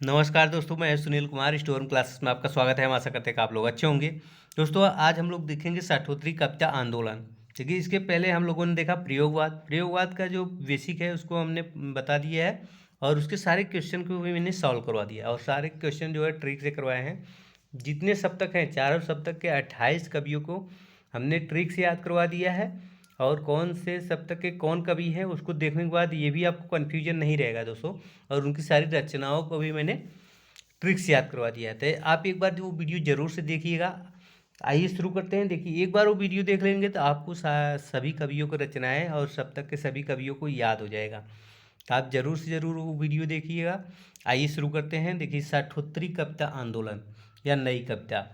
नमस्कार दोस्तों, मैं सुनील कुमार स्टोरम क्लासेस में आपका स्वागत है। हम आशा करते हैं कि आप लोग अच्छे होंगे। दोस्तों, आज हम लोग देखेंगे साठोत्तरी कविता आंदोलन। देखिए, इसके पहले हम लोगों ने देखा प्रयोगवाद। प्रयोगवाद का जो बेसिक है उसको हमने बता दिया है और उसके सारे क्वेश्चन को भी मैंने सॉल्व करवा दिया और सारे क्वेश्चन जो है ट्रिक से करवाए हैं। जितने सप्तक हैं, चारों सप्तक के 28 कवियों को हमने ट्रिक से याद करवा दिया है और कौन से सप्तक के कौन कवि हैं उसको देखने के बाद ये भी आपको कन्फ्यूजन नहीं रहेगा दोस्तों। और उनकी सारी रचनाओं को भी मैंने ट्रिक से याद करवा दिया है। तो आप एक बार जो वीडियो ज़रूर से देखिएगा। आइए शुरू करते हैं। देखिए, एक बार वो वीडियो देख लेंगे तो आपको सभी कवियों को रचनाएं और सप्तक के सभी कवियों को याद हो जाएगा। तो आप ज़रूर से ज़रूर वो वीडियो देखिएगा। आइए शुरू करते हैं। देखिए, साठोत्तरी कविता आंदोलन या नई कविता।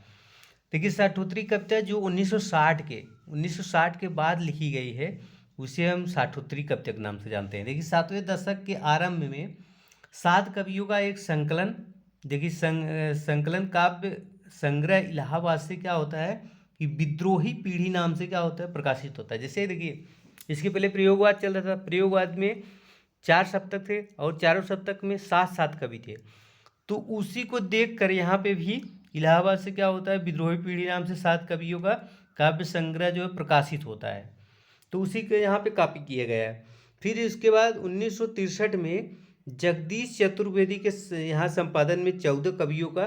देखिए, साठोत्तरी कविता जो 1960 के बाद लिखी गई है उसे हम साठोत्तरी कविता के नाम से जानते हैं। देखिए, 7वें दशक के आरंभ में 7 कवियों का एक संकलन, देखिए संकलन काव्य संग्रह इलाहाबाद से क्या होता है कि विद्रोही पीढ़ी नाम से क्या होता है, प्रकाशित होता है। जैसे देखिए, इसके पहले प्रयोगवाद चल रहा था। प्रयोगवाद में 4 सप्तक थे और चारों सप्तक में 7 कवि थे। तो उसी को देख कर यहाँ पे भी इलाहाबाद से क्या होता है, विद्रोही पीढ़ी नाम से 7 कवियों का काव्य संग्रह जो है प्रकाशित होता है। तो उसी को यहाँ पे कॉपी किया गया है। फिर इसके बाद 1963 में जगदीश चतुर्वेदी के यहाँ संपादन में 14 कवियों का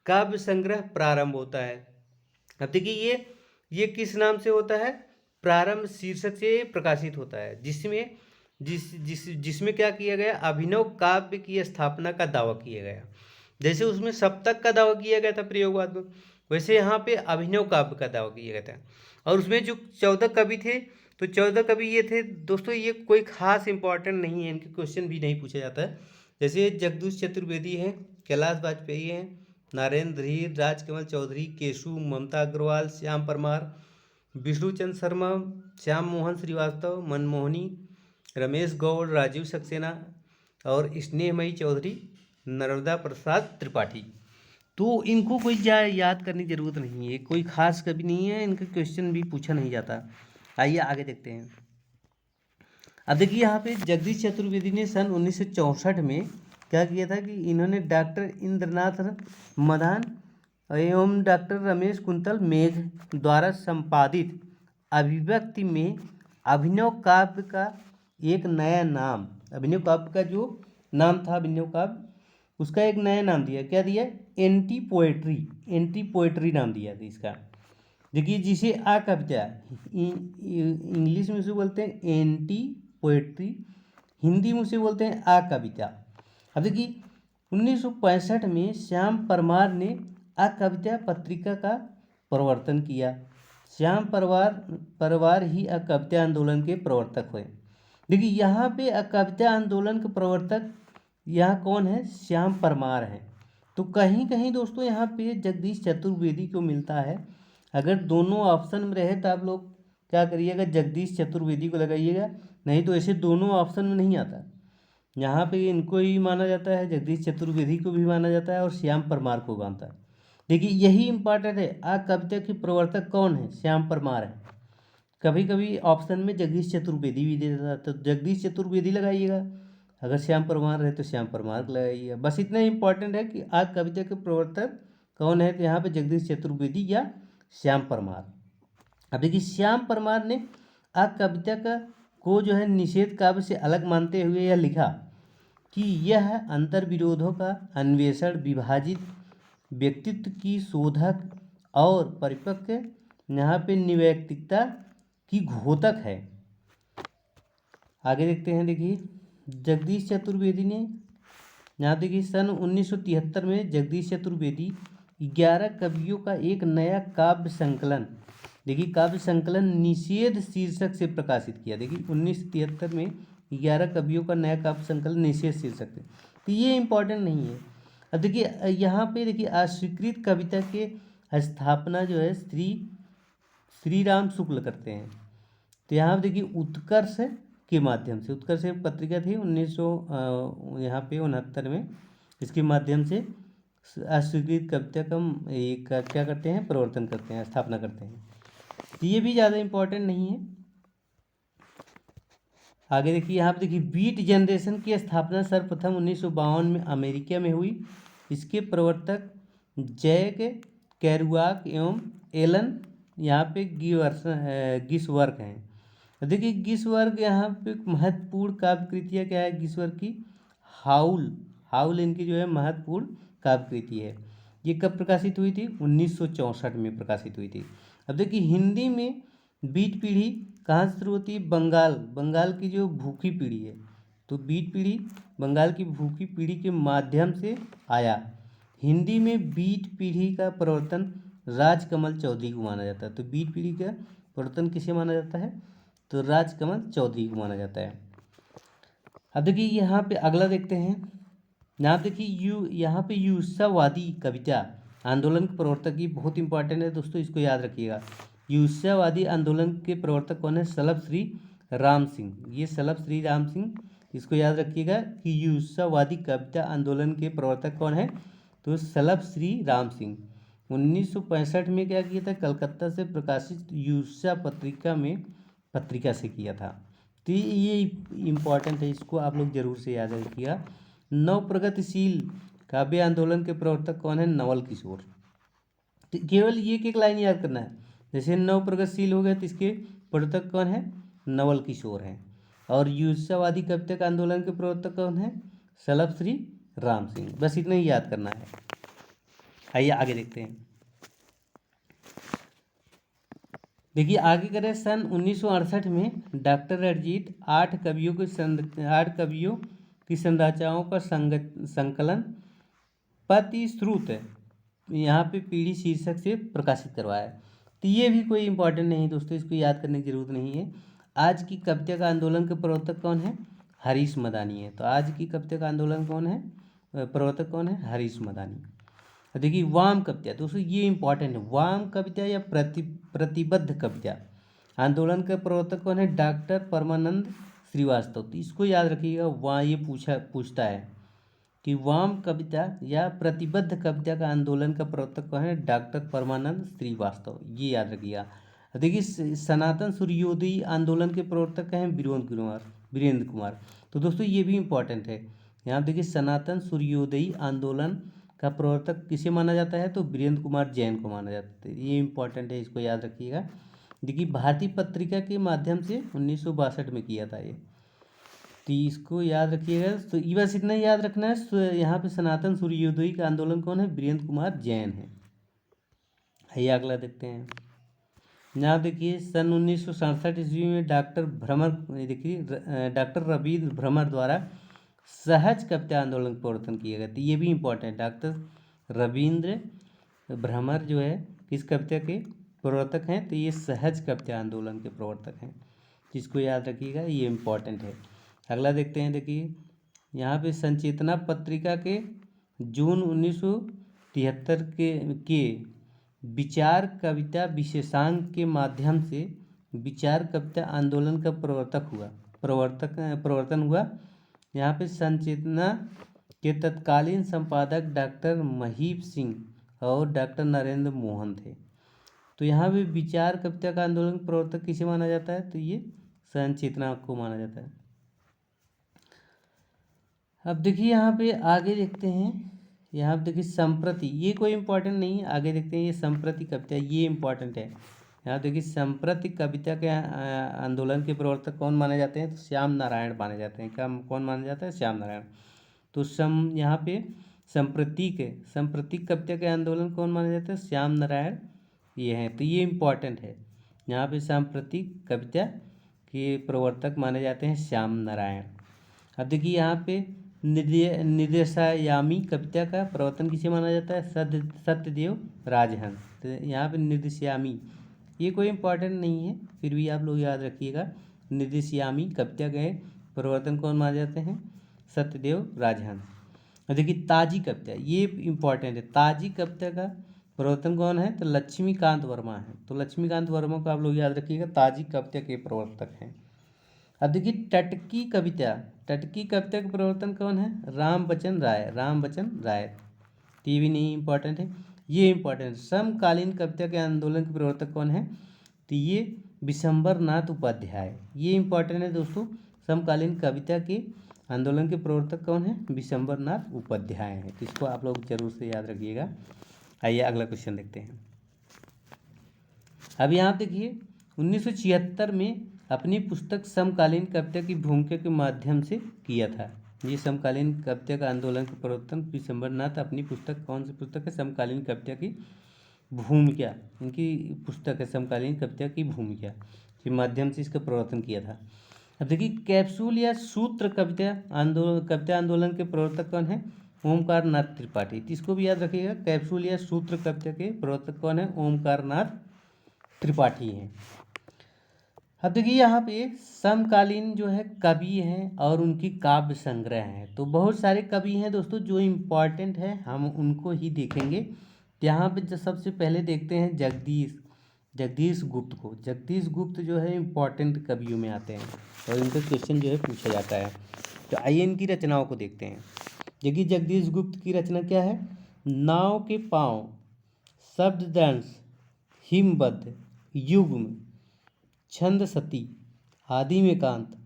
काव्य संग्रह प्रारंभ होता है। अब देखिए, ये किस नाम से होता है, प्रारंभ शीर्षक से प्रकाशित होता है, जिसमें जिसमें क्या किया गया, अभिनव काव्य की स्थापना का दावा किया गया। जैसे उसमें सप्तक का दावा किया गया था प्रयोगवाद में, वैसे यहाँ पे अभिनव काव्य का दावा किया गया था। और उसमें जो 14 कवि थे, तो 14 कवि ये थे दोस्तों, ये कोई खास इंपॉर्टेंट नहीं है, इनके क्वेश्चन भी नहीं पूछा जाता है। जैसे जगदीश चतुर्वेदी हैं, कैलाश वाजपेयी हैं, नरेंद्र धीर, राजकमल चौधरी, केशु, ममता अग्रवाल, श्याम परमार, विष्णुचंद्र शर्मा, श्याम मोहन श्रीवास्तव, मनमोहनी, रमेश गौड़, राजीव सक्सेना और स्नेहमयी चौधरी, नर्मदा प्रसाद त्रिपाठी। तो इनको कोई याद करने की जरूरत नहीं है, कोई खास कवि नहीं है, इनका क्वेश्चन भी पूछा नहीं जाता। आइए आगे देखते हैं। अब देखिए, यहाँ पे जगदीश चतुर्वेदी ने सन 1964 में क्या किया था कि इन्होंने डॉक्टर इंद्रनाथ मदान एवं डॉक्टर रमेश कुंतल मेघ द्वारा संपादित अभिव्यक्ति में अभिनव काव्य का एक नया नाम, अभिनव काव्य का जो नाम था अभिनव काव्य, उसका एक नया नाम दिया। क्या दिया, एंटी पोएट्री नाम दिया था इसका। देखिए, जिसे आ कविता इंग्लिश में उसे बोलते हैं एंटी पोएट्री, हिंदी में उसे बोलते हैं आ कविता। अब देखिए, 1965 में श्याम परमार ने आ कविता पत्रिका का प्रवर्तन किया। श्याम परवार ही आ कविता आंदोलन के प्रवर्तक हुए। देखिए, यहाँ पे आ कविता आंदोलन के प्रवर्तक यहाँ कौन है, श्याम परमार हैं। तो कहीं कहीं दोस्तों यहाँ पे जगदीश चतुर्वेदी को मिलता है। अगर दोनों ऑप्शन में रहे तो आप लोग क्या करिएगा, जगदीश चतुर्वेदी को लगाइएगा, नहीं तो ऐसे दोनों ऑप्शन में नहीं आता। यहाँ पे इनको ही माना जाता है, जगदीश चतुर्वेदी को भी माना जाता है और श्याम परमार को मानता है। देखिए, यही इंपॉर्टेंट है, आ कविता के प्रवर्तक कौन है, श्याम परमार है। कभी कभी ऑप्शन में जगदीश चतुर्वेदी भी दे देता है, तो जगदीश चतुर्वेदी लगाइएगा। अगर श्याम परमार है तो श्याम परमार को लगाइएगा। बस इतना इंपॉर्टेंट है कि आ कविता के प्रवर्तक कौन है, तो यहाँ पे जगदीश चतुर्वेदी या श्याम परमार। अब देखिए, श्याम परमार ने आ कविता का को जो है निषेध काव्य से अलग मानते हुए यह लिखा कि यह अंतर्विरोधों का अन्वेषण, विभाजित व्यक्तित्व की शोधक और परिपक्व यहाँ पे निवैयक्तिकता की घोतक है। आगे देखते हैं। देखिए, जगदीश चतुर्वेदी ने यहाँ देखिए सन 1973 में जगदीश चतुर्वेदी 11 कवियों का एक नया काव्य संकलन, देखिए काव्य संकलन निषेध शीर्षक से प्रकाशित किया। देखिए 1973 में 11 कवियों का नया काव्य संकलन निषेध शीर्षक से, तो ये इंपॉर्टेंट नहीं है। अब देखिए, यहाँ पे देखिए अस्वीकृत कविता के स्थापना जो है श्री राम शुक्ल करते हैं। तो यहाँ देखिए उत्कर्ष के माध्यम से, उत्कर्ष पत्रिका थी 1900 यहाँ पे 69 में, इसके माध्यम से अस्वीकृत कविता का एक क्या करते हैं, प्रवर्तन करते हैं, स्थापना करते हैं। तो ये भी ज़्यादा इम्पोर्टेंट नहीं है। आगे देखिए, यहाँ पे देखिए बीट जनरेशन की स्थापना सर्वप्रथम 1952 में अमेरिका में हुई। इसके प्रवर्तक जैक केरुआक एवं एलन यहाँ पे गिसवर्क हैं। तो देखिए गिसवर्क यहाँ पे महत्वपूर्ण काव्य कृतियाँ क्या है गिसवर्क की? हाउल, हाउल इनकी जो है महत्वपूर्ण काव्य कृति है। ये कब प्रकाशित हुई थी? 1964 में प्रकाशित हुई थी। अब देखिए हिंदी में बीट पीढ़ी कहाँ से शुरू होती है? बंगाल, बंगाल की जो भूखी पीढ़ी है, तो बीट पीढ़ी बंगाल की भूखी पीढ़ी के माध्यम से आया। हिंदी में बीट पीढ़ी का प्रवर्तन राजकमल चौधरी को माना जाता है। तो बीट पीढ़ी का प्रवर्तन किसे माना जाता है? तो राजकमल चौधरी को माना जाता है। अब देखिए यहाँ पे अगला देखते हैं। यहाँ देखिए यहाँ पे यूसवादी कविता आंदोलन के प्रवर्तक, ये बहुत इंपॉर्टेंट है दोस्तों, इसको याद रखिएगा। यूसवादी आंदोलन के प्रवर्तक कौन है? सलभ श्री राम सिंह। ये सलभ श्री राम सिंह, इसको याद रखिएगा कि यूसवादी कविता आंदोलन के प्रवर्तक कौन है? तो सलभ श्री राम सिंह। 1965 में क्या किया था? कलकत्ता से प्रकाशित यूसा पत्रिका से किया था। तो ये इम्पॉर्टेंट है, इसको आप लोग जरूर से याद रखिएगा। नव प्रगतिशील काव्य आंदोलन के प्रवर्तक कौन है? नवल किशोर। तो केवल ये एक लाइन याद करना है, जैसे नव प्रगतिशील हो गए तो इसके प्रवर्तक कौन है? नवल किशोर हैं। और यूसवादी कविता आंदोलन के प्रवर्तक कौन है? सलभ श्री राम सिंह। बस इतना ही याद करना है। आइए आगे देखते हैं। देखिए आगे करें, सन 1968 में डॉक्टर रणजीत 8 कवियों की संरचनाओं का संकलन प्रतिश्रुत यहाँ पे पीढ़ी शीर्षक से प्रकाशित करवाया। तो ये भी कोई इंपॉर्टेंट नहीं दोस्तों, इसको याद करने की जरूरत नहीं है। आज की कविता का आंदोलन के प्रवर्तक कौन है? हरीश मदानी है। तो आज की कविता का आंदोलन कौन है? प्रवर्तक कौन है? हरीश मदानी। देखिए वाम कविता दोस्तों, ये इंपॉर्टेंट है। वाम कविता या प्रतिबद्ध कविता आंदोलन के प्रवर्तक कौन है? डॉक्टर परमानंद श्रीवास्तव। तो इसको याद रखिएगा, वहाँ ये पूछता है कि वाम कविता या प्रतिबद्ध कविता का आंदोलन का प्रवर्तक कौन है? डॉक्टर परमानंद श्रीवास्तव। ये याद रखिएगा। देखिए सनातन सूर्योदय आंदोलन के प्रवर्तक हैं वीरेंद्र कुमार। तो दोस्तों ये भी इम्पोर्टेंट है। यहाँ देखिए सनातन सूर्योदय आंदोलन का प्रवर्तक किसे माना जाता है? तो वीरेंद्र कुमार जैन को माना जाता है। ये इंपॉर्टेंट है, इसको याद रखिएगा। देखिए भारतीय पत्रिका के माध्यम से 1962 में किया था ये, तो इसको याद रखिएगा। तो ये बस इतना ही याद रखना है। यहाँ पे सनातन सूर्योदय का आंदोलन कौन है? वीरेंद्र कुमार जैन है। आइए अगला देखते हैं। यहाँ देखिए सन 1967 ईस्वी में डॉक्टर रविंद्र भ्रमर द्वारा सहज कविता आंदोलन का प्रवर्तन किया गया। तो ये भी इम्पोर्टेंट है। डॉक्टर रविंद्र भ्रमर जो है किस कविता के प्रवर्तक हैं? तो ये सहज कविता आंदोलन के प्रवर्तक हैं, जिसको याद रखिएगा, ये इम्पोर्टेंट है। अगला देखते हैं। देखिए यहाँ पे संचेतना पत्रिका के जून 1973 के विचार कविता विशेषांक के माध्यम से विचार कविता आंदोलन का प्रवर्तन हुआ। यहाँ पे संचेतना के तत्कालीन संपादक डॉक्टर महीप सिंह और डॉक्टर नरेंद्र मोहन थे। तो यहाँ पे विचार कविता का आंदोलन प्रवर्तक किसे माना जाता है? तो ये संचेतना को माना जाता है। अब देखिए यहाँ पे आगे देखते हैं। यहाँ पे देखिए संप्रति, ये कोई इंपॉर्टेंट नहीं है। आगे देखते हैं, ये संप्रति कविता, ये इंपॉर्टेंट है। यहाँ देखिए संप्रति कविता के आंदोलन के प्रवर्तक कौन माने जाते हैं? तो श्याम नारायण माने जाते हैं। क्या कौन माना जाता है? श्याम नारायण। तो यहाँ पे सांप्रतिक कविता के आंदोलन कौन माने जाते हैं? श्याम नारायण ये हैं। तो ये इम्पॉर्टेंट है। यहाँ पे सांप्रतिक कविता के प्रवर्तक माने जाते हैं श्याम नारायण। अब देखिए यहाँ पे निर्देशयामी कविता का प्रवर्तन किसे माना जाता है? सत्यदेव राजहंस। तो यहाँ पे निर्देशयामी, ये कोई इम्पोर्टेंट नहीं है, फिर भी आप लोग याद रखिएगा। निर्देशयामी कविता के प्रवर्तन कौन माने जाते हैं? सत्यदेव राजहंस। देखिए ताजी कविता, ये इम्पोर्टेंट है। ताजी कविता का प्रवर्तन कौन है? तो लक्ष्मीकांत वर्मा है। तो लक्ष्मीकांत वर्मा को आप लोग याद रखिएगा, ताजी कविता के प्रवर्तक हैं। अब देखिए टटकी कविता के प्रवर्तन कौन है? रामबचन राय। ये भी नहीं इम्पोर्टेंट है, ये इम्पोर्टेंट। समकालीन कविता के आंदोलन के प्रवर्तक कौन है? तो ये विशंबर नाथ उपाध्याय। ये इम्पोर्टेंट है दोस्तों। समकालीन कविता के आंदोलन के प्रवर्तक कौन है? विशंबरनाथ उपाध्याय हैं। तो इसको आप लोग जरूर से याद रखिएगा। आइए अगला क्वेश्चन देखते हैं। अब यहाँ देखिए 1976 में अपनी पुस्तक समकालीन कविता की भूमिका के माध्यम से किया था। ये समकालीन कविता का आंदोलन के प्रवर्तक विशंबरनाथ अपनी पुस्तक, कौन सी पुस्तक है? समकालीन कविता की भूमिका, इनकी पुस्तक है समकालीन कविता की भूमिका के माध्यम से इसका प्रवर्तन किया था। अब देखिए कैप्सूल या सूत्र कविता आंदोलन के प्रवर्तक कौन है? ओमकार नाथ त्रिपाठी। इसको भी याद रखिएगा, कैप्सूल या सूत्र कविता के प्रवर्तक कौन है? ओमकार नाथ त्रिपाठी हैं। अब देखिए यहाँ पे समकालीन जो है कवि हैं और उनकी काव्य संग्रह हैं। तो बहुत सारे कवि हैं दोस्तों जो इम्पॉर्टेंट है, हम उनको ही देखेंगे। यहाँ पे जो सबसे पहले देखते हैं जगदीश गुप्त को। जगदीश गुप्त जो है इम्पॉर्टेंट कवियों में आते हैं और इनका क्वेश्चन जो है पूछा जाता है। तो आइए इनकी रचनाओं को देखते हैं। देखिए जगदीश गुप्त की रचना क्या है? नाव के पाँव, शब्ददंश, हिमबद्ध, युग्म, छंद सती, आदि में एकांत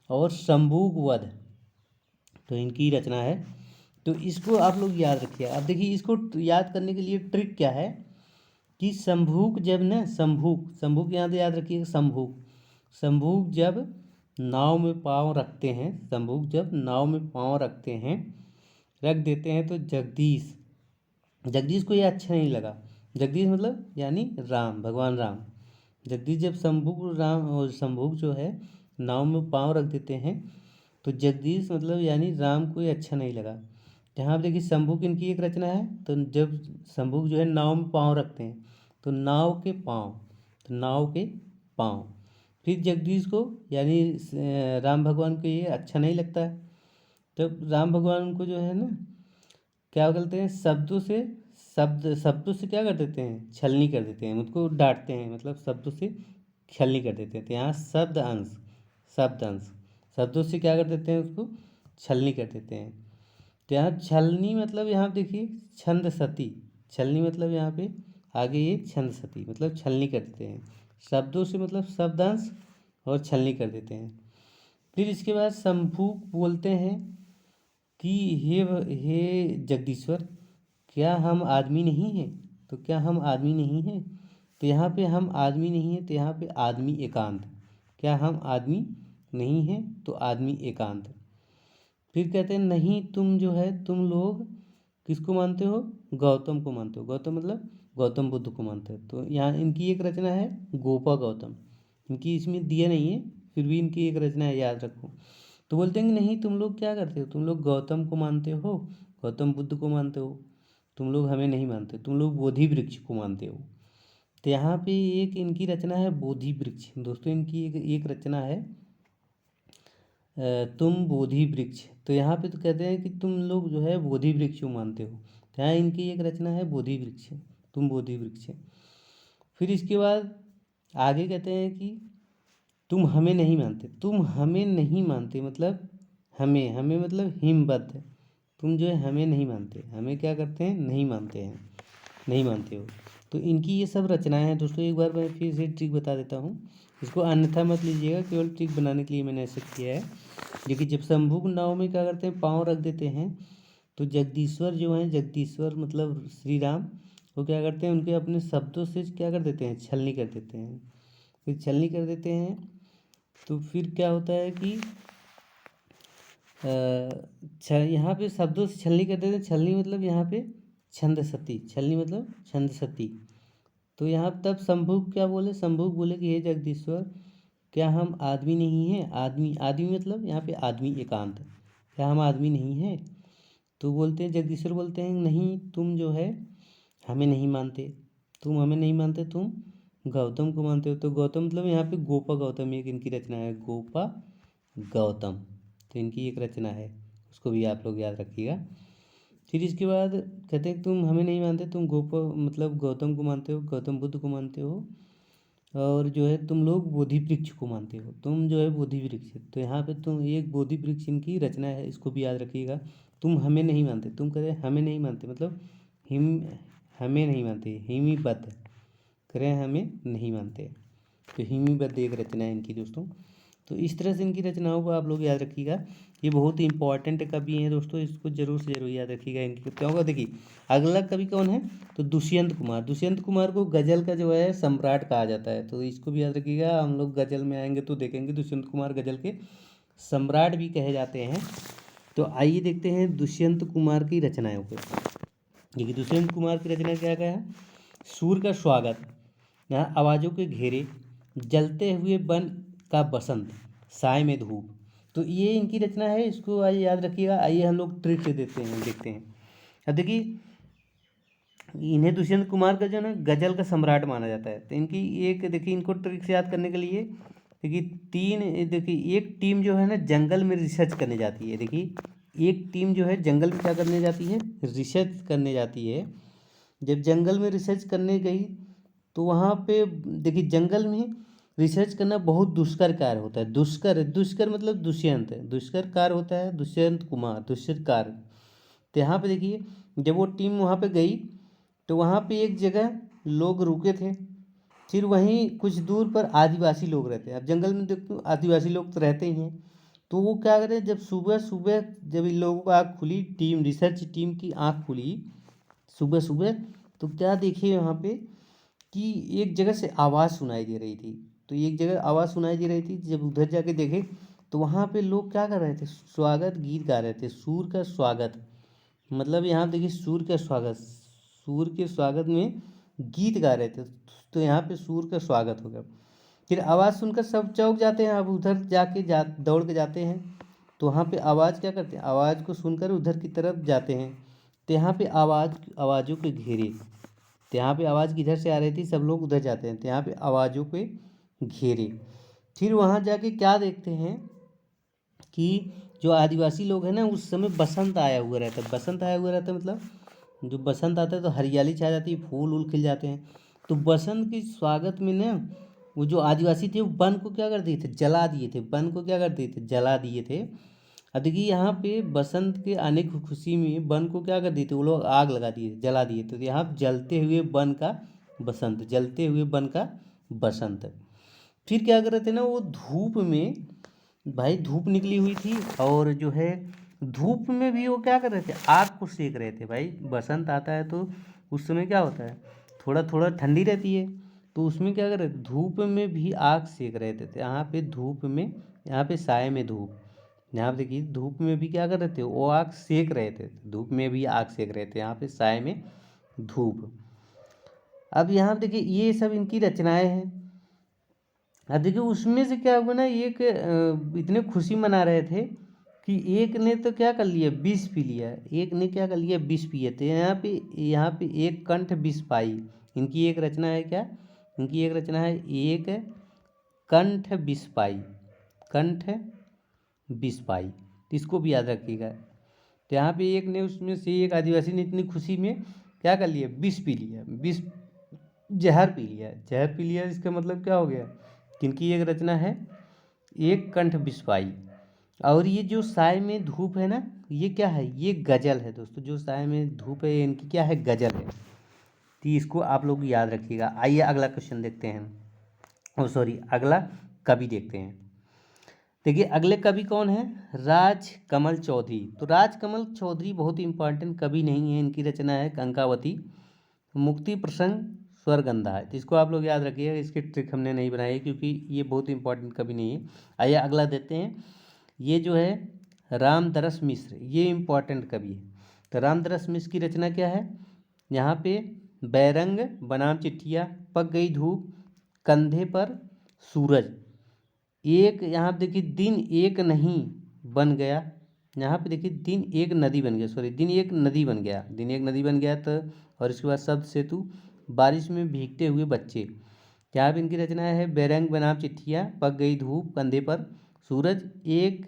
और शंभुग वध, तो इनकी रचना है। तो इसको आप लोग याद रखिए। अब देखिए इसको याद करने के लिए ट्रिक क्या है कि शंभुग जब न शंभुग यहाँ से याद रखिए। शंभुग जब नाव में पाँव रखते हैं, शंभुग जब नाव में पाँव रखते हैं, रख देते हैं, तो जगदीश को ये अच्छा नहीं लगा। जगदीश मतलब यानी राम, भगवान राम। जगदीश जब शंभुग जो है नाव में पाँव रख देते हैं, तो जगदीश मतलब यानी राम को ये अच्छा नहीं लगा। यहाँ पर देखिए शंभुग इनकी एक रचना है। तो जब शंभुग जो है नाव में पाँव रखते हैं, तो नाव के पाँव, फिर जगदीश को यानी राम भगवान को ये अच्छा नहीं लगता है। तब राम भगवान को जो है ना क्या करते हैं, शब्दों से क्या कर देते हैं? छलनी कर देते हैं, उनको डांटते हैं, मतलब शब्दों से छलनी कर देते हैं। तो यहाँ शब्दों से क्या कर देते हैं? उसको छलनी कर देते हैं। तो यहाँ छलनी मतलब यहाँ देखिए छंद सती, छलनी मतलब यहाँ पे आगे ये छंद सती मतलब छलनी कर देते हैं। शब्दों से मतलब शब्दांश और छलनी कर देते हैं। फिर इसके बाद शंभुग बोलते हैं कि हे जगदीश्वर, क्या हम आदमी नहीं हैं? तो क्या हम आदमी नहीं हैं? तो यहाँ पे हम आदमी नहीं हैं, तो यहाँ पे आदमी एकांत। क्या हम आदमी नहीं हैं? तो आदमी एकांत। फिर कहते हैं नहीं, तुम जो है तुम लोग किसको मानते हो? गौतम को मानते हो। गौतम मतलब गौतम बुद्ध को मानते हो। तो यहाँ इनकी एक रचना है गोपा गौतम। इनकी इसमें दिया नहीं है, फिर भी इनकी एक रचना है, याद रखो। तो बोलते हैं कि नहीं, तुम लोग क्या करते हो? तुम लोग गौतम को मानते हो, गौतम बुद्ध को मानते हो, तुम लोग हमें नहीं मानते, तुम लोग बोधि वृक्ष को मानते हो। तो यहाँ पे एक इनकी रचना है बोधि वृक्ष। दोस्तों इनकी एक रचना है तुम बोधि वृक्ष। तो यहाँ पे तो कहते हैं कि तुम लोग जो है बोधि वृक्ष को मानते हो। तो यहाँ इनकी एक रचना है बोधि वृक्ष, तुम बोधि वृक्ष। फिर इसके बाद आगे कहते हैं कि तुम हमें नहीं मानते मतलब हमें मतलब हिमबद्ध। तुम जो है हमें नहीं मानते, हमें क्या करते हैं? नहीं मानते हो। तो इनकी ये सब रचनाएं हैं दोस्तों। एक बार मैं फिर से ट्रिक बता देता हूँ, इसको अन्यथा मत लीजिएगा, केवल ट्रिक बनाने के लिए मैंने ऐसा किया है। देखिए जब शंभुग नाव में क्या करते हैं? पाँव रख देते हैं, तो जगदीश्वर मतलब श्री राम, वो क्या करते हैं? उनके अपने शब्दों से क्या कर देते हैं? छलनी कर देते हैं। फिर छलनी कर देते हैं, तो फिर क्या होता है कि यहाँ पे शब्दों से छलनी कर देते हैं। छलनी मतलब यहाँ पे छंद सती। तो यहाँ तब शंभुग क्या बोले? शंभुग बोले कि हे जगदीश्वर, क्या हम आदमी नहीं हैं? आदमी मतलब यहाँ पे आदमी एकांत, क्या हम आदमी नहीं हैं? तो बोलते हैं, जगदीश्वर बोलते हैं नहीं, तुम जो है हमें नहीं मानते, तुम गौतम को मानते हो। तो गौतम मतलब यहाँ पे गोपा गौतम एक इनकी रचना है, गोपा गौतम। तो इनकी एक रचना है, उसको भी आप लोग याद रखिएगा। फिर इसके बाद कहते हैं तुम हमें नहीं मानते, तुम गोपा मतलब गौतम को मानते हो, गौतम बुद्ध को मानते हो, और जो है तुम लोग बोधि वृक्ष को मानते हो, तुम जो है बोधि वृक्ष। तो यहाँ पे तुम एक बोधि वृक्ष इनकी रचना है, इसको भी याद रखिएगा। तुम हमें नहीं मानते, तुम कह रहे हमें नहीं मानते मतलब हमें नहीं मानते, हिमीबद्ध करें हमें नहीं मानते। तो हिमीबद्ध एक रचना है इनकी दोस्तों। तो इस तरह से इनकी रचनाओं को आप लोग याद रखिएगा। ये बहुत ही इंपॉर्टेंट कवि हैं दोस्तों, इसको जरूर से जरूर याद रखिएगा इनकी कविताओं को। देखिए अगला कवि कौन है, तो दुष्यंत कुमार। दुष्यंत कुमार को गजल का जो है सम्राट कहा जाता है, तो इसको भी याद रखिएगा। हम लोग गजल में आएंगे तो देखेंगे दुष्यंत कुमार गजल के सम्राट भी कहे जाते हैं। तो आइए देखते हैं दुष्यंत कुमार की रचनाओं को। देखिए दुष्यंत कुमार की रचना क्या क्या है, सूर का स्वागत, यहाँ आवाज़ों के घेरे, जलते हुए बन का बसंत, साय में धूप। तो ये इनकी रचना है, इसको आइए याद रखिएगा। आइए हम लोग ट्रिक से देते हैं, देखते हैं। अब देखिए इन्हें दुष्यंत कुमार का जो ना गजल का सम्राट माना जाता है। तो इनकी एक देखिए, इनको ट्रिक से याद करने के लिए देखिए देखिए एक टीम जो है ना जंगल में रिसर्च करने जाती है। देखिए एक टीम जो है जंगल में क्या करने जाती है, रिसर्च करने जाती है। जब जंगल में रिसर्च करने गई तो वहाँ पे देखिए जंगल में रिसर्च करना बहुत दुष्कर कार्य होता है। दुष्कर मतलब दुष्यंत है, दुष्कर कार्य होता है, दुष्यंत कुमार दुष्कर कार्य। तो यहाँ पे देखिए जब वो टीम वहाँ पे गई तो वहाँ पे एक जगह लोग रुके थे। फिर वहीं कुछ दूर पर आदिवासी लोग रहते हैं। अब जंगल में देखो आदिवासी लोग तो रहते ही हैं। तो वो क्या करे, जब सुबह सुबह जब इन लोगों को आँख खुली, टीम रिसर्च टीम की आँख खुली सुबह सुबह, तो क्या देखिए वहाँ पे कि एक जगह से आवाज़ सुनाई दे रही थी। तो एक जगह आवाज़ सुनाई दे रही थी, जब उधर जाके देखे तो वहाँ पे लोग क्या कर रहे थे, स्वागत गीत गा रहे थे, सूर का स्वागत। मतलब यहाँ देखिए सूर का स्वागत, सूर के स्वागत में गीत गा रहे थे। तो यहाँ पे सूर का स्वागत हो गया। फिर आवाज़ सुनकर सब चौंक जाते हैं। अब उधर जाके दौड़ के जाते हैं। तो वहाँ पे आवाज़ क्या करते हैं, आवाज़ को सुनकर उधर की तरफ जाते हैं। तो यहाँ पे आवाज़ों के घेरे, तो यहाँ पे आवाज़ किधर से आ रही थी, सब लोग उधर जाते हैं। तो यहाँ पे आवाज़ों पे घेरे। फिर वहाँ जाके क्या देखते हैं कि जो आदिवासी लोग हैं ना उस समय बसंत आया हुआ रहता है। बसंत आया हुआ रहता है मतलब जो बसंत आता है तो हरियाली छा जाती है, फूल उल खिल जाते हैं। तो बसंत के स्वागत में ना वो जो आदिवासी थे वो वन को क्या कर दिए थे, जला दिए थे। वन को क्या कर दिए थे, जला दिए थे। अब देखिए यहाँ पे बसंत के आने की खुशी में वन को क्या कर दिए थे, वो लोग आग लगा दिए, जला दिए। तो यहाँ जलते हुए वन का बसंत, जलते हुए वन का बसंत। फिर क्या कर रहे थे ना, वो धूप में भाई धूप निकली हुई थी, और जो है धूप में भी वो क्या कर रहे थे, आग को सेक रहे थे। भाई बसंत आता है तो उस समय क्या होता है, थोड़ा थोड़ा ठंडी रहती है। तो उसमें क्या कर रहे थे, धूप में भी आग सेक रहे थे। तो यहाँ पे धूप में, यहाँ पे साय में धूप, यहाँ पे देखिए धूप में भी क्या कर रहे थे, वो आग सेक रहे थे। धूप में भी आग सेक रहे थे, यहाँ पे साय में धूप। अब यहाँ देखिए ये सब इनकी रचनाएं हैं। अब देखिए उसमें से क्या हुआ ना, एक इतने खुशी मना रहे थे कि एक ने तो क्या कर लिया, विष पी लिया। एक ने क्या कर लिया, विष पिए थे। यहाँ पे एक कंठ विष पाई। इनकी एक रचना है क्या, इनकी एक रचना है एक कंठ विष पाई, कंठ विष पाई। तो इसको भी याद रखिएगा। तो यहाँ पे एक ने, उसमें से एक आदिवासी ने इतनी खुशी में क्या कर लिया, विष पी लिया, विष जहर पी लिया, जहर पी लिया। इसका मतलब क्या हो गया, किनकी एक रचना है, एक कंठ विष पाई। और ये जो साय में धूप है ना, ये क्या है, ये गजल है दोस्तों। जो साय में धूप है इनकी क्या है, गजल है। तो इसको आप लोग याद रखिएगा। आइए अगला क्वेश्चन देखते हैं, ओ सॉरी अगला कवि देखते हैं। देखिए अगले कवि कौन है, राजकमल चौधरी। तो राजकमल चौधरी बहुत ही इंपॉर्टेंट कवि नहीं है, इनकी रचना है कंकावती, मुक्ति प्रसंग, स्वरगंधा है। तो इसको आप लोग याद रखिएगा। इसकी ट्रिक हमने नहीं बनाई है क्योंकि ये बहुत इंपॉर्टेंट कवि नहीं है। आइए अगला देते हैं। ये जो है रामदरस मिश्र, ये इंपॉर्टेंट कवि है। तो रामदरस मिश्र की रचना क्या है, यहाँ पे बैरंग बनाम चिट्ठिया, पक गई धूप, कंधे पर सूरज, एक यहाँ पे देखिए दिन एक नहीं बन गया। यहाँ पे देखिए दिन एक नदी बन गया, सॉरी दिन एक नदी बन गया, दिन एक नदी बन गया। तो और इसके बाद शब्द सेतु, बारिश में भीगते हुए बच्चे। क्या भी इनकी रचना है, बेरंग बनाम चिट्ठियाँ, पक गई धूप, कंधे पर सूरज, एक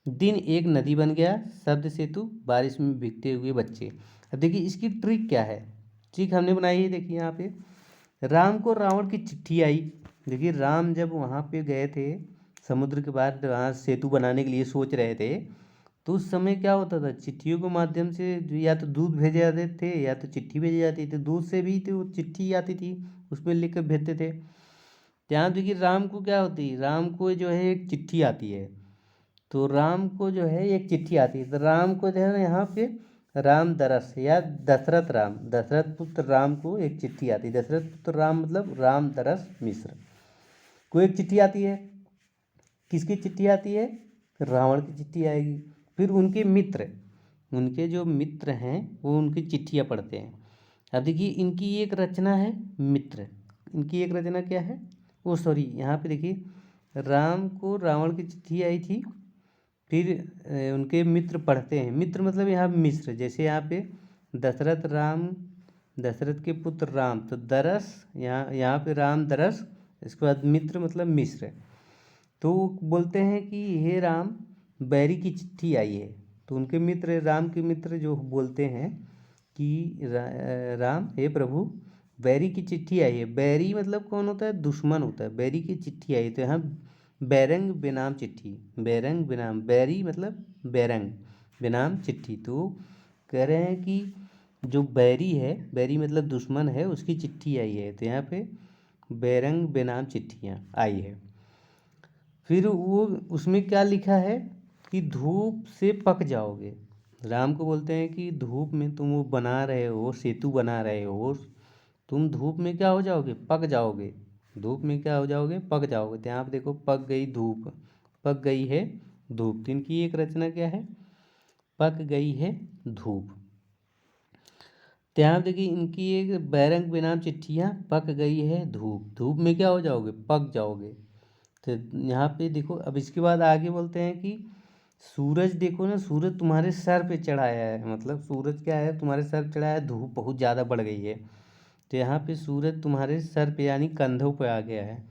दिन एक नदी बन गया, शब्द सेतु, बारिश में भीगते हुए बच्चे। अब देखिए इसकी ट्रिक क्या है, ट्रिक हमने बनाई है। देखिए यहाँ पे राम को रावण की चिट्ठी आई। देखिए राम जब वहाँ पे गए थे समुद्र के पार, वहाँ सेतु बनाने के लिए सोच रहे थे, तो उस समय क्या होता था, चिट्ठियों के माध्यम से या तो दूध भेजे जाते थे या तो चिट्ठी भेजी जाती थी। दूध से भी तो चिट्ठी आती थी, उसमें लिख कर भेजते थे। तो यहाँ देखिए राम को क्या होती है, राम को जो है एक चिट्ठी आती है। तो राम को जो है एक चिट्ठी आती है, तो राम को जो है ना यहाँ पे राम दरस या दशरथ पुत्र राम को एक चिट्ठी आती है। दशरथ पुत्र राम मतलब राम दरस मिश्र को एक चिट्ठी आती है। किसकी चिट्ठी आती है? रावण की चिट्ठी आएगी। फिर उनके जो मित्र हैं वो उनकी चिट्ठियाँ पढ़ते हैं। अब देखिए इनकी एक रचना है मित्र। इनकी एक रचना क्या है? ओ सॉरी, यहाँ पे देखिए राम को रावण की चिट्ठी आई थी, फिर उनके मित्र पढ़ते हैं। मित्र मतलब यहाँ मिश्र, जैसे यहाँ पे दशरथ के पुत्र राम, तो दरस यहाँ पे राम दरस, इसके बाद मित्र मतलब मिश्र। तो बोलते हैं कि हे राम, बैरी की चिट्ठी आई है। तो उनके मित्र, राम के मित्र जो बोलते हैं कि राम, हे प्रभु, बैरी की चिट्ठी आई है। बैरी मतलब कौन होता है? दुश्मन होता है। बैरी की चिट्ठी आई है, तो यहाँ बैरंग बेनाम चिट्ठी, बैरंग बेनाम, बैरी मतलब बैरंग, बेनाम चिट्ठी। तो कह रहे हैं कि जो बैरी है, बैरी मतलब दुश्मन है, उसकी चिट्ठी आई है। तो यहाँ पे बैरंग बेनाम चिट्ठियाँ आई है। फिर वो उसमें क्या लिखा है कि धूप से पक जाओगे। राम को बोलते हैं कि धूप में तुम वो बना रहे हो, सेतु बना रहे हो, तुम धूप में क्या हो जाओगे? पक जाओगे। धूप में क्या हो जाओगे? पक जाओगे। तो यहाँ पे देखो, पक गई धूप, पक गई है धूप। तो इनकी एक रचना क्या है? पक गई है धूप। तो यहाँ देखिए इनकी एक बैरंग बेनाम चिट्ठियाँ, पक गई है धूप। धूप में क्या हो जाओगे? पक जाओगे। तो यहाँ पे देखो, अब इसके बाद आगे बोलते हैं कि सूरज देखो ना, सूरज तुम्हारे सर पे चढ़ाया है। मतलब सूरज क्या है? तुम्हारे सर पे चढ़ाया है, धूप बहुत ज़्यादा बढ़ गई है। तो यहाँ पे सूरज तुम्हारे सर पे यानी कंधों पे आ गया है,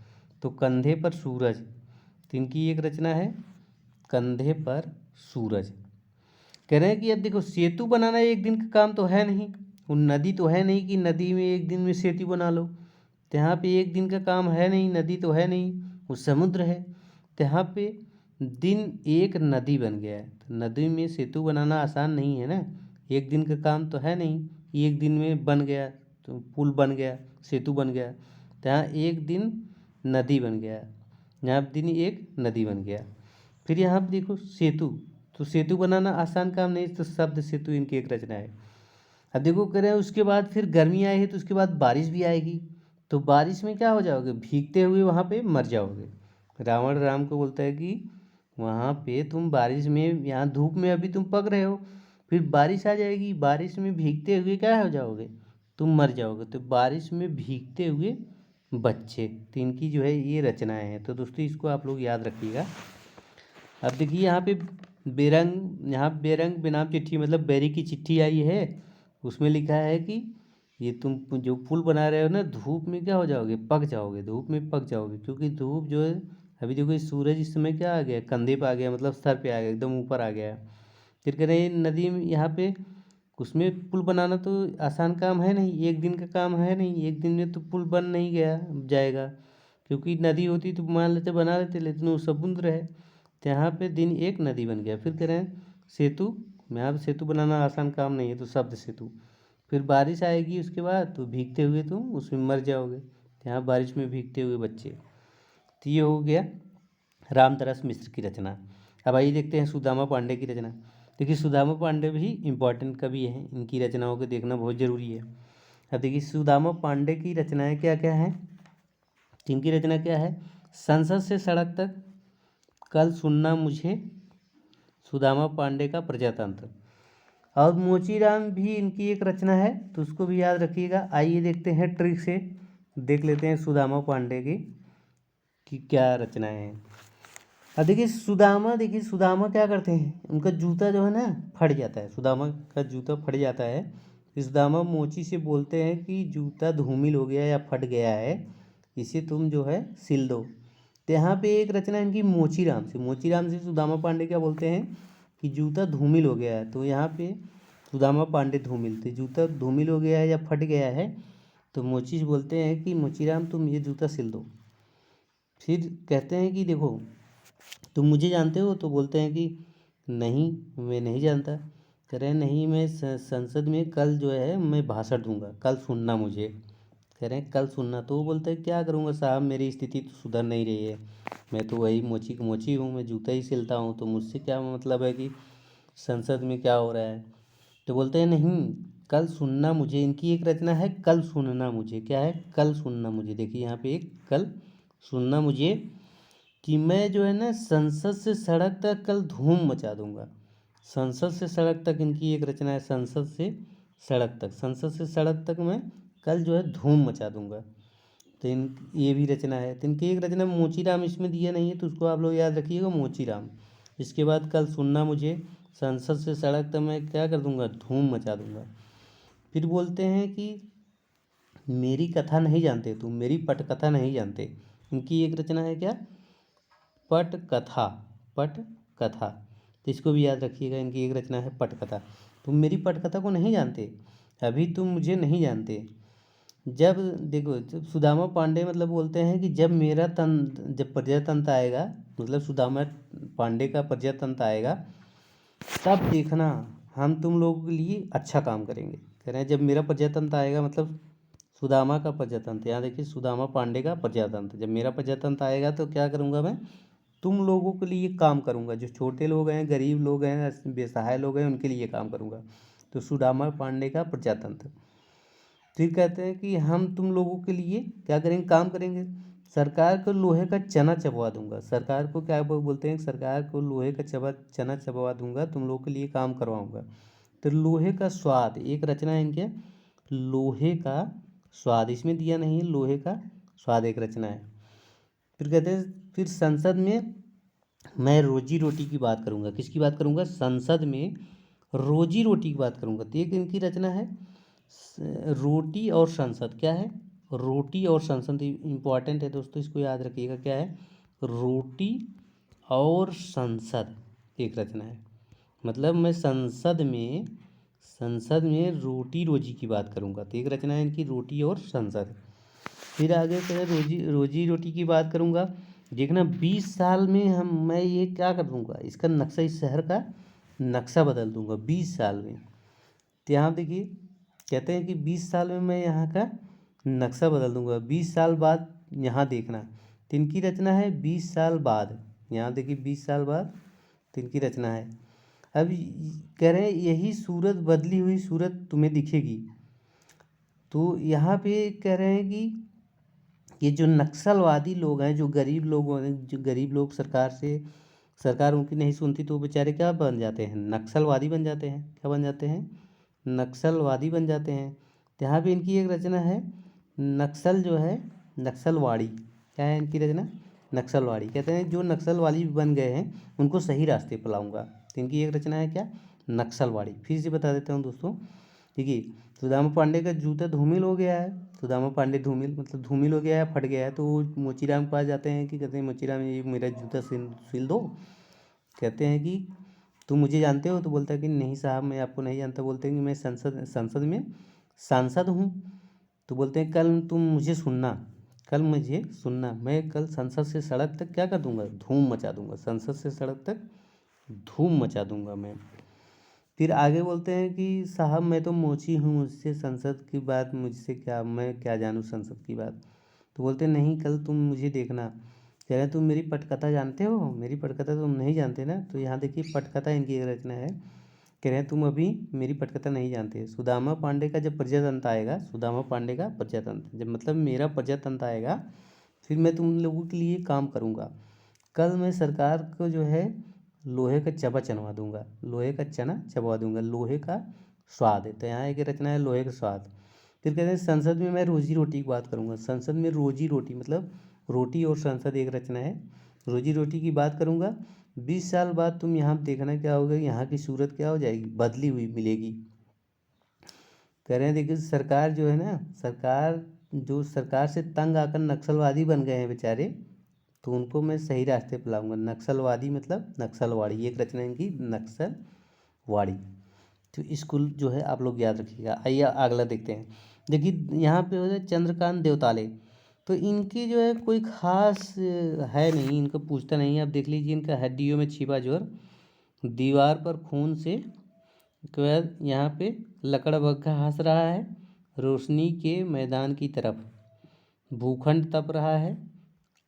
तो कंधे पर सूरज। तो इनकी एक रचना है कंधे पर सूरज। कह रहे हैं कि अब देखो, सेतु बनाना एक दिन का काम तो है नहीं, वो नदी तो है नहीं कि नदी में एक दिन में सेतु बना लो। तो यहाँ पे एक दिन का काम है नहीं, नदी तो है नहीं, वो समुद्र है। तो यहाँ पे दिन एक नदी बन गया है। तो नदी में सेतु बनाना आसान नहीं है ना, एक दिन का काम तो है नहीं, एक दिन में बन गया, तो पुल बन गया, सेतु बन गया। तो यहाँ एक दिन नदी बन गया, यहाँ दिन एक नदी बन गया। फिर यहाँ पे देखो सेतु, तो सेतु बनाना आसान काम नहीं, तो शब्द सेतु इनकी एक रचना है। अब देखो कह रहे हैं उसके बाद फिर गर्मी आई है, तो उसके बाद बारिश भी आएगी। तो बारिश में क्या हो जाओगे? भीगते हुए वहाँ पे मर जाओगे। रावण राम को बोलता है कि वहाँ पे तुम बारिश में, यहाँ धूप में अभी तुम पक रहे हो, फिर बारिश आ जाएगी, बारिश में भीगते हुए क्या हो जाओगे? तुम मर जाओगे। तो बारिश में भीगते हुए बच्चे, तो इनकी जो है ये रचनाएं हैं। तो दोस्तों इसको आप लोग याद रखिएगा। अब देखिए यहाँ पे बेरंग बेनाम चिट्ठी मतलब बैरी की चिट्ठी आई है। उसमें लिखा है कि ये तुम जो पुल बना रहे हो ना, धूप में क्या हो जाओगे? पक जाओगे, धूप में पक जाओगे। क्योंकि धूप जो है, अभी देखो सूरज इस समय क्या आ गया? कंधे पे आ गया, मतलब सर पे आ गया, एकदम ऊपर आ गया। फिर कह रहे हैं नदी में, यहाँ पे उसमें पुल बनाना तो आसान काम है नहीं, एक दिन का काम है नहीं, एक दिन में तो पुल बन नहीं गया जाएगा। क्योंकि नदी होती तो मान लेते बना लेते, लेकिन वो समुद्र है। तो यहाँ पे दिन एक नदी बन गया। फिर कह रहे हैं सेतु, यहाँ पे सेतु बनाना आसान काम नहीं है, तो शब्द सेतु। फिर बारिश आएगी उसके बाद, तो भीगते हुए तुम उसमें मर जाओगे। तो यहाँ बारिश में भीगते हुए बच्चे। तो ये हो गया रामदरस मिश्र की रचना। अब आइए देखते हैं सुदामा पांडे की रचना। देखिए सुदामा पांडे भी इम्पॉर्टेंट कवि हैं, इनकी रचनाओं को देखना बहुत ज़रूरी है। अब देखिए सुदामा पांडे की रचनाएं क्या क्या हैं। इनकी रचना क्या है? संसद से सड़क तक, कल सुनना मुझे, सुदामा पांडे का प्रजातंत्र। और मोचीराम भी इनकी एक रचना है, तो उसको भी याद रखिएगा। आइए देखते हैं ट्रिक से, देख लेते हैं सुदामा पांडे की क्या रचनाएं हैं। अब देखिए सुदामा क्या करते हैं, उनका जूता जो है ना फट जाता है, सुदामा का जूता फट जाता है। सुदामा मोची से बोलते हैं कि जूता धूमिल हो गया या फट गया है, इसे तुम जो है सिल दो। तो यहाँ पे एक रचना इनकी मोचीराम से सुदामा पांडे क्या बोलते हैं कि जूता धूमिल हो गया है। तो यहाँ पे सुदामा पांडे धूमिल, तो जूता धूमिल हो गया है या फट गया है, तो मोची से बोलते हैं कि मोचीराम तुम ये जूता सिल दो। फिर कहते हैं कि देखो तुम मुझे जानते हो, तो बोलते हैं कि नहीं मैं नहीं जानता। कह रहे हैं नहीं, मैं संसद में कल जो है मैं भाषण दूंगा, कल सुनना मुझे। कह कह रहे हैं कल सुनना। तो वो बोलता है क्या करूँगा साहब, मेरी स्थिति तो सुधर नहीं रही है, मैं तो वही मोची की मोची हूँ, मैं जूता ही सिलता हूँ, तो मुझसे क्या मतलब है कि संसद में क्या हो रहा है। तो बोलते हैं नहीं, कल सुनना मुझे। इनकी एक रचना है कल सुनना मुझे। क्या है? कल सुनना मुझे। देखिए यहाँ पे एक कल सुनना मुझे कि मैं जो है ना संसद से सड़क तक कल धूम मचा दूंगा। संसद से सड़क तक इनकी एक रचना है, संसद से सड़क तक, संसद से सड़क तक मैं कल जो है धूम मचा दूंगा। तो इन ये भी रचना है। तो इनकी एक रचना मोचीराम इसमें दिया नहीं है, तो उसको आप लोग याद रखिएगा, मोचीराम। इसके बाद कल सुनना मुझे, संसद से सड़क तक मैं क्या कर दूंगा, धूम मचा दूंगा। फिर बोलते हैं कि मेरी कथा नहीं जानते तुम, मेरी पटकथा नहीं जानते। इनकी एक रचना है क्या, पटकथा। पटकथा, तो इसको भी याद रखिएगा, इनकी एक रचना है पटकथा। तुम मेरी पटकथा को नहीं जानते, अभी तुम मुझे नहीं जानते। जब देखो, जब सुदामा पांडे मतलब बोलते हैं कि जब मेरा जब प्रजातंत्र आएगा, मतलब सुदामा पांडे का प्रजातंत्र आएगा, तब देखना हम तुम लोगों के लिए अच्छा काम करेंगे। कह रहे हैं जब मेरा प्रजातंत्र आएगा, मतलब सुदामा का प्रजातंत्र, यहाँ देखिए सुदामा पांडे का प्रजातंत्र, जब मेरा प्रजातंत्र आएगा तो क्या करूँगा मैं, तुम लोगों के लिए काम करूँगा। जो छोटे लोग हैं, गरीब लोग हैं, बेसहाय लोग हैं, उनके लिए काम करूँगा। तो सुदामा पांडे का प्रजातंत्र। फिर कहते हैं कि हम तुम लोगों के लिए क्या करेंगे, काम करेंगे। सरकार को लोहे का चना चबवा दूंगा। सरकार को क्या बोलते हैं, सरकार को लोहे का चना चबवा दूंगा, तुम लोगों के लिए काम करवाऊंगा। तो लोहे का स्वाद एक रचना है इनके, लोहे का स्वाद इसमें दिया नहीं है, लोहे का स्वाद एक रचना है। फिर कहते हैं फिर संसद में मैं रोजी रोटी की बात करूंगा। किसकी बात करूंगा, संसद में रोजी रोटी की बात करूंगा। तो एक इनकी रचना है रोटी और संसद। क्या है, रोटी और संसद, इम्पॉर्टेंट है दोस्तों, इसको याद रखिएगा। क्या है, रोटी और संसद एक रचना है। मतलब मैं संसद में रोटी रोजी की बात करूंगा, तो एक रचना है इनकी रोटी और संसद। फिर आगे कहें रोजी रोटी की बात करूंगा। देखना 20 साल में मैं ये क्या कर दूंगा, इसका नक्शा, इस शहर का नक्शा बदल दूंगा 20 साल में। तो यहाँ देखिए कहते हैं कि 20 साल में मैं यहाँ का नक्शा बदल दूंगा, 20 साल बाद यहाँ देखना। तो इनकी रचना है 20 साल बाद। यहाँ देखिए 20 साल बाद तो इनकी रचना है। अब कह रहे हैं यही सूरत, बदली हुई सूरत तुम्हें दिखेगी। तो यहाँ पे कह रहे हैं कि ये जो नक्सलवादी लोग हैं, जो गरीब लोग हैं, जो गरीब लोग सरकार उनकी नहीं सुनती, तो बेचारे क्या बन जाते हैं, नक्सलवादी बन जाते हैं। क्या बन जाते हैं, नक्सलवादी बन जाते हैं। तो यहाँ पे इनकी एक रचना है नक्सल जो है, नक्सलवाड़ी। क्या है इनकी रचना, नक्सलवाड़ी। कहते हैं जो नक्सलवादी बन गए हैं उनको सही रास्ते पर लाऊंगा। तो इनकी एक रचना है क्या, नक्सलवाड़ी। फिर से बता देता हूँ दोस्तों, देखिए सुदामा पांडे का जूता धूमिल हो गया है। सुदामा पांडे धूमिल मतलब धूमिल हो गया है, फट गया है। तो वो मोचीराम के पास जाते हैं कि कहते हैं मोचीराम ये मेरा जूता सिल दो। कहते हैं कि तुम मुझे जानते हो, तो बोलता है कि नहीं साहब मैं आपको नहीं जानता। बोलते हैं कि मैं संसद में सांसद हूँ। तो बोलते हैं कल तुम मुझे सुनना, कल मुझे सुनना, मैं कल संसद से सड़क तक क्या कर दूंगा, धूम मचा दूंगा। संसद से सड़क तक धूम मचा दूंगा मैं। फिर आगे बोलते हैं कि साहब मैं तो मोची हूँ, मुझसे संसद की बात, मुझसे क्या, मैं क्या जानूँ संसद की बात। तो बोलते हैं नहीं, कल तुम मुझे देखना। कह रहे हैं तुम मेरी पटकथा जानते हो, मेरी पटकथा तुम नहीं जानते ना। तो यहाँ देखिए पटकथा इनकी एक रचना है। कह रहे हैं तुम अभी मेरी पटकथा नहीं जानते। सुदामा पांडे का जब प्रजातंत्र आएगा, सुदामा पांडे का प्रजातंत्र जब मतलब मेरा प्रजातंत्र आएगा, फिर मैं तुम लोगों के लिए काम करूँगा। कल मैं सरकार को जो है लोहे का चबा चनवा दूंगा, लोहे का चना चबवा दूंगा, लोहे का स्वाद है। तो यहाँ एक रचना है लोहे का स्वाद। फिर कहते हैं संसद में मैं रोजी रोटी की बात करूंगा। संसद में रोजी रोटी मतलब रोटी और संसद एक रचना है, रोजी रोटी की बात करूंगा। 20 साल बाद तुम यहाँ देखना क्या होगा, यहाँ की सूरत क्या हो जाएगी, बदली हुई मिलेगी। कह रहे हैं देखिए सरकार जो है ना, सरकार से तंग आकर नक्सलवादी बन गए हैं बेचारे, तो उनको मैं सही रास्ते पर लाऊंगा। नक्सलवादी मतलब नक्सलवाड़ी, एक रचना इनकी नक्सलवाड़ी। तो इसको जो है आप लोग याद रखिएगा। आइए अगला देखते हैं। देखिए यहाँ पे हो जाए चंद्रकांत देवताले। तो इनकी जो है कोई खास है नहीं, इनको पूछता नहीं है। अब देख लीजिए इनका हड्डियों में छिपा जोर, दीवार पर खून से, उसके बाद यहाँ पे लकड़ बग्घा हंस रहा है, रोशनी के मैदान की तरफ। भूखंड तप रहा है,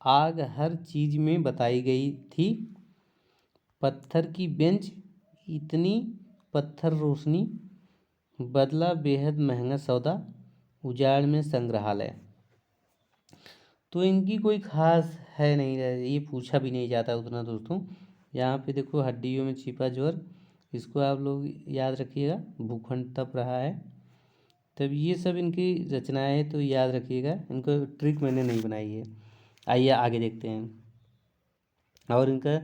आग हर चीज में बताई गई थी। पत्थर की बेंच, इतनी पत्थर रोशनी, बदला बेहद महंगा सौदा, उजाड़ में संग्रहालय। तो इनकी कोई खास है नहीं, ये पूछा भी नहीं जाता उतना दोस्तों। यहाँ पे देखो, हड्डियों में छिपा ज्वर, इसको आप लोग याद रखिएगा। भूखंड तप रहा है, तब ये सब इनकी रचनाएं हैं, तो याद रखिएगा। इनको ट्रिक मैंने नहीं बनाई है। आइए आगे देखते हैं। और इनका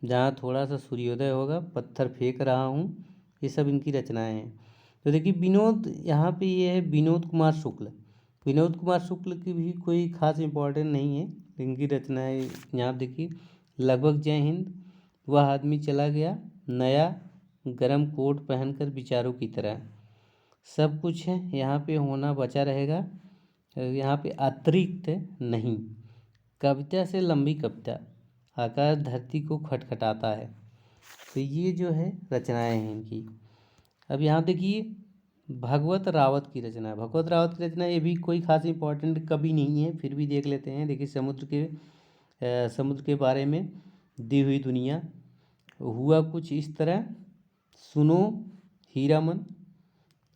जहाँ थोड़ा सा सूर्योदय होगा, पत्थर फेंक रहा हूँ, ये सब इनकी रचनाएं हैं। तो देखिए विनोद, यहाँ पे ये है विनोद कुमार शुक्ल। विनोद कुमार शुक्ल की भी कोई खास इम्पोर्टेंट नहीं है, इनकी रचनाएं यहाँ देखिए। लगभग जय हिंद, वह आदमी चला गया नया गरम कोट पहनकर विचारों की तरह। सब कुछ है, यहाँ पे होना बचा रहेगा, यहाँ पे अतिरिक्त नहीं। कविता से लंबी कविता, आकाश धरती को खटखटाता है। तो ये जो है रचनाएं हैं इनकी। अब यहाँ देखिए भगवत रावत की रचना। भगवत रावत की रचना, ये भी कोई खास इंपॉर्टेंट कवि नहीं है, फिर भी देख लेते हैं। देखिए समुद्र के बारे में दी हुई दुनिया, हुआ कुछ इस तरह, सुनो हीरामन,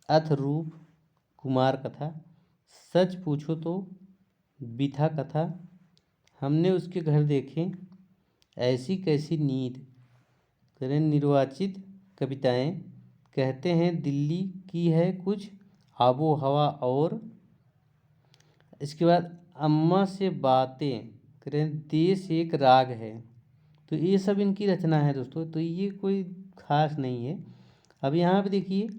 अथ रूप कुमार कथा, सच पूछो तो बिथा कथा, हमने उसके घर देखे ऐसी कैसी नींद, करें निर्वाचित कविताएं, कहते हैं दिल्ली की है कुछ आबो हवा। और इसके बाद अम्मा से बातें करें, देश एक राग है। तो ये सब इनकी रचना है दोस्तों, तो ये कोई खास नहीं है। अब यहाँ पे देखिए,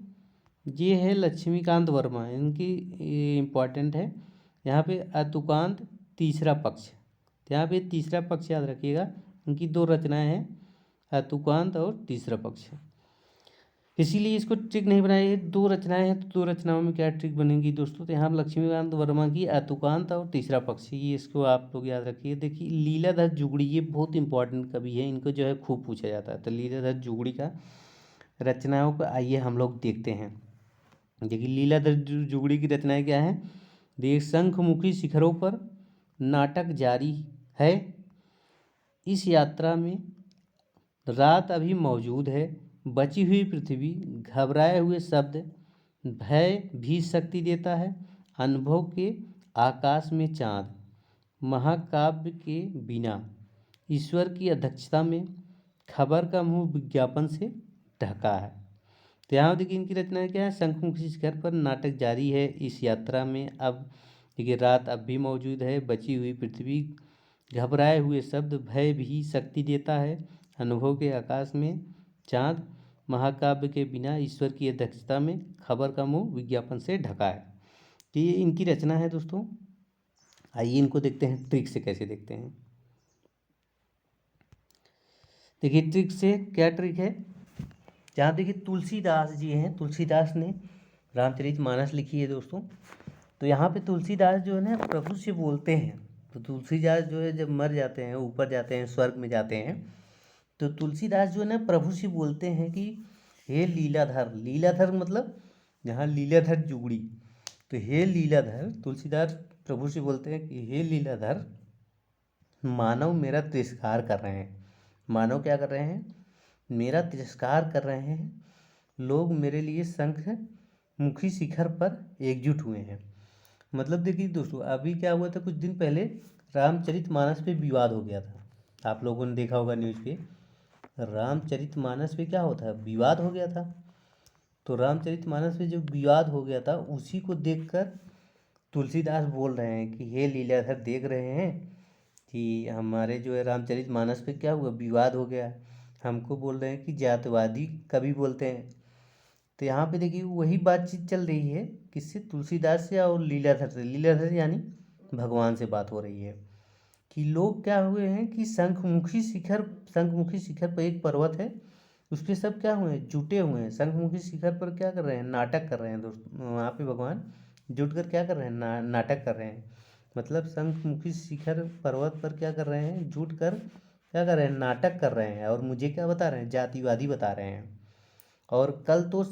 ये है लक्ष्मीकांत वर्मा, इनकी इम्पॉर्टेंट है। यहाँ पे अतुकांत तीसरा पक्ष, यहाँ पे तीसरा पक्ष याद रखिएगा। इनकी दो रचनाएं हैं, अतुकांत और तीसरा पक्ष, इसीलिए इसको ट्रिक नहीं बनाई है। दो रचनाएं हैं, तो दो रचनाओं में क्या ट्रिक बनेगी दोस्तों। तो यहाँ लक्ष्मीकांत वर्मा की अतुकांत और तीसरा पक्ष, ये इसको आप लोग याद रखिए। देखिए लीलाधर जुगड़ी, ये बहुत इंपॉर्टेंट कवि है, इनको जो है खूब पूछा जाता है। तो लीलाधर जुगड़ी का रचनाओं को आइए हम लोग देखते हैं। देखिए लीलाधर जुगड़ी की रचनाएं क्या है। देखिए शंखमुखी शिखरों पर नाटक जारी है, इस यात्रा में रात अभी मौजूद है, बची हुई पृथ्वी, घबराए हुए शब्द, भय भी शक्ति देता है, अनुभव के आकाश में चांद, महाकाव्य के बिना, ईश्वर की अध्यक्षता में, खबर का मुंह विज्ञापन से ढका है। तो यहाँ देखिए इनकी रचना क्या है। शंखमुखी शिखर पर नाटक जारी है, इस यात्रा में अब देखिए रात अब भी मौजूद है, बची हुई पृथ्वी, घबराए हुए शब्द, भय भी शक्ति देता है, अनुभव के आकाश में चांद, महाकाव्य के बिना, ईश्वर की अध्यक्षता में, खबर का मुंह विज्ञापन से ढका है। तो ये इनकी रचना है दोस्तों। आइए इनको देखते हैं ट्रिक से कैसे देखते हैं। देखिए ट्रिक से क्या ट्रिक है। जहाँ देखिए तुलसीदास जी हैं, तुलसीदास ने रामचरितमानस लिखी है दोस्तों। तो यहाँ पे तुलसीदास जो है ना प्रभु से बोलते हैं। तो तुलसीदास जो है जब मर जाते हैं, ऊपर जाते हैं, स्वर्ग में जाते हैं, तो तुलसीदास जो है ना प्रभु से बोलते हैं कि हे लीलाधर। लीलाधर मतलब यहाँ लीलाधर जुगड़ी। तो हे लीलाधर, तुलसीदास प्रभु से बोलते हैं कि हे लीलाधर, मानव मेरा तिरस्कार कर रहे हैं। मानव क्या कर रहे हैं, मेरा तिरस्कार कर रहे हैं। लोग मेरे लिए शंख मुखी शिखर पर एकजुट हुए हैं। मतलब देखिए दोस्तों, अभी क्या हुआ था, कुछ दिन पहले रामचरितमानस पे विवाद हो गया था। आप लोगों ने देखा होगा न्यूज़ पे, रामचरितमानस पे क्या होता है, विवाद हो गया था। तो रामचरितमानस पे जो विवाद हो गया था, उसी को देखकर तुलसीदास बोल रहे हैं कि हे लीलाधर, देख रहे हैं कि हमारे जो है रामचरितमानस पे क्या हुआ, विवाद हो गया। हमको बोल रहे हैं कि जातवादी कवि बोलते हैं। तो यहाँ पे देखिए वही बातचीत चल रही है, किससे, तुलसीदास से और लीलाधर से। लीलाधर यानी भगवान से बात हो रही है कि लोग क्या हुए हैं कि शंखमुखी शिखर पर एक पर्वत है, उस पर सब क्या हुए हैं, जुटे हुए हैं। शंखमुखी शिखर पर क्या कर रहे हैं, नाटक कर रहे हैं दोस्तों। वहाँ पे भगवान जुट कर क्या कर रहे हैं, नाटक कर रहे हैं। मतलब शंखमुखी शिखर पर्वत पर क्या कर रहे हैं, जुट कर क्या कर रहे हैं, नाटक कर रहे हैं। और मुझे क्या बता रहे हैं, जातिवादी बता रहे हैं। और कल तो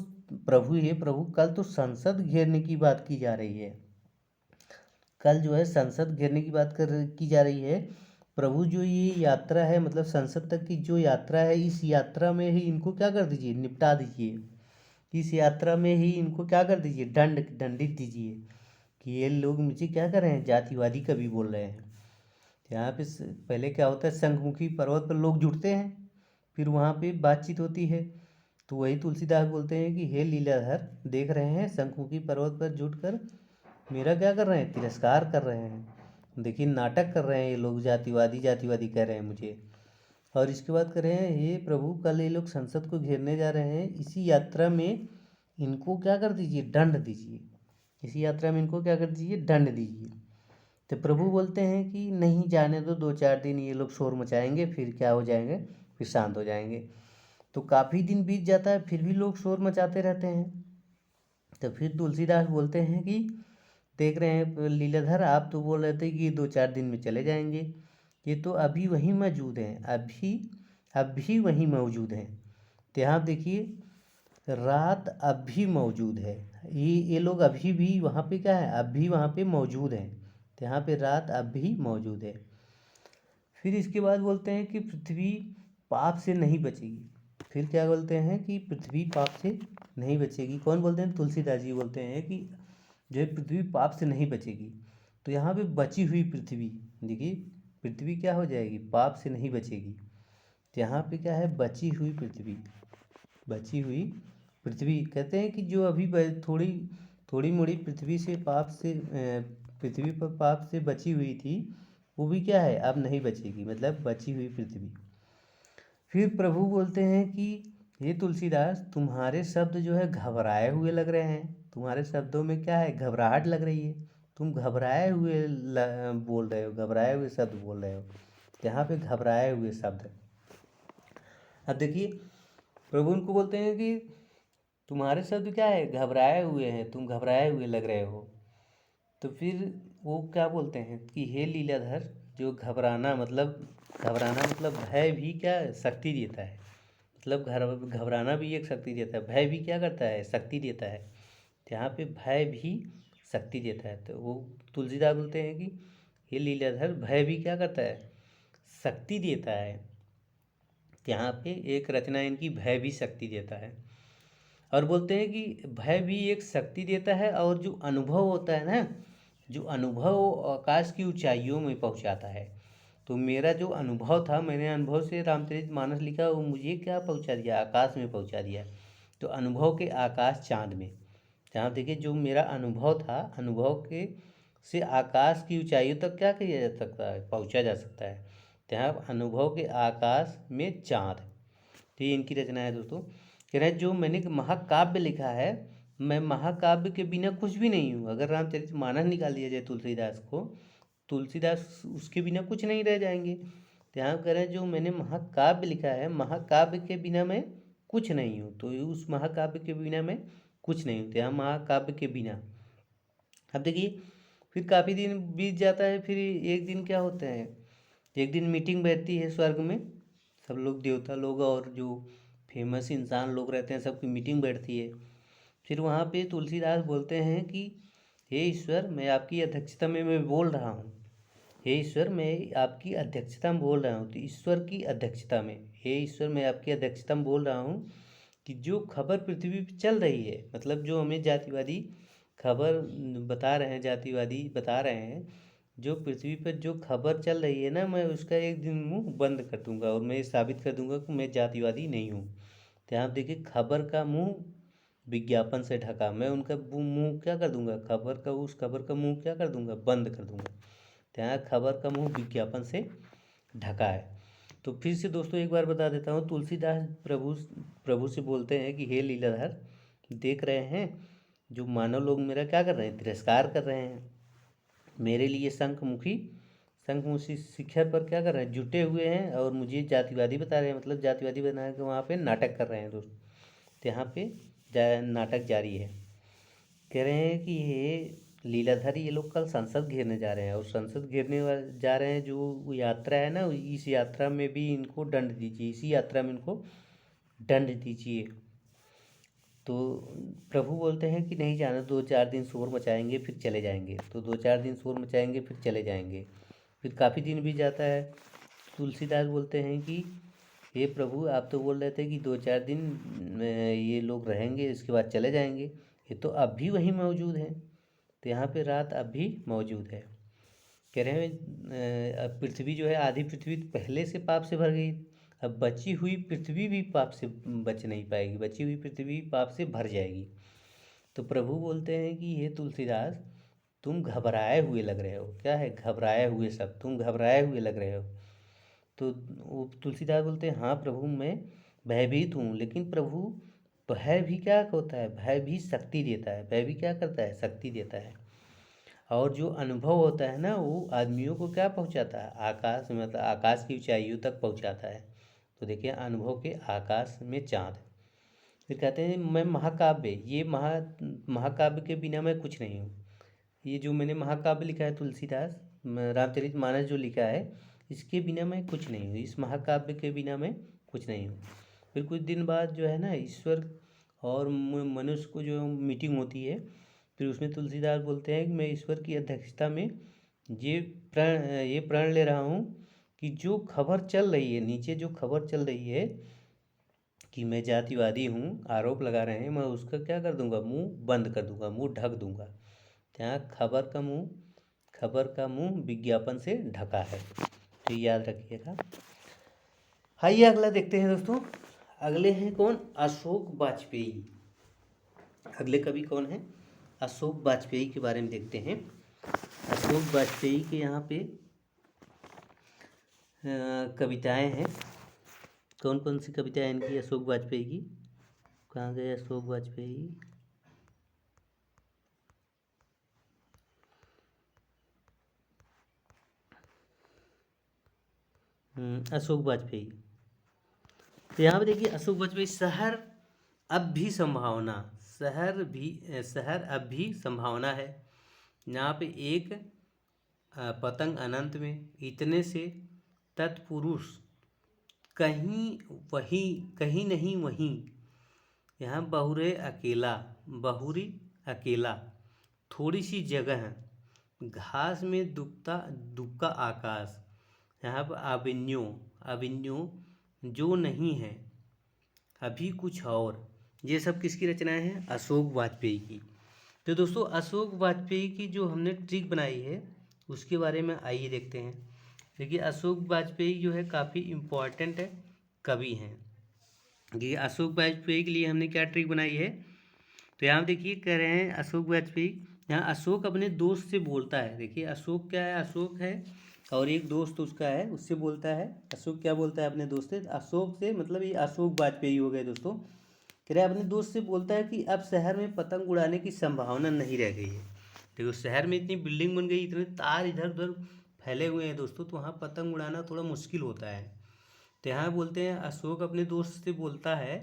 प्रभु है, प्रभु कल तो संसद घेरने की बात की जा रही है, कल जो है संसद घेरने की बात की जा रही है। प्रभु जो ये यात्रा है, मतलब संसद तक की जो यात्रा है, इस यात्रा में ही इनको क्या कर दीजिए, निपटा दीजिए। इस यात्रा में ही इनको क्या कर दीजिए, दंडित दीजिए कि ये लोग मुझे क्या कर रहे हैं, जातिवादी कवि बोल रहे हैं। यहाँ पे पहले क्या होता है, शंखमुखी पर्वत पर लोग जुटते हैं, फिर वहाँ पे बातचीत होती है। तो वही तुलसीदास बोलते हैं कि हे लीलाधर, देख रहे हैं शंखमुखी पर्वत पर जुटकर मेरा क्या कर रहे हैं, तिरस्कार कर रहे हैं। देखिए नाटक कर रहे हैं ये लोग, जातिवादी जातिवादी कह रहे हैं मुझे। और इसके बाद कह रहे हैं, हे प्रभु कल ये लोग संसद को घेरने जा रहे हैं, इसी यात्रा में इनको क्या कर दीजिए, दंड दीजिए। इसी यात्रा में इनको क्या कर दीजिए, दंड दीजिए। तो प्रभु बोलते हैं कि नहीं, जाने दो, 2-4 दिन ये लोग शोर मचाएंगे, फिर क्या हो जाएंगे, फिर शांत हो जाएंगे। तो काफ़ी दिन बीत जाता है, फिर भी लोग शोर मचाते रहते हैं। तो फिर तुलसीदास बोलते हैं कि देख रहे हैं लीलाधर, आप तो बोल रहे थे कि 2-4 दिन में चले जाएंगे, ये तो अभी वहीं मौजूद हैं, अभी वहीं मौजूद हैं। तो यहाँ देखिए, रात अब भी मौजूद है, ये लोग अभी भी वहाँ पे क्या है, अभी वहाँ पे मौजूद हैं। तो यहाँ पे रात अब भी मौजूद है। फिर इसके बाद बोलते हैं कि पृथ्वी पाप से नहीं बचेगी। फिर क्या बोलते हैं कि पृथ्वी पाप से नहीं बचेगी। कौन बोलते हैं, तुलसीदास जी बोलते हैं कि जो है पृथ्वी पाप से नहीं बचेगी। तो यहाँ पे बची हुई पृथ्वी, देखिए पृथ्वी क्या हो जाएगी, पाप से नहीं बचेगी। तो यहाँ पे क्या है, बची हुई पृथ्वी, बची हुई पृथ्वी। कहते हैं कि जो अभी थोड़ी थोड़ी मोड़ी पृथ्वी से पाप से पृथ्वी पर पाप से बची हुई थी, वो भी क्या है, अब नहीं बचेगी, मतलब बची हुई पृथ्वी। फिर प्रभु बोलते हैं कि ये तुलसीदास, तुम्हारे शब्द जो है घबराए हुए लग रहे हैं, तुम्हारे शब्दों में क्या है, घबराहट लग रही है, तुम घबराए हुए बोल रहे हो, घबराए हुए शब्द बोल रहे हो। यहाँ पे घबराए हुए शब्द। अब देखिए प्रभु उनको बोलते हैं कि तुम्हारे शब्द क्या है, घबराए हुए हैं, तुम घबराए हुए लग रहे हो। तो फिर वो क्या बोलते हैं कि हे लीलाधर, जो घबराना मतलब भय भी क्या शक्ति देता है, मतलब घबराना भी एक शक्ति देता है, भय भी क्या करता है, शक्ति देता है। तो यहाँ पे भय भी शक्ति देता है। तो वो तुलसीदास बोलते हैं कि हे लीलाधर, भय भी क्या करता है, शक्ति देता है। तो यहाँ पे एक रचना इनकी भय भी शक्ति देता है। और बोलते हैं कि भय भी एक शक्ति देता है, और जो अनुभव होता है ना, जो अनुभव आकाश की ऊंचाइयों में पहुंचाता है। तो मेरा जो अनुभव था, मैंने अनुभव से रामचरितमानस लिखा, वो मुझे क्या पहुंचा दिया, आकाश में पहुंचा दिया। तो अनुभव के आकाश चांद में, जहाँ देखिए जो मेरा अनुभव था, अनुभव के से आकाश की ऊंचाइयों तक क्या किया जा सकता है, पहुंचा जा सकता है। तो यहाँ अनुभव के आकाश में चांद। तो ये इनकी रचना है दोस्तों। कह रहे हैं जो मैंने महाकाव्य लिखा है, मैं महाकाव्य के बिना कुछ भी नहीं हूँ। अगर रामचरितमानस निकाल दिया जाए तुलसीदास को, तुलसीदास उसके बिना कुछ नहीं रह जाएंगे। तो यहाँ कह रहे हैं जो मैंने महाकाव्य लिखा है, महाकाव्य के बिना मैं कुछ नहीं हूँ। तो उस महाकाव्य के बिना मैं कुछ नहीं हूँ। तो यहाँ महाकाव्य के बिना। अब देखिए फिर काफ़ी दिन बीत जाता है, फिर एक दिन क्या होता है, एक दिन मीटिंग बैठती है स्वर्ग में, सब लोग देवता लोग और जो फेमस इंसान लोग रहते हैं, सबकी मीटिंग बैठती है। फिर वहाँ पे तुलसीदास बोलते हैं कि हे ईश्वर, मैं आपकी अध्यक्षता में मैं बोल रहा हूँ, हे ईश्वर मैं आपकी अध्यक्षता में बोल रहा हूँ। तो ईश्वर की अध्यक्षता में, हे ईश्वर मैं आपकी अध्यक्षता में बोल रहा हूँ कि जो खबर पृथ्वी पर चल रही है, मतलब जो हमें जातिवादी खबर बता रहे हैं, जातिवादी बता रहे हैं, जो पृथ्वी पर जो खबर चल रही है ना, मैं उसका एक दिन मुंह बंद कर दूंगा और मैं ये साबित कर दूंगा कि मैं जातिवादी नहीं हूँ। तो यहाँ देखिए खबर का मुंह विज्ञापन से ढका, मैं उनका मुंह क्या कर दूंगा, उस खबर का मुंह क्या कर दूंगा, बंद कर दूंगा। तो यहाँ खबर का मुंह विज्ञापन से ढका है। तो फिर से दोस्तों एक बार बता देता हूँ, तुलसीदास प्रभु से बोलते हैं कि हे लीलाधर, देख रहे हैं जो मानव लोग मेरा क्या कर रहे हैं, तिरस्कार कर रहे हैं, मेरे लिए शंखमुखी शिखर पर क्या कर रहे हैं, जुटे हुए हैं, और मुझे जातिवादी बता रहे हैं, मतलब जातिवादी बना के वहाँ पे नाटक कर रहे हैं दोस्त। तो यहाँ पे नाटक जारी है। कह रहे हैं कि ये लीलाधर, ये लोग कल संसद घेरने जा रहे हैं, और संसद घेरने जा रहे हैं, जो यात्रा है ना, इस यात्रा में भी इनको दंड दीजिए, इसी यात्रा में इनको दंड दीजिए। तो प्रभु बोलते हैं कि नहीं जाना, 2-4 दिन शोर मचाएंगे फिर चले जाएंगे। तो 2-4 दिन शोर मचाएंगे फिर चले जाएंगे। फिर काफ़ी दिन भी जाता है। तुलसीदास बोलते हैं कि हे प्रभु, आप तो बोल रहे थे कि 2-4 दिन ये लोग रहेंगे, इसके बाद चले जाएंगे। ये तो अब भी वहीं मौजूद हैं। तो यहाँ पे रात अब भी मौजूद है। कह रहे हैं अब पृथ्वी जो है, आधी पृथ्वी पहले से पाप से भर गई, अब बची हुई पृथ्वी भी पाप से बच नहीं पाएगी, बची हुई पृथ्वी पाप से भर जाएगी। तो प्रभु बोलते हैं कि हे तुलसीदास, तुम घबराए हुए लग रहे हो। क्या है? घबराए हुए, सब तुम घबराए हुए लग रहे हो। तो वो तुलसीदास बोलते हैं हाँ प्रभु, मैं भयभीत हूँ। लेकिन प्रभु, भय भी क्या होता है? भय भी शक्ति देता है। भय भी क्या करता है? शक्ति देता है। और जो अनुभव होता है ना, वो आदमियों को क्या पहुंचाता है? आकाश, मतलब आकाश की ऊंचाइयों तक पहुंचाता है। तो देखिए, अनुभव के आकाश में चाँद। फिर कहते हैं मैं महाकाव्य, ये महाकाव्य के बिना मैं कुछ नहीं हूँ। ये जो मैंने महाकाव्य लिखा है तुलसीदास, रामचरितमानस जो लिखा है, इसके बिना मैं कुछ नहीं हूँ। इस महाकाव्य के बिना मैं कुछ नहीं हूँ। फिर कुछ दिन बाद जो है ना, ईश्वर और मनुष्य को जो मीटिंग होती है, फिर उसमें तुलसीदास बोलते हैं कि मैं ईश्वर की अध्यक्षता में ये प्रण ले रहा हूँ कि जो खबर चल रही है नीचे, जो खबर चल रही है कि मैं जातिवादी हूँ, आरोप लगा रहे हैं, मैं उसका क्या कर दूंगा? मुंह बंद कर दूंगा, मुंह ढक दूंगा। यहाँ खबर का मुंह विज्ञापन से ढका है। तो याद रखिएगा। आइए अगला देखते हैं दोस्तों। अगले हैं कौन? अशोक वाजपेयी। अगले कवि कौन है? अशोक वाजपेयी के बारे में देखते हैं। अशोक वाजपेयी के यहाँ पे कविताएं हैं। कौन कौन सी कविताएं इनकी अशोक वाजपेयी की? कहाँ गए अशोक वाजपेयी? अशोक वाजपेयी। तो यहाँ पे देखिए, अशोक वाजपेयी, शहर अब भी संभावना, शहर अब भी संभावना है। यहाँ पे एक पतंग अनंत में, इतने से तत्पुरुष कहीं वहीं, कहीं नहीं वहीं। यहाँ बहुरी अकेला, थोड़ी सी जगह, घास में दुबका आकाश। यहाँ पर अभिन्यो जो नहीं है, अभी कुछ और। ये सब किसकी रचनाएं हैं? अशोक वाजपेयी की। तो दोस्तों, अशोक वाजपेयी की जो हमने ट्रिक बनाई है, उसके बारे में आइए देखते हैं। देखिए, अशोक वाजपेयी जो है काफ़ी इम्पोर्टेंट है, कवि हैं। ये अशोक वाजपेयी के लिए हमने क्या ट्रिक बनाई है? तो यहाँ देखिए, कह रहे हैं अशोक वाजपेयी, यहाँ अशोक अपने दोस्त से बोलता है। देखिए, अशोक क्या है? अशोक है और एक दोस्त उसका है, उससे बोलता है। अशोक क्या बोलता है अपने दोस्त से? अशोक से मतलब ये अशोक वाजपेयी हो गए दोस्तों। कह रहे अपने दोस्त से बोलता है कि अब शहर में पतंग उड़ाने की संभावना नहीं रह गई है। देखो, शहर में इतनी बिल्डिंग बन गई, इतने तार इधर उधर फैले हुए हैं दोस्तों, तो वहाँ पतंग उड़ाना थोड़ा मुश्किल होता है। तो यहाँ बोलते हैं, अशोक अपने दोस्त से बोलता है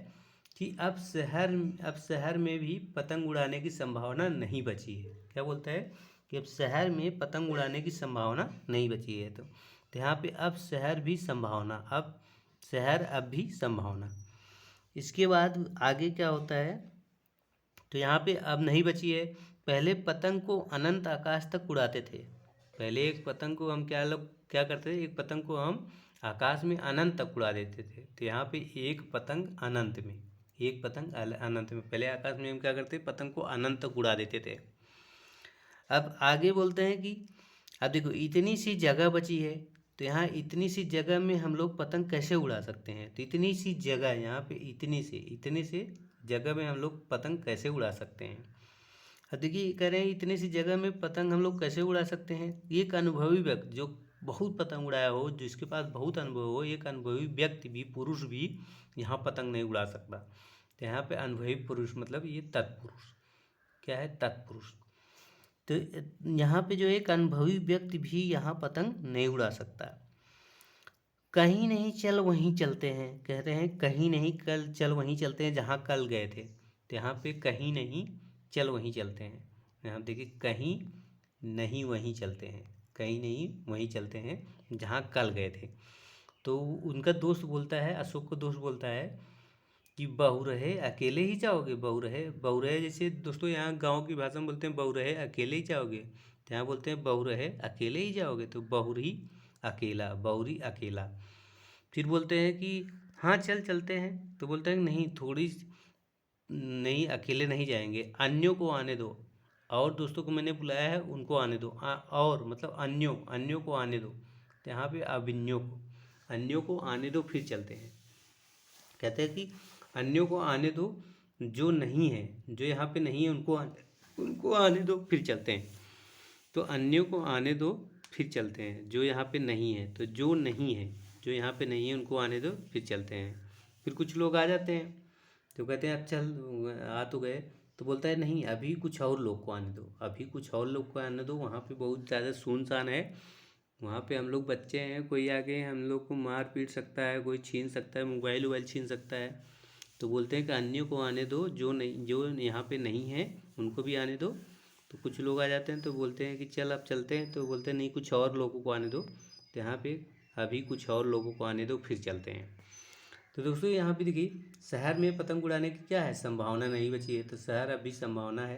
कि अब शहर में भी पतंग उड़ाने की संभावना नहीं बची है। क्या बोलता है? कि अब शहर में पतंग उड़ाने की संभावना नहीं बची है। तो यहाँ पे अब शहर भी संभावना, अब शहर अब भी संभावना। इसके बाद आगे क्या होता है? तो यहाँ पे अब नहीं बची है। पहले पतंग को अनंत आकाश तक उड़ाते थे। पहले एक पतंग को हम क्या करते थे? एक पतंग को हम आकाश में अनंत तक उड़ा देते थे। तो यहाँ पे एक पतंग अनंत में, एक पतंग अनंत में। पहले आकाश में हम क्या करते? पतंग को अनंत तक उड़ा देते थे। अब आगे बोलते हैं कि अब देखो, इतनी सी जगह बची है, तो यहाँ इतनी सी जगह में हम लोग पतंग कैसे उड़ा सकते हैं? तो इतनी सी जगह, यहाँ पे इतने से जगह में हम लोग पतंग कैसे उड़ा सकते हैं? अब देखिए, कह रहे हैं इतने सी जगह में पतंग हम लोग कैसे उड़ा सकते हैं? एक अनुभवी व्यक्ति जो बहुत पतंग उड़ाया हो, जिसके पास बहुत अनुभव हो, एक अनुभवी व्यक्ति भी, पुरुष भी यहाँ पतंग नहीं उड़ा सकता। तो यहाँ पे अनुभवी पुरुष मतलब ये तत्पुरुष। क्या है? तत्पुरुष। तो यहाँ पे जो एक अनुभवी व्यक्ति भी यहाँ पतंग नहीं उड़ा सकता। कहीं नहीं चल वहीं चलते हैं। कहते हैं कहीं नहीं चल वहीं चलते हैं जहाँ कल गए थे। तो यहाँ पे कहीं नहीं चल वहीं चलते हैं। यहाँ देखिए, कहीं नहीं वहीं चलते हैं, कहीं नहीं वहीं चलते हैं जहाँ कल गए थे। तो उनका दोस्त बोलता है, अशोक को दोस्त बोलता है कि बहू रहे अकेले ही जाओगे, बहू रहे जैसे दोस्तों यहाँ गांव की भाषा में बोलते हैं बहू रहे अकेले ही जाओगे, तो यहाँ बोलते हैं बहू रहे अकेले ही जाओगे, तो बहुरी अकेला, बहुरी अकेला। फिर बोलते हैं कि हाँ चल चलते हैं, तो बोलते हैं नहीं थोड़ी नहीं अकेले नहीं जाएंगे, अन्यों को आने दो, और दोस्तों को मैंने बुलाया है उनको आने दो। और मतलब अन्यों, अन्यों को आने दो, तो यहाँ पे अभिन्यों को, अन्यों को आने दो फिर चलते हैं। कहते हैं कि अन्यों को आने दो, जो नहीं है, जो यहाँ पे नहीं है उनको आने दो फिर चलते हैं। तो अन्यों को आने दो फिर चलते हैं, जो यहाँ पे नहीं है, तो जो नहीं है, जो यहाँ पे नहीं है उनको आने दो फिर चलते हैं। फिर कुछ लोग आ जाते हैं, तो कहते हैं अब चल आ तो गए, तो बोलता है नहीं अभी कुछ और लोग को आने दो, अभी कुछ और लोग को आने दो, वहाँ पे बहुत ज़्यादा सुनसान है, वहाँ पे हम लोग बच्चे हैं, कोई आके हम लोग को मार पीट सकता है, कोई छीन सकता है, मोबाइल वोबाइल छीन सकता है। तो बोलते हैं कि अन्यों को आने दो, जो नहीं, जो यहाँ पे नहीं है उनको भी आने दो। तो कुछ लोग आ जाते हैं तो बोलते हैं कि चल अब चलते हैं, तो बोलते हैं नहीं कुछ और लोगों को आने दो, तो यहाँ पे अभी कुछ और लोगों को आने दो फिर चलते हैं। तो दोस्तों यहाँ पे देखिए शहर में पतंग उड़ाने की क्या है, संभावना नहीं बची है, तो शहर अभी संभावना है।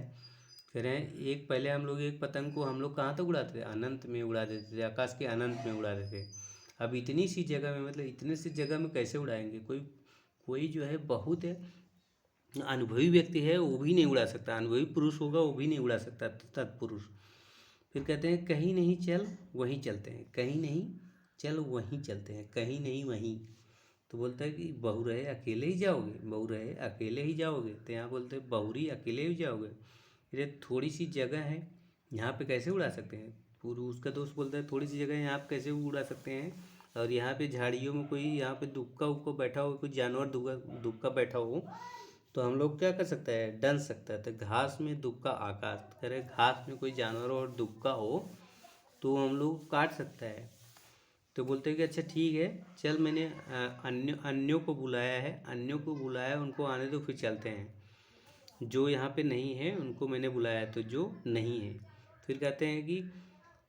कह रहे हैं एक पहले हम लोग एक पतंग को हम लोग कहाँ तक उड़ाते थे, अनंत में उड़ा देते थे, आकाश के अनंत में उड़ा देते थे। अब इतनी सी जगह में, मतलब इतने सी जगह में कैसे उड़ाएंगे, कोई कोई जो है बहुत अनुभवी व्यक्ति है वो भी नहीं उड़ा सकता, अनुभवी पुरुष होगा वो भी नहीं उड़ा सकता, तत्पुरुष। फिर कहते हैं कहीं नहीं चल वहीं चलते हैं, कहीं नहीं चल वहीं चलते हैं, कहीं नहीं वहीं। तो बोलता है कि बहू रहे अकेले ही जाओगे, बहू रहे अकेले ही जाओगे, तो यहाँ बोलते हैं बहुरी अकेले ही जाओगे, ये थोड़ी सी जगह है यहाँ पे कैसे उड़ा सकते हैं। पूरा उसका दोस्त बोलता है थोड़ी सी जगह है यहाँ पे कैसे उड़ा सकते हैं, और यहाँ पे झाड़ियों में कोई यहाँ पे दुक्का उक्का बैठा हो, कोई जानवर दुक्का दुक्का बैठा हो, तो हम लोग क्या कर सकते हैं, डन सकता है। तो घास में दुक्का आकाश, कह रहे घास में कोई जानवर और दुक्का हो तो हम लोग काट सकता है। तो बोलते हैं कि अच्छा ठीक है चल, मैंने अन्यों को बुलाया है, अन्यों को बुलाया उनको आने दो फिर चलते हैं, जो यहाँ पे नहीं है उनको मैंने बुलाया है, तो जो नहीं है। फिर कहते हैं कि,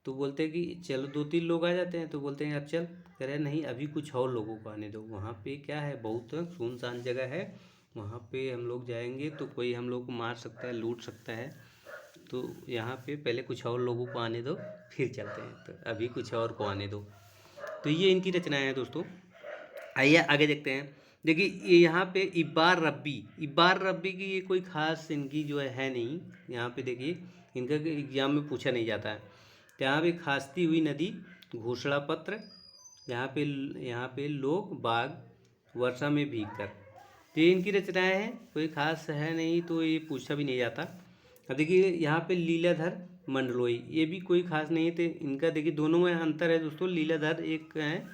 तो बोलते हैं कि चलो दो तीन लोग आ जाते हैं, तो बोलते हैं अब चल, कह रहे नहीं अभी कुछ और लोगों को आने दो, वहाँ पे क्या है बहुत सुनसान जगह है, वहाँ पे हम लोग जाएंगे तो कोई हम लोग को मार सकता है, लूट सकता है, तो यहाँ पे पहले कुछ और लोगों को आने दो फिर चलते हैं, तो अभी कुछ और को आने दो। तो ये इनकी रचनाएं हैं दोस्तों। आइए आगे देखते हैं। देखिए ये यहाँ पे इब्बार रब्बी की ये कोई खास इनकी जो है नहीं। यहाँ पे देखिए इनका एग्जाम में पूछा नहीं जाता है। तो यहाँ पे खासती हुई नदी, घोषणा पत्र, यहाँ पे लोग बाग, वर्षा में भीग कर, तो ये इनकी रचनाएं हैं, कोई खास है नहीं तो ये पूछा भी नहीं जाता। अब देखिए यहाँ पे लीलाधर मंडलोई, ये भी कोई खास नहीं है, तो इनका देखिए दोनों में अंतर है दोस्तों। लीलाधर एक है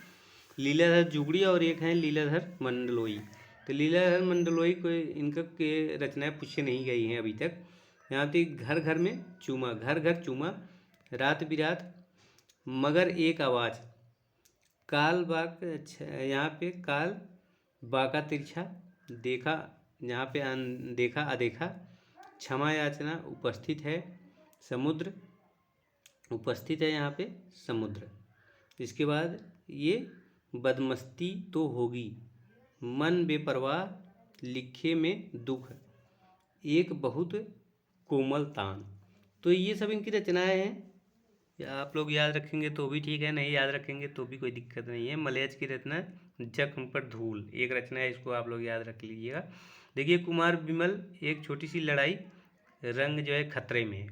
लीलाधर जुगड़ी और एक है लीलाधर मंडलोई। तो लीलाधर मंडलोई को इनका के रचनाएं पूछी नहीं गई हैं अभी तक। यहाँ पे घर घर में चूमा, घर घर चूमा, रात बिरात मगर एक आवाज़, काल बाग, अच्छा यहाँ पे काल बाका तिरछा, देखा यहाँ पे देखा अदेखा, क्षमा याचना उपस्थित है, समुद्र उपस्थित है यहाँ पे समुद्र। इसके बाद ये बदमस्ती तो होगी, मन बेपरवाह लिखे में दुख, एक बहुत कोमल तान। तो ये सब इनकी रचनाएं हैं, या आप लोग याद रखेंगे तो भी ठीक है, नहीं याद रखेंगे तो भी कोई दिक्कत नहीं है। मलयज की रचना जख्म पर धूल एक रचना है, इसको आप लोग याद रख लीजिएगा। देखिए कुमार विमल एक छोटी सी लड़ाई, रंग जो है खतरे में है,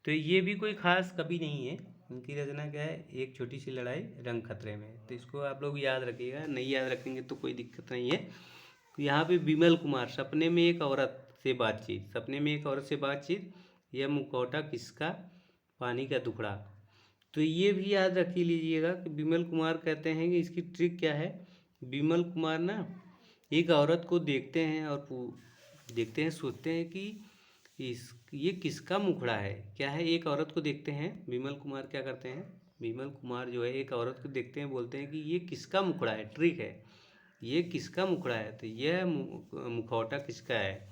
तो ये भी कोई खास कवि नहीं है। इनकी रचना क्या है, एक छोटी सी लड़ाई रंग खतरे में है, तो इसको आप लोग याद रखिएगा, नहीं याद रखेंगे तो कोई दिक्कत नहीं है। यहाँ पे विमल कुमार, सपने में एक औरत से बातचीत, सपने में एक औरत से बातचीत, यह मुखौटा किसका, पानी का दुखड़ा। तो ये भी याद रख ही लीजिएगा कि विमल कुमार कहते हैं कि इसकी ट्रिक क्या है। विमल कुमार ना एक औरत को देखते हैं और देखते हैं, सोचते हैं कि ये किसका मुखड़ा है, क्या है। एक औरत को देखते हैं, विमल कुमार क्या करते हैं, विमल कुमार जो है एक औरत को देखते हैं, बोलते हैं कि ये किसका मुखड़ा है, ट्रिक है, ये किसका मुखड़ा है, तो यह मुखौटा किसका है।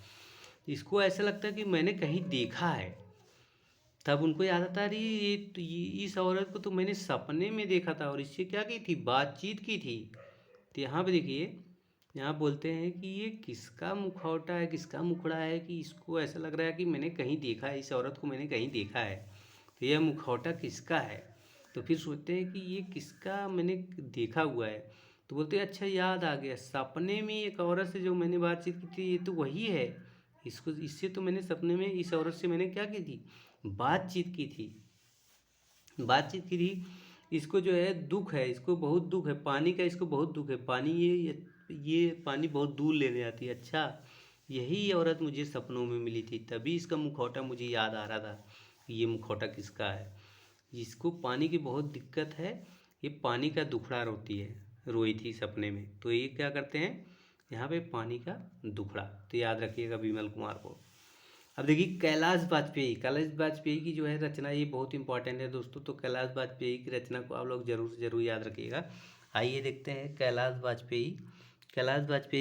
इसको ऐसा लगता है कि मैंने कहीं देखा है, तब उनको याद आता है अरे ये तो इस औरत को तो मैंने सपने में देखा था और इससे क्या की थी, बातचीत की थी। तो यहाँ पे देखिए यहाँ बोलते हैं कि ये किसका मुखौटा है, किसका मुखड़ा है, कि इसको ऐसा लग रहा है कि मैंने कहीं देखा है, इस औरत को मैंने कहीं देखा है, तो यह मुखौटा किसका है। तो फिर सोचते हैं कि ये किसका मैंने देखा हुआ है। तो बोलते हैं अच्छा याद आ गया, सपने में एक औरत से जो मैंने बातचीत की थी ये तो वही है, इसको इससे तो मैंने सपने में इस औरत से मैंने क्या की थी, बातचीत की थी। इसको जो है दुख है, इसको बहुत दुख है पानी का, इसको बहुत दुख है पानी, ये पानी बहुत दूर लेने आती है। अच्छा यही औरत मुझे सपनों में मिली थी, तभी इसका मुखौटा मुझे याद आ रहा था कि ये मुखौटा किसका है। जिसको पानी की बहुत दिक्कत है, ये पानी का दुखड़ा रोई थी सपने में, तो ये क्या करते हैं यहाँ पे पानी का दुखड़ा। तो याद रखिएगा विमल कुमार को। अब देखिए कैलाश वाजपेयी की जो है रचना, ये बहुत इंपॉर्टेंट है दोस्तों। तो कैलाश वाजपेयी की रचना को आप लोग जरूर से जरूर याद रखिएगा। आइए देखते हैं कैलाश वाजपेयी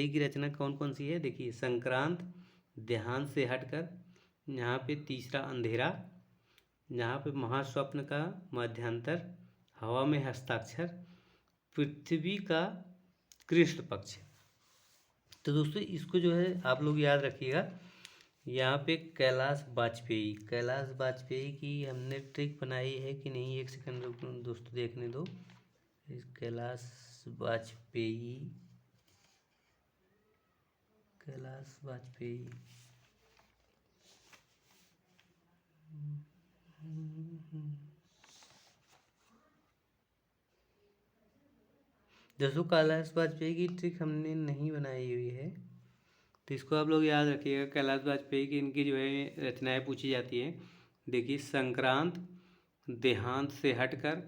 की रचना कौन कौन सी है। देखिए संक्रांत, देहांत से हटकर, यहाँ पे तीसरा अंधेरा, यहाँ पे महास्वप्न का मध्यांतर, हवा में हस्ताक्षर, पृथ्वी का कृष्ण पक्ष। तो दोस्तों इसको जो है आप लोग याद रखिएगा। यहाँ पे कैलाश वाजपेयी की हमने ट्रिक बनाई है कि नहीं, एक सेकंड दोस्तों देखने दो। इस कैलाश वाजपेयी दोस्तों कैलाश वाजपेयी की ट्रिक हमने नहीं बनाई हुई है, तो इसको आप लोग याद रखिएगा। कैलाश वाजपेयी की इनकी जो है रचनाएं पूछी जाती हैं। देखिए संक्रांत, देहांत से हटकर,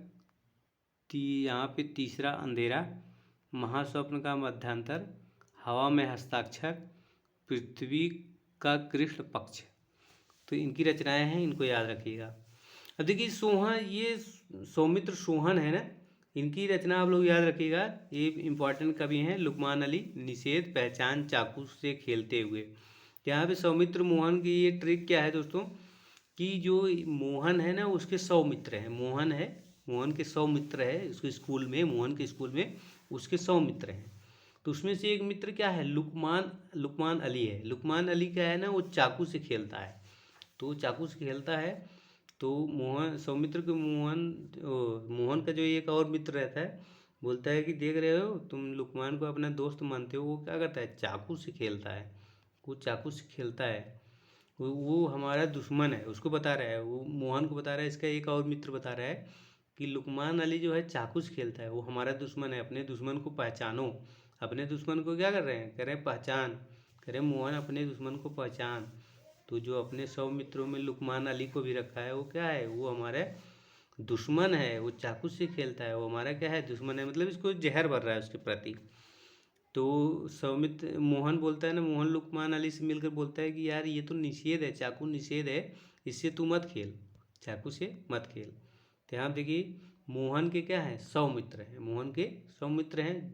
यहाँ पे तीसरा अंधेरा, महास्वप्न का मध्यांतर, हवा में हस्ताक्षर, पृथ्वी का कृष्ण पक्ष। तो इनकी रचनाएं हैं, इनको याद रखिएगा। अब देखिए ये सौमित्र सोहन है ना, इनकी रचना आप लोग याद रखिएगा। ये इंपॉर्टेंट कवि हैं लुकमान अली। निषेध, पहचान, चाकू से खेलते हुए। यहाँ पे सौमित्र मोहन की ये ट्रिक क्या है दोस्तों, कि जो मोहन है ना उसके 100 मित्र हैं। मोहन के 100 मित्र है उसके स्कूल में, मोहन के स्कूल में उसके 100 मित्र हैं। तो उसमें से एक मित्र क्या है, लुकमान अली है। लुकमान अली क्या है ना, वो चाकू से खेलता है। तो चाकू से खेलता है, तो सौमित्र के मोहन का जो एक और मित्र रहता है, बोलता है कि देख रहे हो तुम लुकमान को अपना दोस्त मानते हो, वो क्या करता है, चाकू से खेलता है। वो चाकू से खेलता है, वो हमारा दुश्मन है, उसको बता रहा है, वो मोहन को बता रहा है। इसका एक और मित्र बता रहा है कि लुकमान अली जो है चाकू से खेलता है, वो हमारा दुश्मन है, अपने दुश्मन को पहचानो। अपने दुश्मन को क्या कर रहे हैं, कह रहे हैं पहचान, कह रहे मोहन अपने दुश्मन को पहचान। तो जो अपने 100 मित्रों में लुकमान अली को भी रखा है, वो क्या है, वो हमारे दुश्मन है, वो चाकू से खेलता है, वो हमारा क्या है, दुश्मन है, मतलब इसको जहर भर रहा है उसके प्रति। तो सौमित्र मोहन बोलता है ना, मोहन लुकमान अली से मिलकर बोलता है कि यार ये तो निषेध है, चाकू निषेध है, इससे तू मत खेल, चाकू से मत खेल। तो यहाँ देखिए मोहन के क्या है, 100 मित्र हैं, मोहन के 100 मित्र हैं,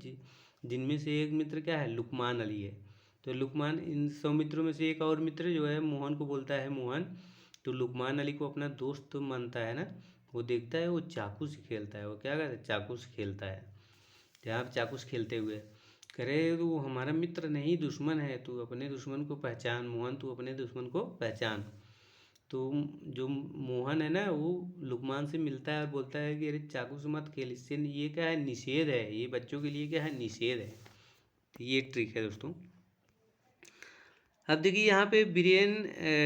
जिनमें से एक मित्र क्या है, लुकमान अली है। तो लुकमान, इन 100 मित्रों में से एक और मित्र जो है मोहन को बोलता है मोहन, तो लुकमान अली को अपना दोस्त मानता है ना, वो देखता है वो चाकू से खेलता है, वो क्या करता है, चाकू से खेलता है। तो यहाँ चाकू से खेलते हुए करे, तो वो हमारा मित्र नहीं दुश्मन है, तू अपने दुश्मन को पहचान मोहन, तू अपने दुश्मन को पहचान। तो जो मोहन है ना, वो लुकमान से मिलता है और बोलता है कि अरे चाकू से मत खेल, इससे ये क्या है, निषेध है, ये बच्चों के लिए क्या है, निषेध है। तो ये ट्रिक है दोस्तों। अब देखिए यहाँ पे बीरेन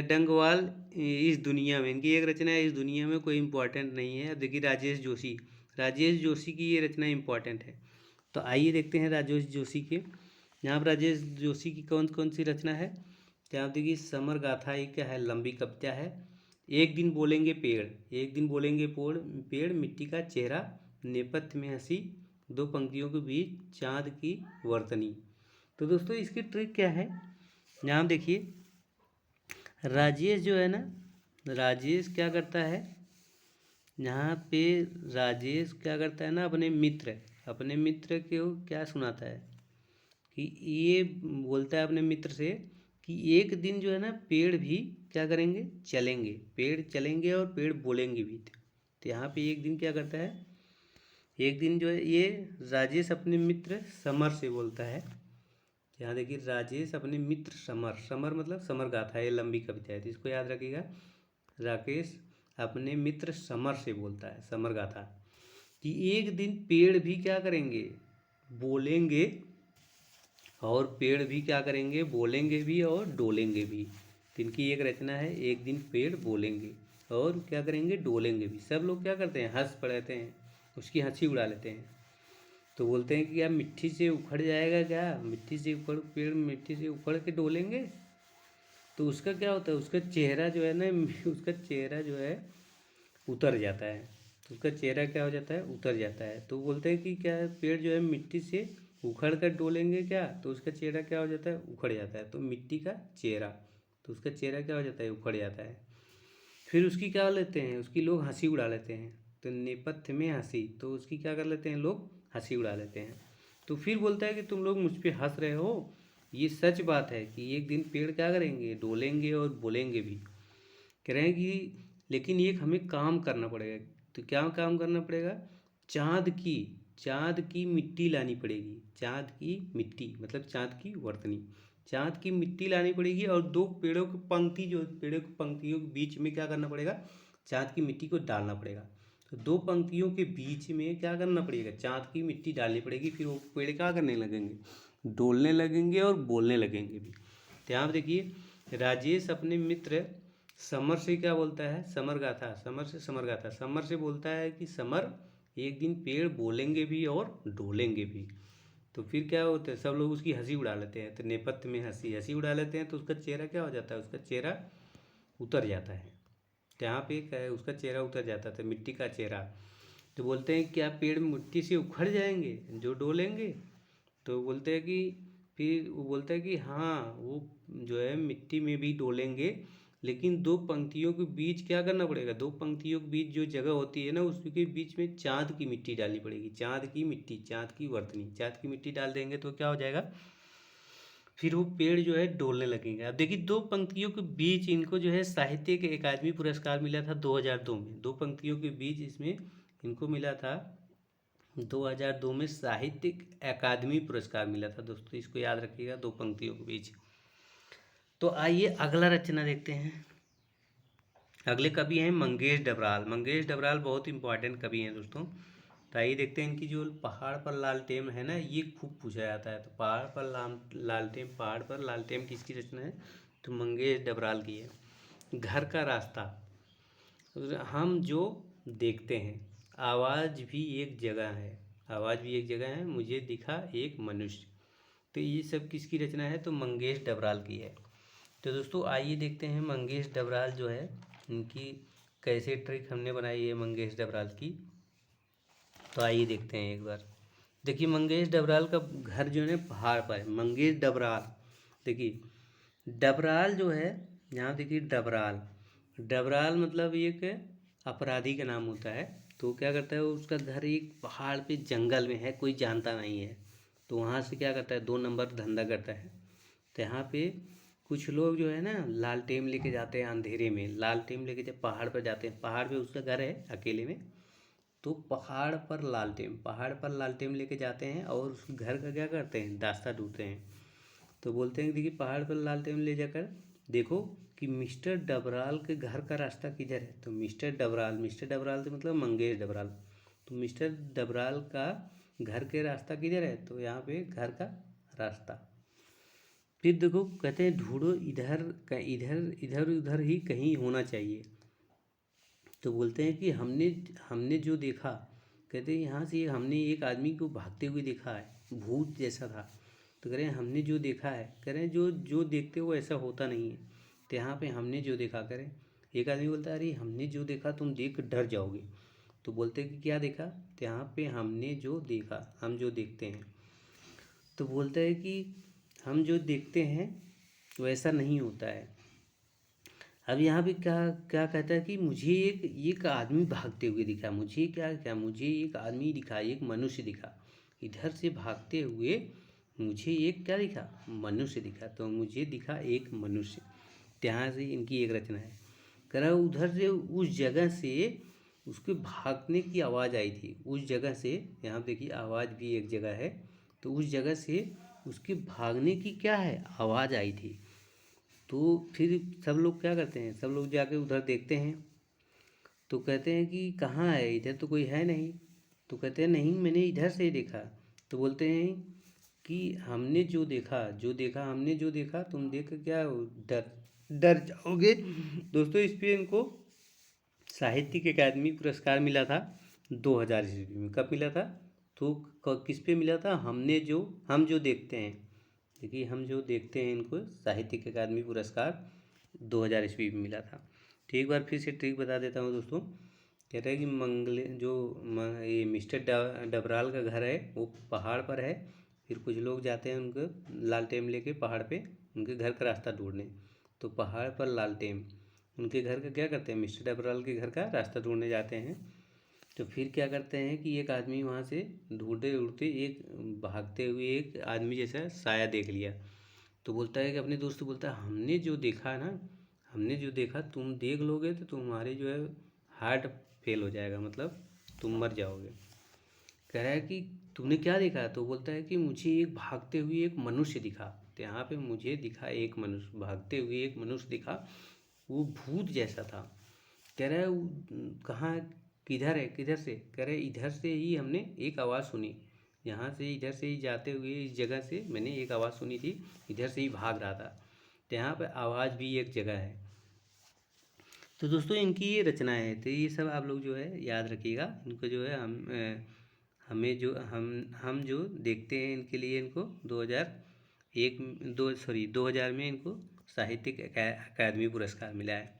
डंगवाल, इस दुनिया में, इनकी एक रचना है, इस दुनिया में कोई इम्पोर्टेंट नहीं है। अब देखिए राजेश जोशी की ये रचना इम्पोर्टेंट है। तो आइए देखते हैं राजेश जोशी के। यहाँ पर राजेश जोशी की कौन कौन सी रचना है। तो यहाँ देखिए समर गाथा, एक क्या है, लंबी कविता है। एक दिन बोलेंगे पेड़, मिट्टी का चेहरा, नेपथ्य में हंसी, दो पंक्तियों के बीच चाँद की वर्तनी। तो दोस्तों इसकी ट्रिक क्या है, यहाँ देखिए राजेश जो है ना, राजेश क्या करता है, यहाँ पे राजेश क्या करता है ना, अपने मित्र को क्या सुनाता है, कि ये बोलता है अपने मित्र से कि एक दिन जो है ना पेड़ भी क्या करेंगे, पेड़ चलेंगे और पेड़ बोलेंगे भी। तो यहाँ पे एक दिन क्या करता है, एक दिन जो है ये राजेश अपने मित्र समर से बोलता है यहाँ देखिए, राजेश अपने मित्र समर, समर मतलब समर गाथा है, ये लंबी कविता है तो इसको याद रखिएगा। राकेश अपने मित्र समर से बोलता है, समर गाथा, कि एक दिन पेड़ भी क्या करेंगे, बोलेंगे, और पेड़ भी क्या करेंगे, बोलेंगे भी और डोलेंगे भी। तो इनकी एक रचना है, एक दिन पेड़ बोलेंगे और क्या करेंगे, डोलेंगे भी। सब लोग क्या करते हैं, हंस पड़ते हैं, उसकी हंसी उड़ा लेते हैं। तो बोलते हैं कि क्या मिट्टी से उखड़ जाएगा, क्या मिट्टी से उखड़, पेड़ मिट्टी से उखड़ के डोलेंगे। तो उसका क्या होता है, उसका चेहरा जो है ना, उसका चेहरा जो है उतर जाता है। उसका चेहरा क्या हो जाता है, उतर जाता है। तो बोलते हैं कि क्या पेड़ जो है मिट्टी से उखड़ कर डोलेंगे क्या, तो उसका चेहरा क्या हो जाता है, उखड़ जाता है। तो मिट्टी का चेहरा, तो उसका चेहरा क्या हो जाता है, उखड़ जाता है। फिर उसकी क्या लेते हैं, उसकी लोग हंसी उड़ा लेते हैं। तो नेपथ्य में हंसी, तो उसकी क्या कर लेते हैं, लोग हंसी उड़ा लेते हैं। तो फिर बोलता है कि तुम लोग मुझ पे हंस रहे हो, ये सच बात है कि एक दिन पेड़ क्या करेंगे, डोलेंगे और बोलेंगे भी। कह रहे हैं कि लेकिन एक हमें काम करना पड़ेगा। तो क्या काम करना पड़ेगा, चाँद की मिट्टी लानी पड़ेगी। चाँद की मिट्टी मतलब चाँद की वर्तनी, चाँद की मिट्टी लानी पड़ेगी, और दो पेड़ों की पंक्ति, जो पेड़ों की पंक्तियों के बीच में क्या करना पड़ेगा, चाँद की मिट्टी को डालना पड़ेगा। तो दो पंक्तियों के बीच में क्या करना पड़ेगा, चाँद की मिट्टी डालनी पड़ेगी। फिर वो पेड़ क्या करने लगेंगे, डोलने लगेंगे और बोलने लगेंगे भी। तो यहाँ देखिए, राजेश अपने मित्र समर से क्या बोलता है, समर गाथा, समर से समर गाथा, समर से बोलता है कि समर एक दिन पेड़ बोलेंगे भी और डोलेंगे भी। तो फिर क्या होता है, सब लोग उसकी हंसी उड़ा लेते हैं। तो नेपथ्य में हंसी, हंसी उड़ा लेते हैं, तो उसका चेहरा क्या हो जाता है, उसका चेहरा उतर जाता है। तो यहाँ पे क्या है, उसका चेहरा उतर जाता था, मिट्टी का चेहरा। तो बोलते हैं क्या पेड़ मिट्टी से उखड़ जाएंगे जो डोलेंगे। तो बोलते हैं कि, फिर वो बोलता है कि हाँ, वो जो है मिट्टी में भी डोलेंगे, लेकिन दो पंक्तियों के बीच क्या करना पड़ेगा, दो पंक्तियों के बीच जो जगह होती है ना, उसके बीच में चाँद की मिट्टी डालनी पड़ेगी। चाँद की मिट्टी, चाँद की वर्तनी, चाँद की मिट्टी डाल देंगे तो क्या हो जाएगा, फिर वो पेड़ जो है डोलने लगेंगे। अब देखिए, दो पंक्तियों के बीच इनको जो है साहित्य के अकादमी पुरस्कार मिला था 2002 में। दो पंक्तियों के बीच इसमें इनको मिला था 2002 में साहित्यिक अकादमी पुरस्कार मिला था दोस्तों, इसको याद रखिएगा, दो पंक्तियों के बीच। तो आइए अगला रचना देखते हैं। अगले कवि हैं मंगेश डबराल। मंगेश डबराल बहुत इंपॉर्टेंट कवि हैं दोस्तों। तो आइए देखते हैं इनकी जो पहाड़ पर लालटेन है ना, ये खूब पूछा जाता है। तो पहाड़ पर लालटेन, पहाड़ पर लालटेन किसकी रचना है, तो मंगेश डबराल की है। घर का रास्ता, हम जो देखते हैं, आवाज़ भी एक जगह है, आवाज़ भी एक जगह है, मुझे दिखा एक मनुष्य। तो ये सब किसकी रचना है, तो मंगेश डबराल की है। तो दोस्तों आइए देखते हैं मंगेश डबराल जो है, इनकी कैसे ट्रिक हमने बनाई है मंगेश डबराल की। तो आइए देखते हैं एक बार। देखिए, मंगेश डबराल का घर जो है पहाड़ पर है। मंगेश डबराल, देखिए डबराल जो है, यहाँ देखिए डबराल, डबराल मतलब एक अपराधी का नाम होता है। तो क्या करता है, उसका घर एक पहाड़ पे जंगल में है, कोई जानता नहीं है। तो वहाँ से क्या करता है, 2 नंबर धंधा करता है। तो यहाँ पे कुछ लोग जो है ना, लालटेन लेके जाते हैं अंधेरे में, लालटेन लेके जब पहाड़ पर जाते हैं, पहाड़ पे उसका घर है अकेले में। तो पहाड़ पर लालटेन लेके जाते हैं और उस घर का क्या करते हैं, रास्ता ढूंढते हैं। तो बोलते हैं कि देखिए, पहाड़ पर लालटेन ले जाकर देखो कि मिस्टर डबराल के घर का रास्ता किधर है। तो मिस्टर डबराल तो मतलब मंगेश डबराल। तो मिस्टर डबराल का घर के रास्ता किधर है, तो यहाँ पे घर का रास्ता। फिर देखो, कहते हैं ढूंढो इधर इधर इधर उधर ही कहीं होना चाहिए। तो बोलते हैं कि हमने हमने जो देखा, कहते हैं यहाँ से हमने एक आदमी को भागते हुए देखा है, भूत जैसा था। तो कह रहे हैं हमने जो देखा है, कह रहे हैं जो जो देखते हो ऐसा होता नहीं है। तो यहाँ पे हमने जो देखा, करें, एक आदमी बोलता है अरे हमने जो देखा तुम देख डर जाओगे। तो बोलते हैं कि क्या देखा, तो यहाँ पे हमने जो देखा, हम जो देखते हैं। तो बोलता है कि हम जो देखते हैं वैसा नहीं होता है। अब यहाँ पे क्या क्या कहता है कि मुझे एक आदमी भागते हुए दिखा, मुझे क्या क्या, मुझे एक आदमी दिखा, एक मनुष्य दिखा, इधर से भागते हुए मुझे एक क्या दिखा, मनुष्य दिखा। तो मुझे दिखा एक मनुष्य। यहाँ से इनकी एक रचना है। कह रहा उधर से, उस जगह से उसके भागने की आवाज़ आई थी, उस जगह से, यहाँ देखिए आवाज़ भी एक जगह है, तो उस जगह से उसके भागने की क्या है आवाज़ आई थी। तो फिर सब लोग क्या करते हैं, सब लोग जाके उधर देखते हैं, तो कहते हैं कि कहाँ है, इधर तो कोई है नहीं। तो कहते हैं नहीं, मैंने इधर से ही देखा। तो बोलते हैं कि हमने जो देखा हमने जो देखा, तुम देख कर क्या डर डर जाओगे। दोस्तों इस पे इनको साहित्यिक अकादमी पुरस्कार मिला था 2000 ईस्वी में। कब मिला था? तो किस पे मिला था? हम जो देखते हैं। देखिए हम जो देखते हैं, इनको साहित्यिक अकादमी पुरस्कार 2000 ईस्वी में मिला था। तो एक बार फिर से ट्रिक बता देता हूँ दोस्तों। कहता है कि ये मिस्टर डबराल का घर है वो पहाड़ पर है। फिर कुछ लोग जाते हैं उनको लालटेन लेके पहाड़ पे उनके घर का रास्ता ढूंढने। तो पहाड़ पर लालटेन उनके घर का क्या करते हैं, मिस्टर डबराल के घर का रास्ता ढूंढने जाते हैं। तो फिर क्या करते हैं कि एक आदमी वहाँ से ढूंढते ढूंढते एक भागते हुए एक आदमी जैसा साया देख लिया। तो बोलता है कि अपने दोस्त को बोलता है, हमने जो देखा तुम देख लोगे तो तुम्हारे जो है हार्ट फेल हो जाएगा, मतलब तुम मर जाओगे। कह रहा है कि तुमने क्या देखा? तो बोलता है कि मुझे एक भागते हुए एक मनुष्य दिखा। तो यहाँ पे मुझे दिखा एक मनुष्य, भागते हुए एक मनुष्य दिखा, वो भूत जैसा था। कह रहा है कहाँ, किधर है, किधर से? कह रहे इधर से ही हमने एक आवाज़ सुनी, यहाँ से इधर से ही जाते हुए इस जगह से मैंने एक आवाज़ सुनी थी, इधर से ही भाग रहा था। तो यहाँ पे आवाज़ भी एक जगह है। तो दोस्तों इनकी ये रचनाएं हैं, तो ये सब आप लोग जो है याद रखिएगा। इनको जो है हमें जो हम जो देखते हैं, इनके लिए इनको 2000 में इनको साहित्यिक अकादमी पुरस्कार मिला है।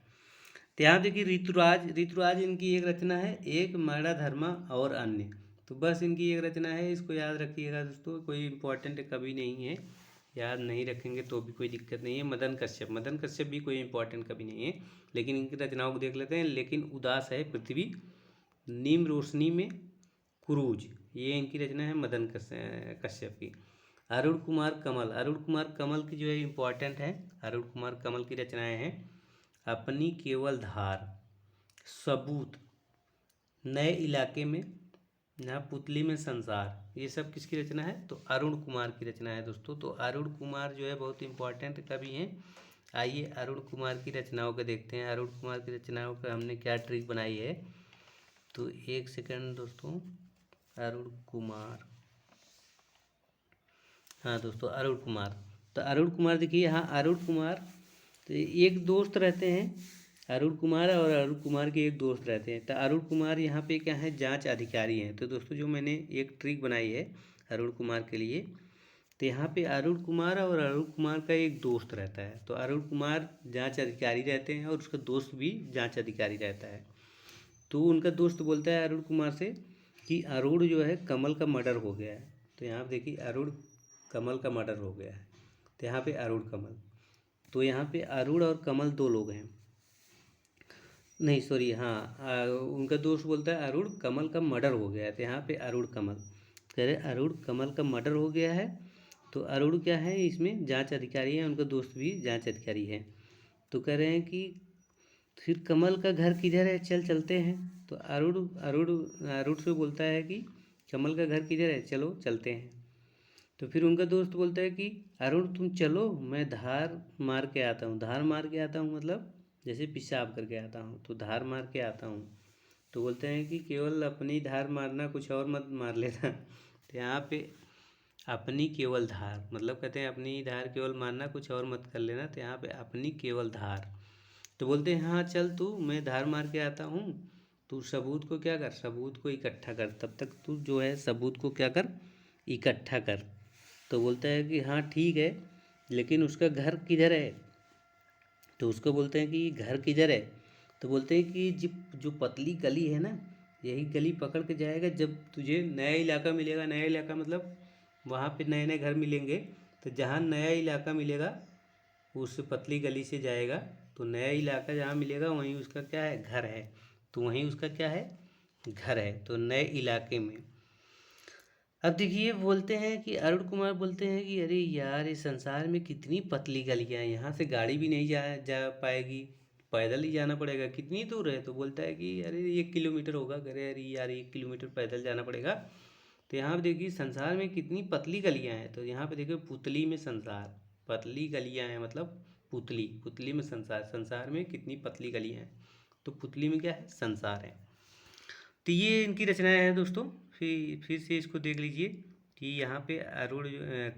तो यहाँ देखिए ऋतुराज इनकी एक रचना है, एक मरणा धर्मा और अन्य। तो बस इनकी एक रचना है, इसको याद रखिएगा दोस्तों। कोई इंपॉर्टेंट कवि नहीं है, याद नहीं रखेंगे तो भी कोई दिक्कत नहीं है। मदन कश्यप भी कोई इंपॉर्टेंट कवि नहीं है, लेकिन इनकी रचनाओं को देख लेते हैं। लेकिन उदास है पृथ्वी, नीम रोशनी में कुरूज, ये इनकी रचना है मदन कश्यप की। अरुण कुमार कमल की जो है इम्पोर्टेंट है। अरुण कुमार कमल की रचनाएं हैं अपनी केवल धार, सबूत, नए इलाके में, यहाँ पुतली में संसार, ये सब किसकी रचना है? तो अरुण कुमार की रचना है दोस्तों। तो अरुण कुमार जो है बहुत इंपॉर्टेंट कवि हैं। आइए अरुण कुमार की रचनाओं को देखते हैं। अरुण कुमार की रचनाओं का हमने क्या ट्रिक बनाई है, तो एक सेकंड दोस्तों। अरुण कुमार, हाँ दोस्तों अरुण कुमार। तो अरुण कुमार देखिए, यहाँ अरुण कुमार तो एक दोस्त रहते हैं, अरुण कुमार और अरुण कुमार के एक दोस्त रहते हैं। तो अरुण कुमार यहाँ पे क्या है, जांच अधिकारी हैं। तो दोस्तों जो मैंने एक ट्रिक बनाई है अरुण कुमार के लिए, तो यहाँ पे अरुण कुमार और अरुण कुमार का एक दोस्त रहता है। तो अरुण कुमार जांच अधिकारी रहते हैं और उसका दोस्त भी जांच अधिकारी रहता है। तो उनका दोस्त बोलता है अरुण कुमार से कि अरुण जो है कमल का मर्डर हो गया है। तो यहाँ पे देखिए अरुण कमल का मर्डर हो गया है। तो यहाँ पे अरुण कमल, तो यहाँ पे अरुण और कमल दो लोग हैं, नहीं सॉरी, हाँ उनका दोस्त बोलता है अरुण कमल का मर्डर हो गया है। तो यहाँ पे अरुण कमल कह रहे अरुण कमल का मर्डर हो गया है। तो अरुण क्या है, इसमें जांच अधिकारी है, उनका दोस्त भी जांच अधिकारी है। तो कह रहे हैं कि फिर कमल का घर किधर है, चलते हैं। तो अरुण अरुण अरुण से बोलता है कि कमल का घर किधर है, चलो चलते हैं। तो फिर उनका दोस्त बोलता है कि अरुण तुम चलो, मैं धार मार के आता हूँ। धार मार के आता हूँ मतलब जैसे पेशाब करके आता हूँ, तो धार मार के आता हूँ। तो बोलते हैं कि केवल अपनी धार मारना, कुछ और मत मार लेना। तो यहाँ पे अपनी केवल धार मतलब कहते हैं अपनी धार केवल मारना, कुछ और मत कर लेना। तो यहाँ पे अपनी केवल धार। तो बोलते हैं हाँ चल तू, मैं धार मार के आता हूँ, तू सबूत को क्या कर, सबूत को इकट्ठा कर, तब तक तू जो है सबूत को क्या कर, इकट्ठा कर। तो बोलता है कि हाँ ठीक है, लेकिन उसका घर किधर है? तो उसको बोलते हैं कि घर किधर है? तो बोलते हैं कि जो पतली गली है ना, यही गली पकड़ के जाएगा, जब तुझे नया इलाका मिलेगा, नया इलाका मतलब वहाँ पे नए नए घर मिलेंगे, तो जहाँ नया इलाका मिलेगा उस पतली गली से जाएगा, तो नया इलाका जहाँ मिलेगा वहीं उसका क्या है, घर है। तो वहीं उसका क्या है, घर है। तो नए इलाके में। अब देखिए बोलते हैं कि अरुण कुमार बोलते हैं कि अरे यार इस संसार में कितनी पतली गलियां हैं, यहाँ से गाड़ी भी नहीं जा पाएगी, पैदल ही जाना पड़ेगा। कितनी दूर है? तो बोलता है कि अरे 1 किलोमीटर होगा। कह रहे अरे यार 1 किलोमीटर पैदल जाना पड़ेगा, तो यहाँ पे देखिए संसार में कितनी पतली गलियाँ हैं, तो यहाँ पे देखिए पुतली में संसार, पतली गलियाँ हैं मतलब पुतली, पुतली में संसार, संसार में कितनी पतली गलियाँ हैं, तो पुतली में क्या है, संसार है। तो ये इनकी रचनाएं हैं दोस्तों। फिर से इसको देख लीजिए कि यहाँ पे अरुण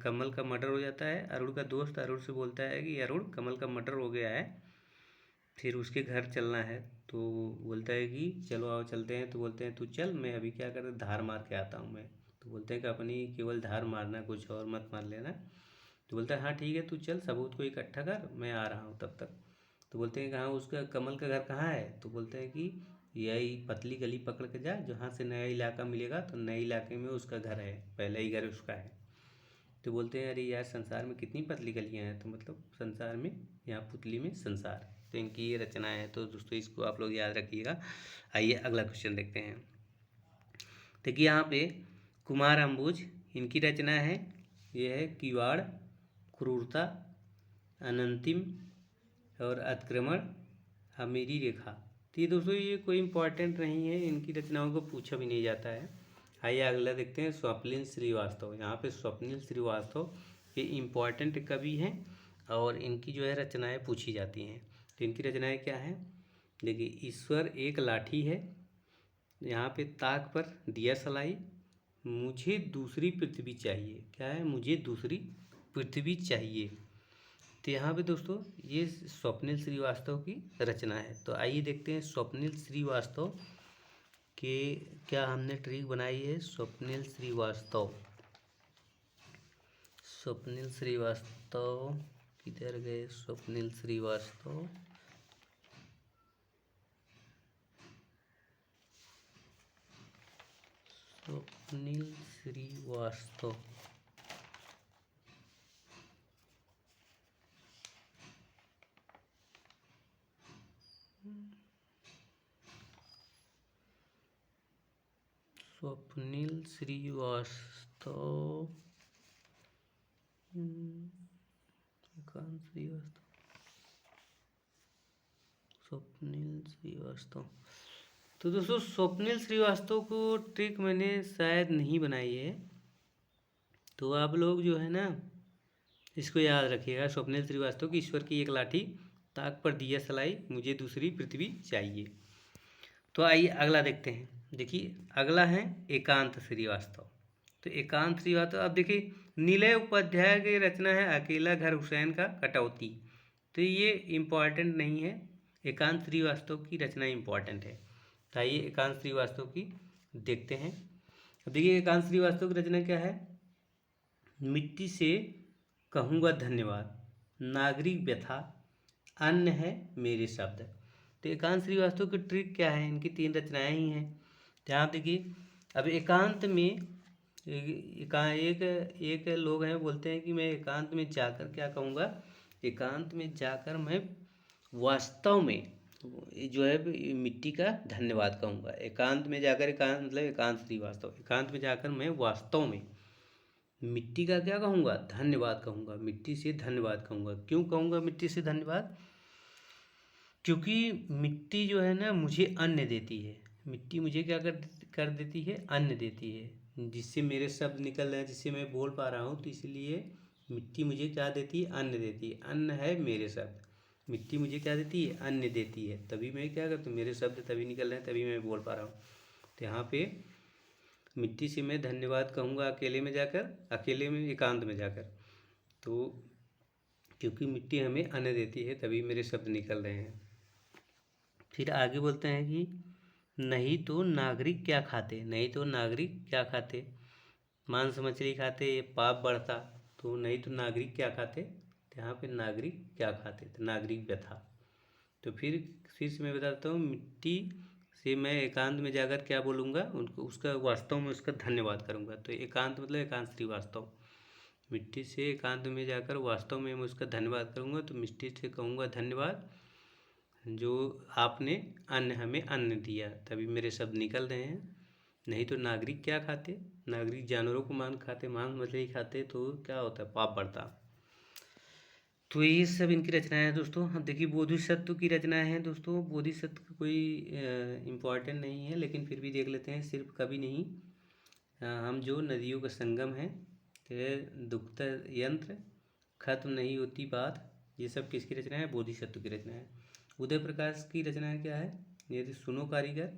कमल का मर्डर हो जाता है। अरुण का दोस्त अरुण से बोलता है कि अरुण कमल का मर्डर हो गया है, फिर उसके घर चलना है। तो बोलता है कि चलो आओ चलते हैं। तो बोलते हैं तू चल, मैं अभी क्या करता धार मार के आता हूँ मैं। तो बोलते हैं कि अपनी केवल धार मारना, कुछ और मत मार लेना। तो बोलता है हाँ ठीक है, तू चल सबूत को इकट्ठा कर, मैं आ रहा हूँ तब तक। तो बोलते हैं कहाँ उसका कमल का घर कहाँ है। तो बोलते हैं कि यही पतली गली पकड़ के जा, जहाँ से नया इलाका मिलेगा तो नए इलाके में उसका घर है, पहला ही घर उसका है। तो बोलते हैं अरे यार संसार में कितनी पतली गलियाँ हैं, तो मतलब संसार में यहाँ पुतली में संसार है। तो इनकी ये रचनाएं हैं। तो दोस्तों इसको आप लोग याद रखिएगा। आइए अगला क्वेश्चन देखते हैं। देखिए यहाँ पे कुमार अंबुज, इनकी रचना है, ये है किवाड़, क्रूरता, अनंतिम और अतिक्रमण, हमीरी रेखा। तो ये दोस्तों ये कोई इम्पोर्टेंट नहीं है, इनकी रचनाओं को पूछा भी नहीं जाता है। आइए अगला देखते हैं स्वप्निल श्रीवास्तव। यहाँ पे स्वप्निल श्रीवास्तव ये इम्पोर्टेंट कवि हैं और इनकी जो है रचनाएं पूछी जाती हैं। तो इनकी रचनाएं क्या हैं, देखिए ईश्वर एक लाठी है, यहाँ पे ताक पर दिया सलाई, मुझे दूसरी पृथ्वी चाहिए। क्या है, मुझे दूसरी पृथ्वी चाहिए। तो यहाँ पे दोस्तों ये स्वप्निल श्रीवास्तव की रचना है। तो आइए देखते हैं स्वप्निल श्रीवास्तव के क्या हमने ट्रिक बनाई है। स्वप्निल श्रीवास्तव, स्वप्निल श्रीवास्तव किधर गए, स्वप्निल श्रीवास्तव, स्वप्निल श्रीवास्तव, स्वप्निल श्रीवास्तव, श्रीवास्तव, स्वप्निल श्रीवास्तव। तो दोस्तों स्वप्निल श्रीवास्तव को ट्रिक मैंने शायद नहीं बनाई है, तो आप लोग जो है ना इसको याद रखिएगा। स्वप्निल श्रीवास्तव की ईश्वर की एक लाठी, ताक पर दिया सलाई, मुझे दूसरी पृथ्वी चाहिए। तो आइए अगला देखते हैं। देखिए अगला है एकांत श्रीवास्तव। तो एकांत श्रीवास्तव, अब देखिए नीलय उपाध्याय की रचना है अकेला घर हुसैन का कटौती। तो ये इम्पॉर्टेंट नहीं है, एकांत श्रीवास्तव की रचना इम्पॉर्टेंट है। तो आइए एकांत श्रीवास्तव की देखते हैं। अब देखिए एकांत श्रीवास्तव की रचना क्या है, मिट्टी से कहूँगा धन्यवाद, नागरिक व्यथा, अन्य है मेरे शब्द। तो एकांत श्रीवास्तव की ट्रिक क्या है, इनकी 3 रचनाएं ही हैं। तो आप देखिए अब एकांत में एक लोग हैं बोलते हैं कि मैं एकांत में जाकर क्या कहूँगा, एकांत में जाकर मैं वास्तव में जो है मिट्टी का धन्यवाद कहूँगा। एकांत में जाकर, एकांत मतलब एकांत श्रीवास्तव, एकांत में जाकर मैं वास्तव में मिट्टी का क्या कहूँगा, धन्यवाद कहूँगा, मिट्टी से धन्यवाद कहूँगा। क्यों कहूँगा मिट्टी से धन्यवाद, क्योंकि मिट्टी जो है ना मुझे अन्न देती है। मिट्टी मुझे क्या कर देती है, अन्न देती है, जिससे मेरे शब्द निकल रहे हैं, जिससे मैं बोल पा रहा हूँ। तो इसलिए मिट्टी मुझे क्या देती है, अन्न देती है। अन्न है मेरे शब्द, मिट्टी मुझे क्या देती है, अन्न देती है, तभी मैं क्या करता हूँ, मेरे शब्द तभी निकल रहे हैं, तभी मैं बोल पा रहा हूँ। तो यहाँ पे मिट्टी से मैं धन्यवाद कहूँगा अकेले में जाकर, अकेले में एकांत में जाकर। तो क्योंकि मिट्टी हमें अन्न देती है तभी मेरे शब्द निकल रहे हैं। फिर आगे बोलते हैं कि नहीं तो नागरिक क्या खाते, नहीं तो नागरिक क्या खाते, मांस मछली खाते पाप बढ़ता। तो नहीं तो नागरिक क्या खाते, तो यहाँ पे नागरिक क्या खाते, तो नागरिक व्यथा। तो फिर से मैं बताता हूँ, मिट्टी से मैं एकांत में जाकर क्या बोलूँगा, उनको उसका वास्तव में उसका धन्यवाद करूँगा। तो एकांत मतलब एकांत श्रीवास्तव, मिट्टी से एकांत में जाकर वास्तव में मैं उसका धन्यवाद करूँगा। तो मिट्टी से कहूँगा धन्यवाद, जो आपने अन्न हमें अन्न दिया, तभी मेरे शब्द निकल रहे हैं। नहीं तो नागरिक क्या खाते, नागरिक जानवरों को खाते, मांस मछली खाते, तो क्या होता, पाप बढ़ता। तो ये सब इनकी रचनाएं हैं दोस्तों। हम देखिए बोधिसत्व की रचनाएं हैं दोस्तों। बोधिसत्व कोई इम्पोर्टेंट नहीं है, लेकिन फिर भी देख लेते हैं। सिर्फ कवि नहीं, हम जो नदियों का संगम है, दुखता यंत्र, खत्म नहीं होती बात, ये सब किसकी रचना है? बोधिसत्व की रचना है। उदय प्रकाश की रचना क्या है? यदि सुनो कारीगर।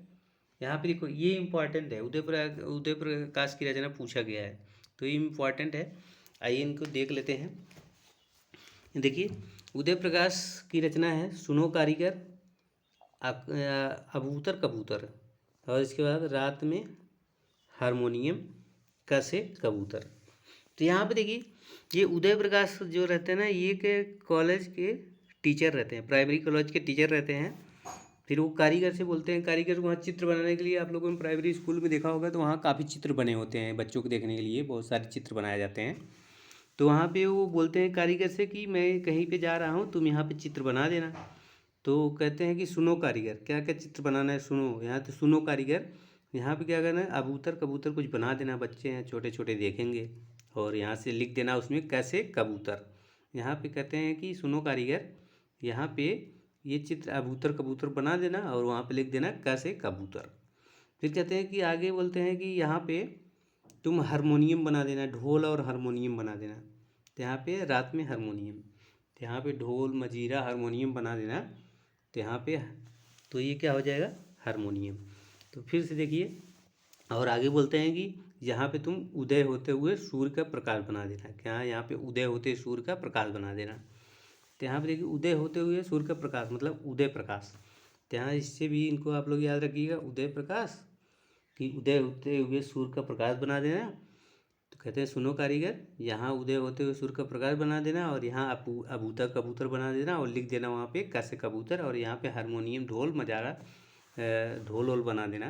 यहाँ पे देखो ये इम्पॉर्टेंट है, उदय प्रकाश की रचना पूछा गया है, तो ये इम्पॉर्टेंट है। आइए इनको देख लेते हैं। देखिए उदय प्रकाश की रचना है सुनो कारीगर, अबूतर कबूतर, और इसके बाद रात में हारमोनियम, कैसे कबूतर। तो यहाँ पे देखिए ये उदय प्रकाश जो रहते हैं ना, ये के कॉलेज के टीचर रहते हैं, प्राइमरी कॉलेज के टीचर रहते हैं। फिर वो कारीगर से बोलते हैं, कारीगर वहाँ चित्र बनाने के लिए, आप लोगों ने प्राइमरी स्कूल में देखा होगा तो वहाँ काफ़ी चित्र बने होते हैं, बच्चों को देखने के लिए बहुत सारे चित्र बनाए जाते हैं। तो वहाँ पे वो बोलते हैं कारीगर से कि मैं कहीं पे जा रहा हूँ, तुम यहाँ पे चित्र बना देना। तो कहते हैं कि सुनो कारीगर, क्या क्या चित्र बनाना है सुनो, यहाँ तो सुनो कारीगर, यहाँ पे क्या करना है? अबूतर कबूतर कुछ बना देना, बच्चे हैं छोटे छोटे देखेंगे, और यहाँ से लिख देना उसमें कैसे कबूतर। यहाँ पे कहते हैं कि सुनो कारीगर, यहाँ पे ये चित्र अबूतर कबूतर बना देना और वहाँ पे लिख देना कैसे कबूतर। फिर कहते हैं कि आगे बोलते हैं कि यहाँ पे तुम हारमोनियम बना देना, ढोल और हारमोनियम बना देना। तो यहाँ पे रात में हारमोनियम, तो यहाँ पे ढोल मजीरा हारमोनियम बना देना। तो यहाँ पे तो ये क्या हो जाएगा? हारमोनियम। तो फिर से देखिए और आगे बोलते हैं कि यहाँ पे तुम उदय होते हुए सूर्य का प्रकाश बना देना। क्या यहाँ पे उदय होते सूर्य का प्रकाश बना देना। तो यहाँ पे देखिए उदय होते हुए सूर्य का प्रकाश मतलब उदय प्रकाश। तो यहाँ इससे भी इनको आप लोग याद रखिएगा, उदय प्रकाश कि उदय होते हुए सूर्य का प्रकाश बना देना। तो कहते हैं सुनो कारीगर, यहाँ उदय होते हुए सूर्य का प्रकाश बना देना और यहाँ अबूतर कबूतर बना देना और लिख देना वहाँ पे कैसे कबूतर, और यहाँ पे हारमोनियम ढोल मजारा ढोल वोल बना देना।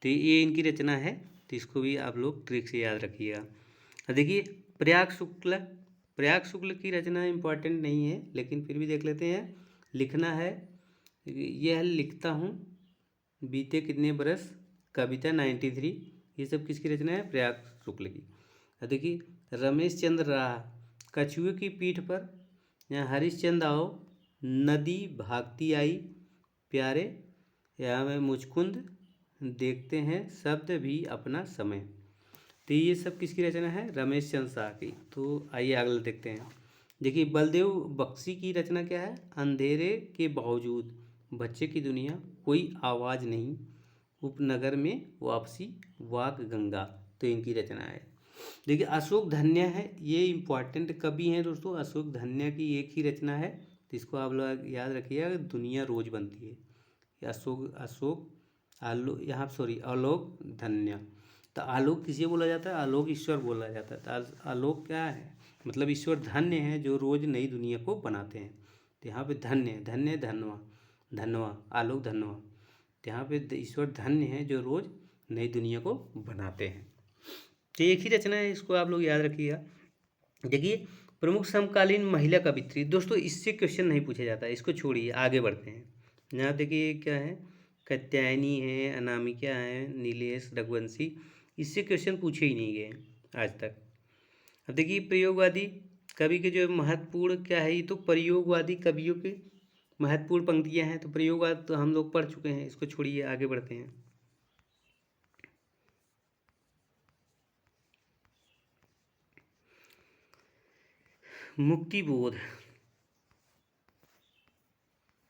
तो ये इनकी रचना है, तो इसको भी आप लोग ट्रिक से याद रखिएगा। देखिए प्रयाग शुक्ल की रचना इम्पॉर्टेंट नहीं है, लेकिन फिर भी देख लेते हैं। लिखना है, यह लिखता हूँ बीते कितने बरस, कविता 93, ये सब किसकी रचना है? प्रयाग शुक्ल की। देखिए रमेश चंद्र राह, कछुए की पीठ पर, यहाँ हरिश्चंद्र आओ, नदी भागती आई, प्यारे, यहाँ में मुचकुंद, देखते हैं शब्द भी अपना समय। तो ये सब किसकी रचना है? रमेश चंद्र शाह की। तो आइए अगला देखते हैं। देखिए बलदेव बख्शी की रचना क्या है? अंधेरे के बावजूद, बच्चे की दुनिया, कोई आवाज़ नहीं, उपनगर में वापसी, वाक गंगा। तो इनकी रचना है। देखिए अशोक धन्य है, ये इम्पॉर्टेंट कवि हैं दोस्तों, अशोक धन्य की एक ही रचना है, तो इसको आप लोग याद रखिएगा, दुनिया रोज बनती है। अशोक यहाँ सॉरी आलोक धन्य। तो आलोक किसे बोला जाता है? आलोक ईश्वर बोला जाता है। तो आलोक क्या है? मतलब ईश्वर धन्य है जो रोज नई दुनिया को बनाते हैं। तो यहाँ पे धन्य धन्य धनवा धनवा आलोक धनवा, तो यहाँ पे ईश्वर धन्य है जो रोज नई दुनिया को बनाते हैं। तो एक ही रचना है, इसको आप लोग याद रखिएगा। देखिए प्रमुख समकालीन महिला कवित्री, दोस्तों इससे क्वेश्चन नहीं पूछा जाता, इसको छोड़िए आगे बढ़ते हैं। यहाँ देखिए क्या है, कात्यायनी है, अनामिका है, नीलेश, रघुवंशी, इससे क्वेश्चन पूछे ही नहीं गए आज तक। अब देखिए प्रयोगवादी कवि के जो महत्वपूर्ण क्या है, ये तो प्रयोगवादी कवियों के महत्वपूर्ण पंक्तियां हैं, तो प्रयोगवाद तो हम लोग पढ़ चुके हैं, इसको छोड़िए आगे बढ़ते हैं। मुक्तिबोध,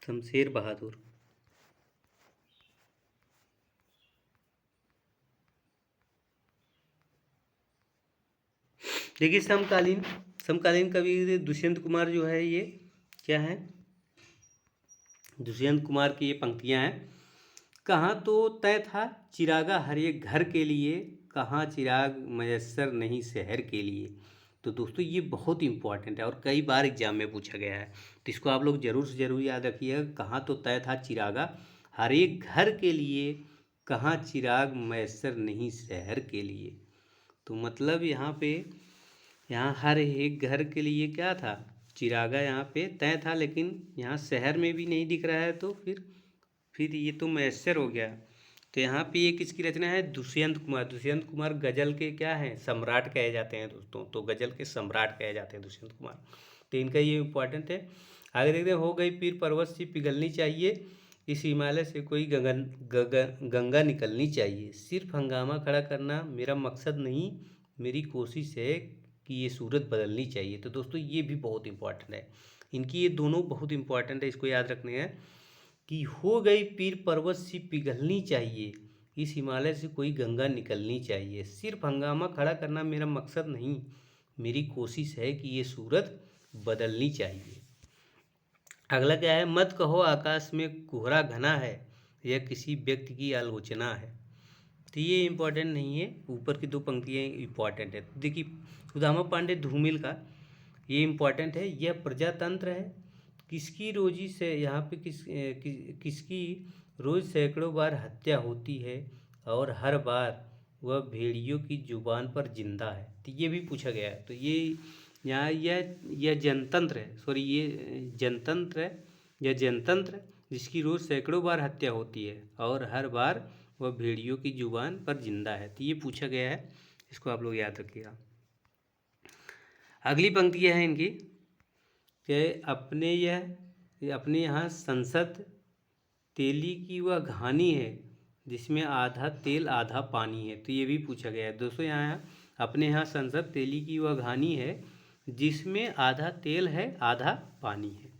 शमशेर बहादुर। देखिए समकालीन कवि दुष्यंत कुमार जो है, ये क्या है? दुष्यंत कुमार की ये पंक्तियां हैं। कहाँ तो तय था चिरागा हर एक घर के लिए, कहाँ चिराग मयस्सर नहीं शहर के लिए। तो दोस्तों ये बहुत इंपॉर्टेंट है और कई बार एग्जाम में पूछा गया है, तो इसको आप लोग ज़रूर से ज़रूर याद रखिएगा। कहाँ तो तय था चिरागा हर एक घर के लिए, कहाँ चिराग मयस्सर नहीं शहर के लिए। तो मतलब यहाँ हर एक घर के लिए क्या था? चिरागा यहाँ पे तय था, लेकिन यहाँ शहर में भी नहीं दिख रहा है, तो फिर ये तो मैसर हो गया। तो यहाँ पे ये किसकी रचना है? दुष्यंत कुमार गजल के क्या हैं? सम्राट कहे जाते हैं दोस्तों, तो गजल के सम्राट कहे जाते हैं दुष्यंत कुमार। तो इनका ये इम्पोर्टेंट है। आगे देखते हैं, हो गई पीर पर्वत सी पिघलनी चाहिए, इस हिमालय से कोई गंगा निकलनी चाहिए। सिर्फ हंगामा खड़ा करना मेरा मकसद नहीं, मेरी कोशिश है कि ये सूरत बदलनी चाहिए। तो दोस्तों ये भी बहुत इंपॉर्टेंट है, इनकी ये दोनों बहुत इंपॉर्टेंट है, इसको याद रखने हैं कि हो गई पीर पर्वत सी पिघलनी चाहिए, इस हिमालय से कोई गंगा निकलनी चाहिए। सिर्फ हंगामा खड़ा करना मेरा मकसद नहीं, मेरी कोशिश है कि ये सूरत बदलनी चाहिए। अगला क्या है, मत कहो आकाश में कोहरा घना है, यह किसी व्यक्ति की आलोचना है। तो ये इम्पोर्टेंट नहीं है, ऊपर की दो पंक्तियाँ इम्पॉर्टेंट है। देखिए सुदामा पांडे धूमिल का ये इम्पॉर्टेंट है, यह प्रजातंत्र है, किसकी रोजी से यहाँ पे किसकी रोज सैकड़ों बार हत्या होती है और हर बार वह भेड़ियों की जुबान पर जिंदा है। तो ये भी पूछा गया है। तो ये यहाँ यह जनतंत्र है, सॉरी ये जनतंत्र है, यह जनतंत्र जिसकी रोज सैकड़ों बार हत्या होती है और हर बार वह भेड़ियों की जुबान पर जिंदा है। तो ये पूछा गया है, इसको आप लोग याद रखिएगा। अगली पंक्तियाँ हैं इनकी कि अपने यहाँ संसद तेली की वह घानी है, जिसमें आधा तेल आधा पानी है। तो ये भी पूछा गया है दोस्तों। यहाँ अपने यहाँ संसद तेली की वह घानी है, जिसमें आधा तेल है आधा पानी है।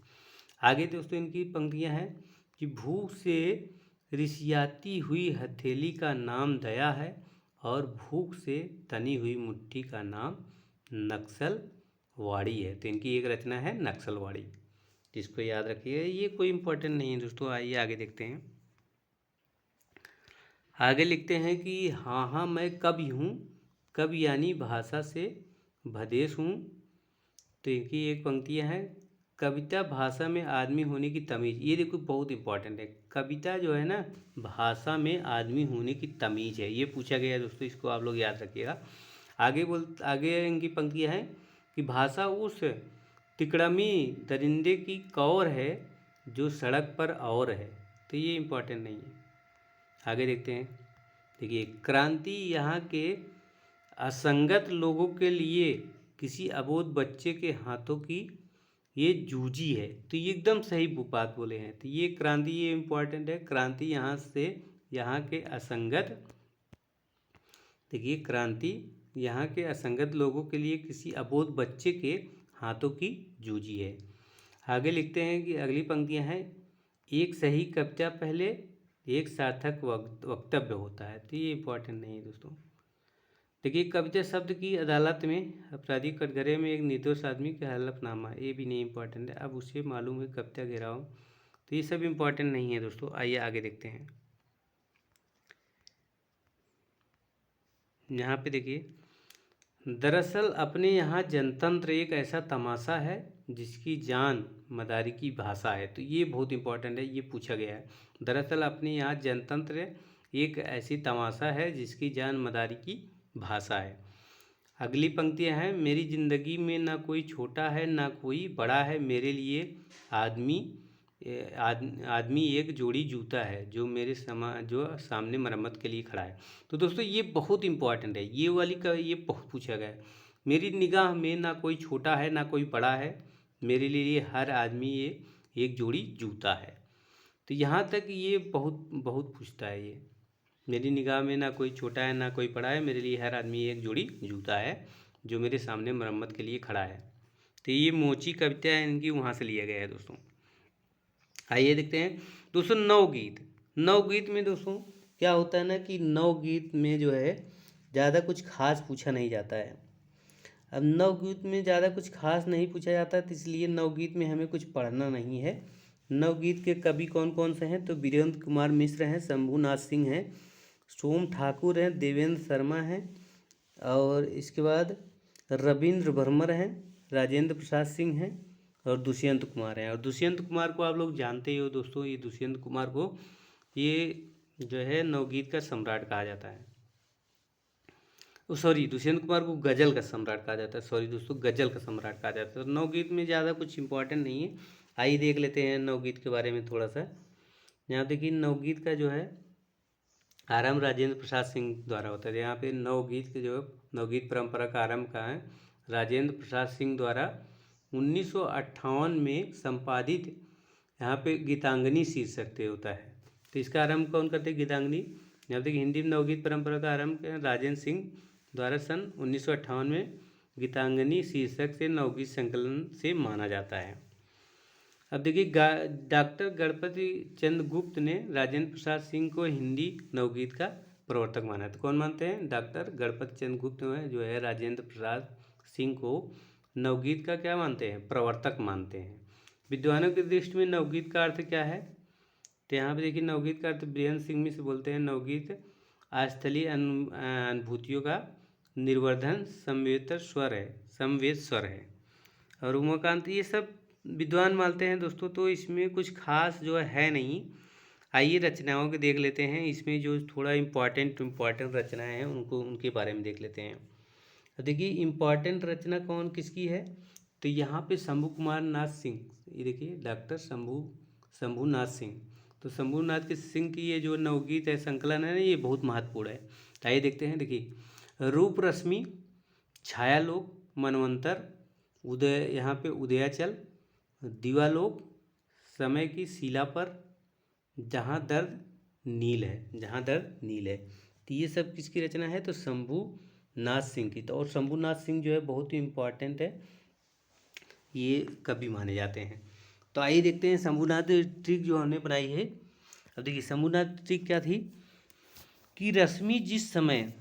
आगे दोस्तों इनकी पंक्तियाँ हैं कि भूख से रिसियाती हुई हथेली का नाम दया है और भूख से तनी हुई मुट्ठी का नाम नक्सलवाड़ी है। तो इनकी एक रचना है नक्सलवाड़ी, जिसको याद रखिए। ये कोई इम्पोर्टेंट नहीं है दोस्तों। आइए आगे देखते हैं। आगे लिखते हैं कि हाँ हाँ मैं कवि हूँ, कवि यानी भाषा से भदेश हूँ। तो इनकी एक पंक्तियाँ हैं, कविता भाषा में आदमी होने की तमीज़। ये देखो बहुत इंपॉर्टेंट है, कविता जो है ना भाषा में आदमी होने की तमीज़ है, ये पूछा गया है दोस्तों, इसको आप लोग याद रखिएगा। आगे इनकी पंक्तियाँ हैं कि भाषा उस तिकड़मी दरिंदे की कौर है जो सड़क पर और है। तो ये इम्पोर्टेंट नहीं है। आगे देखते हैं। देखिए क्रांति यहाँ के असंगत लोगों के लिए किसी अबोध बच्चे के हाथों की ये जूझी है। तो ये एकदम सही बात बोले हैं। तो ये क्रांति ये इम्पोर्टेंट है, क्रांति यहाँ से यहाँ के असंगत, देखिए क्रांति यहाँ के असंगत लोगों के लिए किसी अबोध बच्चे के हाथों की जूझी है। आगे लिखते हैं कि अगली पंक्तियाँ हैं, एक सही कविता पहले एक सार्थक वक्तव्य होता है। तो ये इम्पोर्टेंट नहीं है दोस्तों। देखिए कविता शब्द की अदालत में अपराधी कटघरे में एक निर्दोष आदमी का हलफनामा, ये भी नहीं इम्पोर्टेंट है। अब उसे मालूम है कविता घेराव। तो ये सब इम्पोर्टेंट नहीं है दोस्तों। आइए आगे देखते हैं। यहाँ पे देखिए, दरअसल अपने यहाँ जनतंत्र एक ऐसा तमाशा है जिसकी जान मदारी की भाषा है। तो ये बहुत इंपॉर्टेंट है, ये पूछा गया है। दरअसल अपने यहाँ जनतंत्र एक ऐसी तमाशा है जिसकी जान मदारी की भाषा है। अगली पंक्तियाँ हैं, मेरी ज़िंदगी में ना कोई छोटा है ना कोई बड़ा है, मेरे लिए आदमी एक जोड़ी जूता है जो जो सामने मरम्मत के लिए खड़ा है। तो दोस्तों ये बहुत इंपॉर्टेंट है, ये वाली का ये बहुत पूछा गया है। मेरी निगाह में ना कोई छोटा है ना कोई बड़ा है, मेरे लिए हर आदमी ये एक जोड़ी जूता है। तो यहाँ तक ये बहुत बहुत पूछता है ये, मेरी निगाह में ना कोई छोटा है ना कोई बड़ा है, मेरे लिए हर आदमी एक जोड़ी जूता है जो मेरे सामने मरम्मत के लिए खड़ा है। तो ये मोची कविता है इनकी, वहाँ से लिया गया है दोस्तों। आइए देखते हैं दोस्तों नवगीत। नवगीत में दोस्तों क्या होता है ना कि नवगीत में जो है ज़्यादा कुछ खास पूछा नहीं जाता है। अब नवगीत में ज़्यादा कुछ खास नहीं पूछा जाता, तो इसलिए नवगीत में हमें कुछ पढ़ना नहीं है। नवगीत के कवि कौन कौन से हैं, तो वीरेंद्र कुमार मिश्र हैं, शंभूनाथ सिंह हैं, सोम ठाकुर हैं, देवेंद्र शर्मा हैं, और इसके बाद रविंद्र भरमर हैं, राजेंद्र प्रसाद सिंह हैं और दुष्यंत कुमार हैं। और दुष्यंत कुमार को आप लोग जानते ही हो दोस्तों, ये दुष्यंत कुमार को ये जो है नवगीत का सम्राट कहा जाता है। सॉरी, दुष्यंत कुमार को गज़ल का सम्राट कहा जाता है। सॉरी दोस्तों, गज़ल का सम्राट कहा जाता है। तो नवगीत में ज़्यादा कुछ इंपॉर्टेंट नहीं है। आइए देख लेते हैं नवगीत के बारे में थोड़ा सा। यहाँ देखिए नवगीत का जो है आरंभ राजेंद्र प्रसाद सिंह द्वारा होता है। यहाँ पे नवगीत के जो नवगीत परंपरा का आरंभ का है राजेंद्र प्रसाद सिंह द्वारा 1958 में संपादित यहाँ पे गीतांगनी शीर्षक से होता है। तो इसका आरंभ कौन करते हैं? गीतांगनी। यहाँ तक हिंदी में नवगीत परंपरा का आरंभ राजेंद्र सिंह द्वारा सन 1958 में गीतांगनी शीर्षक से नवगीत संकलन से माना जाता है। अब देखिए डॉक्टर गणपति चंद्र गुप्त ने राजेंद्र प्रसाद सिंह को हिंदी नवगीत का प्रवर्तक माना है। तो कौन मानते हैं? डॉक्टर गणपति चंद्र गुप्त जो है राजेंद्र प्रसाद सिंह को नवगीत का क्या मानते हैं? प्रवर्तक मानते हैं। विद्वानों की दृष्टि में नवगीत का अर्थ क्या है? तो यहाँ पे देखिए नवगीत का अर्थ बीरेंद्र सिंह मिश्र बोलते हैं, नवगीत अस्थलीय अनुभूतियों का निर्वर्धन संवेद स्वर है। और उमाकांत, ये सब विद्वान मानते हैं दोस्तों। तो इसमें कुछ खास जो है नहीं। आइए रचनाओं के देख लेते हैं, इसमें जो थोड़ा इम्पॉर्टेंट रचनाएं हैं उनके बारे में देख लेते हैं। देखिए इम्पॉर्टेंट रचना कौन किसकी है? तो यहाँ पे शंभू कुमार नाथ सिंह, ये देखिए डॉक्टर शंभूनाथ सिंह। तो शंभूनाथ सिंह की ये जो नवगीत है संकलन है ना, ये बहुत महत्वपूर्ण है। आइए देखते हैं। देखिए रूप रश्मि, छायालोक, मनवंतर, उदय, यहाँ पे उदयाचल, दिवालोक, समय की शिला पर, जहाँ दर्द नील है। तो ये सब किसकी रचना है? तो शंभूनाथ सिंह की। तो और शंभूनाथ सिंह जो है बहुत ही इम्पॉर्टेंट है, ये कवि माने जाते हैं। तो आइए देखते हैं शंभूनाथ ट्रिक जो हमने बनाई है। अब देखिए शंभूनाथ ट्रिक क्या थी कि रश्मि जिस समय,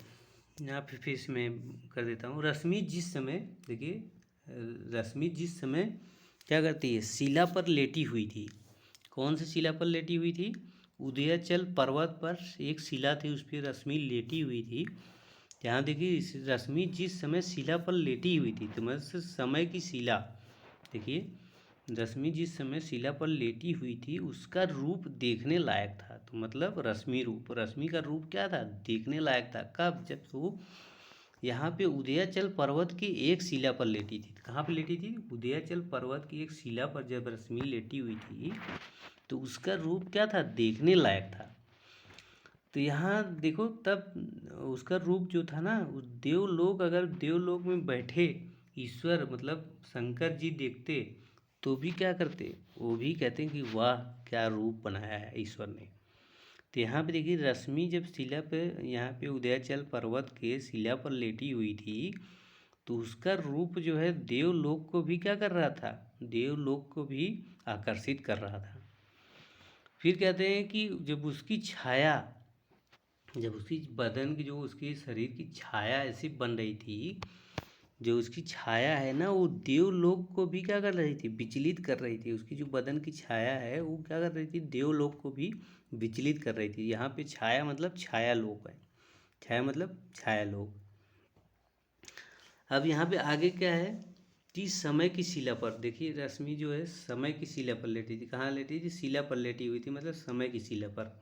यहाँ फिर इसमें कर देता हूँ, रश्मि जिस समय, देखिए रश्मि जिस समय क्या करती है? शिला पर लेटी हुई थी। कौन सी शिला पर लेटी हुई थी? उदयाचल पर्वत पर एक शिला थी, उस पर रश्मि लेटी हुई थी। यहाँ देखिए रश्मि जिस समय शिला पर लेटी हुई थी, तो मतलब समय की शिला, देखिए रश्मि जिस समय शिला पर लेटी हुई थी उसका रूप देखने लायक था। तो मतलब रश्मि का रूप क्या था? देखने लायक था। कब? जब वो यहाँ पे उदयाचल पर्वत की एक शिला पर लेटी थी। कहाँ पर लेटी थी? उदयाचल पर्वत की एक शिला पर जब रश्मि लेटी हुई थी तो उसका रूप क्या था? देखने लायक था। तो यहाँ देखो तब उसका रूप जो था ना, देवलोक, अगर देवलोक में बैठे ईश्वर मतलब शंकर जी देखते तो भी क्या करते? वो भी कहते हैं कि वाह क्या रूप बनाया है ईश्वर ने। तो यहाँ पे देखिए रश्मि जब शिला पे, यहाँ पे उदयाचल पर्वत के शिला पर लेटी हुई थी तो उसका रूप जो है देवलोक को भी क्या कर रहा था? देवलोक को भी आकर्षित कर रहा था। फिर कहते हैं कि जब उसकी बदन की, जो उसकी शरीर की छाया ऐसी बन रही थी, जो उसकी छाया है ना, वो देवलोक को भी क्या कर रही थी? विचलित कर रही थी। उसकी जो बदन की छाया है वो क्या कर रही थी? देवलोक को भी विचलित कर रही थी। यहाँ पे छाया मतलब छायालोक है, छाया मतलब छायालोक। अब यहाँ पे आगे क्या है कि समय की शिला पर, देखिए रश्मि जो है समय की शिला पर लेटी थी। कहाँ लेटी थी? शिला पर लेटी हुई थी, मतलब समय की शिला पर।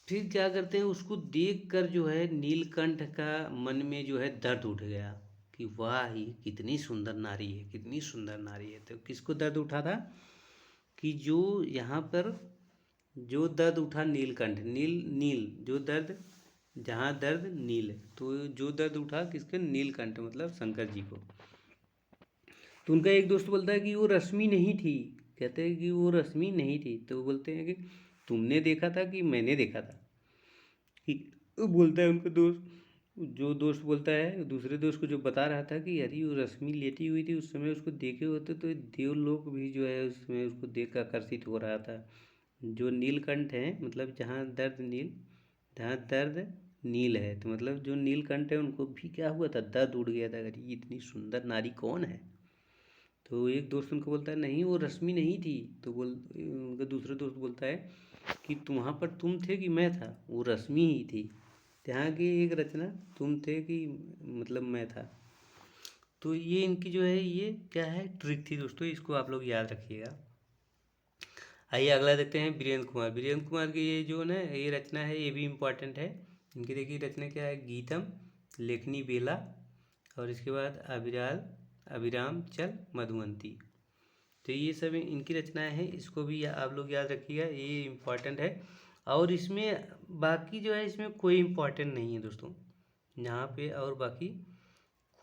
फिर क्या करते हैं? उसको देख कर जो है नीलकंठ का मन में जो है दर्द उठ गया कि वाह ही कितनी सुंदर नारी है, कितनी सुंदर नारी है। तो किसको दर्द उठा था? कि जो यहाँ पर जो दर्द उठा नीलकंठ, नील जो दर्द, जहाँ दर्द नील, तो जो दर्द उठा किसके? नीलकंठ मतलब शंकर जी को। तो उनका एक दोस्त बोलता है कि वो रश्मि नहीं थी। कहते हैं कि वो रश्मि नहीं थी। तो वो बोलते हैं कि तुमने देखा था कि मैंने देखा था? कि बोलता है उनका दोस्त, जो दोस्त बोलता है दूसरे दोस्त को, जो बता रहा था कि यदि वो रश्मि लेटी हुई थी उस समय उसको देखे होते तो देवलोक भी जो है उसमें उसको देख कर आकर्षित हो रहा था। जो नीलकंठ है मतलब जहाँ दर्द नील है, तो मतलब जो नीलकंठ है उनको भी क्या हुआ था? दर्द उड़ गया था, अरे ये इतनी सुंदर नारी कौन है? तो एक दोस्त उनको बोलता है नहीं वो रश्मि नहीं थी। तो उनका दूसरा दोस्त बोलता है कि वहाँ पर तुम थे कि मैं था? वो रश्मि ही थी। यहाँ की एक रचना, तुम थे कि मतलब मैं था। तो ये इनकी जो है ये क्या है? ट्रिक थी दोस्तों, इसको आप लोग याद रखिएगा। आइए अगला देखते हैं वीरेंद्र कुमार की ये जो ना ये रचना है ये भी इम्पॉर्टेंट है। इनकी देखिए रचना क्या है? गीतम, लेखनी बेला, और इसके बाद अभिराम चल मधुवंती। तो ये सब इनकी रचनाएं हैं, इसको भी आप लोग याद रखिएगा, ये इम्पॉर्टेंट है। और इसमें बाकी जो है इसमें कोई इम्पॉर्टेंट नहीं है दोस्तों, यहाँ पे और बाकी